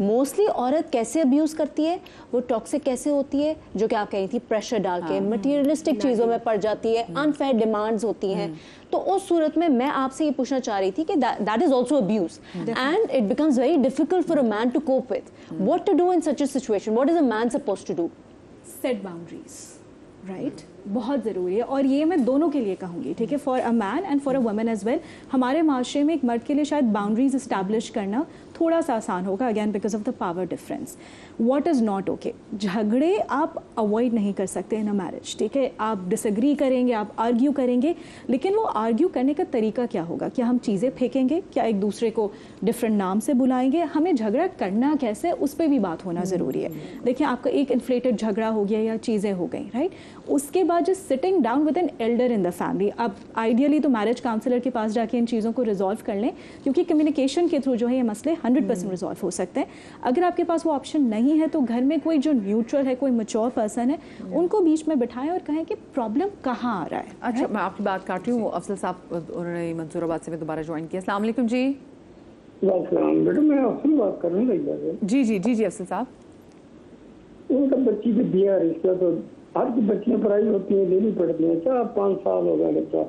मोस्टली औरत कैसे अब्यूज करती है, वो टॉक्सिक कैसे होती है, जो कि आप कह रही थी, प्रेशर डाल के मटीरियलिस्टिक चीज़ों में पड़ जाती है, अनफेयर डिमांड्स होती हैं। तो उस सूरत में मैं आपसे ये पूछना चाह रही थी कि that is also abuse and it becomes very difficult for a man to cope with. What to do in such a situation? What is a man supposed to do? Set boundaries, right, बहुत ज़रूरी है। और ये मैं दोनों के लिए कहूँगी, ठीक है, for a man and for a woman as well. हमारे माशरे में एक मर्द के लिए शायद बाउंड्रीज इस्टेब्लिश करना थोड़ा सा आसान होगा, again because of the power difference. What is not okay, झगड़े आप अवॉइड नहीं कर सकते इन अ मैरिज, ठीक है। आप डिसएग्री करेंगे, आप आर्ग्यू करेंगे, लेकिन वो आर्ग्यू करने का तरीका क्या होगा? क्या हम चीज़ें फेंकेंगे? क्या एक दूसरे को डिफरेंट नाम से बुलाएंगे? हमें झगड़ा करना कैसे, उस पर भी बात होना ज़रूरी है। देखिए, आपका एक इन्फ्लेटेड झगड़ा हो गया या चीज़ें हो गई, राइट, उसके बाद just sitting down with an elder in the family. अब आइडियली तो मैरिज काउंसलर के पास जाके इन चीज़ों को रिजॉल्व कर लें, क्योंकि कम्युनिकेशन के थ्रू जो है ये मसले 100% रिजॉल्व हो सकते हैं। अगर आपके पास वो ऑप्शन नहीं है तो घर में कोई जो न्यूट्रल है, कोई मैच्योर पर्सन है, उनको बीच में बिठाएं और कहें कि प्रॉब्लम कहाँ आ रहा है। अच्छा, मैं आपकी बात काट रही हूँ। अफजल साहब उन्होंने मंसूराबाद से दोबारा ज्वाइन किया। अस्सलाम वालेकुम जी। बेटा मैं अफसल बात कर रहा हूँ। जी जी जी जी अफसल साहब, उनका बच्ची को दिया रिश्ता, तो हर की बच्चियां पढ़ाई होती हैं, देनी पड़ती हैं। 4-5 साल हो गए, बच्चा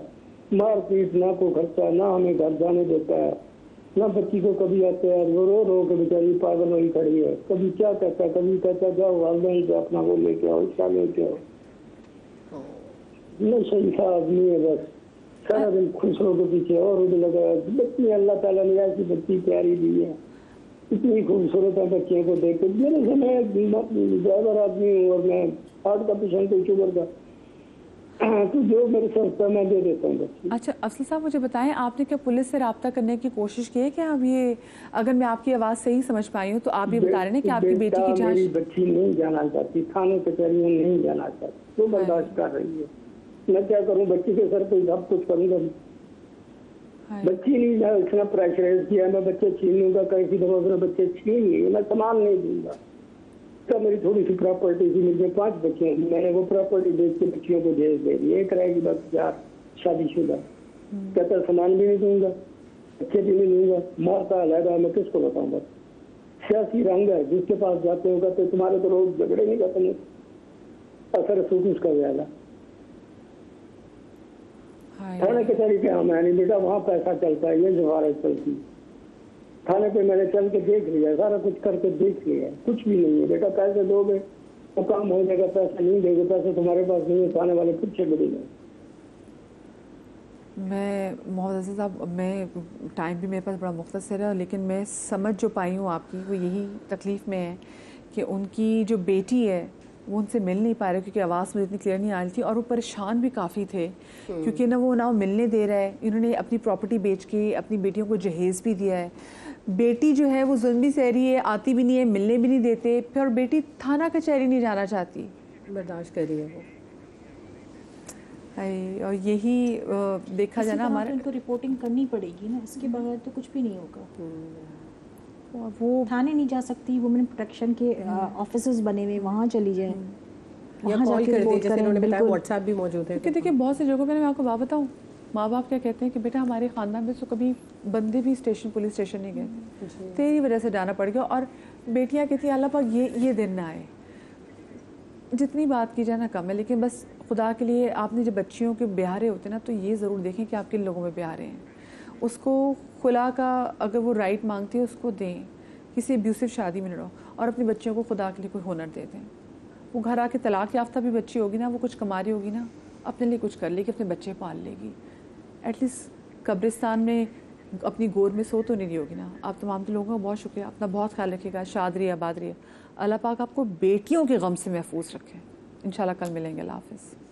मारपीट, ना को खर्चा, ना हमें घर जाने देता है, ना बच्ची को कभी आते हैं, वो रो रो के बेचारी पागल वही खड़ी है। कभी क्या कहता है, कभी कहता जाओ वालदेन से अपना वो लेके आओ, इसका लेके आओ। नशे का आदमी है, बस सारा दिन खुशरों के पीछे और उधर लगा। बच्ची अल्लाह ताला ने ऐसी बच्ची प्यारी दी है, इतनी खूबसूरत है बच्चियों को देख के। मेरे से मैं ड्राइवर आदमी हूँ और मैं हार्ट का पेशेंट हूँ, शुगर का, तो जो मेरे सस्ता मैं दे देता हूँ। अच्छा अफसल साहब, मुझे बताएं, आपने क्या पुलिस से रब्ता करने की कोशिश की है? क्या आप ये, अगर मैं आपकी आवाज़ सही समझ पाई हूँ तो आप ये बता रहे हैं कि आपकी बेटी की जांच। मेरी बच्ची नहीं जाना चाहती, थाने कचहरी में नहीं जाना चाहती, तो बर्दाश्त कर रही है। मैं क्या करूँ, बच्ची के सर पे सब कुछ करूँगा। बच्ची नहीं, इतना प्रेशराइज किया, मैं बच्चे छीन लूंगा, कैसी दफा बच्चे छीन लिए, मैं सामान नहीं दूंगा। तो मेरी थोड़ी सी प्रॉपर्टी थी, मुझे 5 बच्चे, मैंने वो प्रॉपर्टी बेच के बच्चियों को भेज दे दी। एक रहेगी बस 4 शादीशुदा। कहता सामान भी नहीं दूंगा, बच्चे भी नहीं दूंगा, मारता अलहदा, मैं किसको बताऊँ? बस सियासी रंग है, जिसके पास जाते हो कहते तुम्हारे तो रोज झगड़े नहीं करते, असर सूख उसका ज्यादा। थाने कचहरी पे हम नहीं बेटा, वहाँ पैसा चलता है, ये सिफारिश चलती। थाने पे मैंने चल के देख लिया, सारा कुछ करके देख लिया, कुछ भी नहीं है बेटा। पैसे दोगे तो काम हो जाएगा, पैसा नहीं देगा, पैसा तुम्हारे पास नहीं है, थाने वाले खुद से मिलेंगे। मैं मोहम्मद अजीज साहब, मैं टाइम भी मेरे पास बड़ा मुख्तसर है, लेकिन मैं समझ जो पाई हूँ आपकी, वो यही तकलीफ़ में है कि उनकी जो बेटी है वो उनसे मिल नहीं पा रहे, क्योंकि आवाज़ मुझे इतनी क्लियर नहीं आ रही थी, और वो परेशान भी काफ़ी थे, क्योंकि ना वो मिलने दे रहा है। इन्होंने अपनी प्रॉपर्टी बेच के अपनी बेटियों को जहेज़ भी दिया है। बेटी जो है वो जुल्म भी सह रही है, आती भी नहीं है, मिलने भी नहीं देते, फिर बेटी थाना कचहरी नहीं जाना चाहती, बर्दाश्त कर रही है वो। और यही देखा जाए ना, हमारे उनको रिपोर्टिंग करनी पड़ेगी ना, इसके बगैर तो कुछ भी नहीं होगा। वो थाने नहीं जा सकती, वुमेन प्रोटेक्शन के ऑफिसेज बने हुए, वहाँ चली जाए, या कॉल कर दी, जैसे उन्होंने बताया व्हाट्सएप भी मौजूद है। क्योंकि देखिए बहुत से जगहों पे मैं आपको बात बताऊँ, माँ बाप क्या कहते हैं कि बेटा हमारे ख़ानदान में तो कभी बंदे भी पुलिस स्टेशन नहीं गए, तेरी वजह से जाना पड़ गया। और बेटियाँ कहती हैं अल्लाह पाक ये दिन ना आए। जितनी बात की जाए ना कम है, लेकिन बस खुदा के लिए आपने जब बच्चियों के ब्याह रहे होते ना, तो ये ज़रूर देखें कि आप किन लोगों में ब्याह रहे हैं। उसको खुला का अगर वो राइट मांगती है उसको दें, किसी अब्यूसिव शादी में न रहो, और अपने बच्चों को खुदा के लिए कोई हुनर दे दें। वो घर आके तलाक याफ्ता भी बच्ची होगी ना, वो कुछ कमा रही होगी ना, अपने लिए कुछ कर लेगी, अपने बच्चे पाल लेगी, एटलीस्ट कब्रिस्तान में अपनी गोद में सो तो नहीं रही होगी ना। आप तमाम लोगों का बहुत शुक्रिया, अपना बहुत ख्याल रखिएगा, शाद रहिए, आबाद रहिए। अल्लाह पाक आपको बेटियों के गम से महफूज रखें। इंशाल्लाह कल मिलेंगे। अल्लाह हाफ़िज़।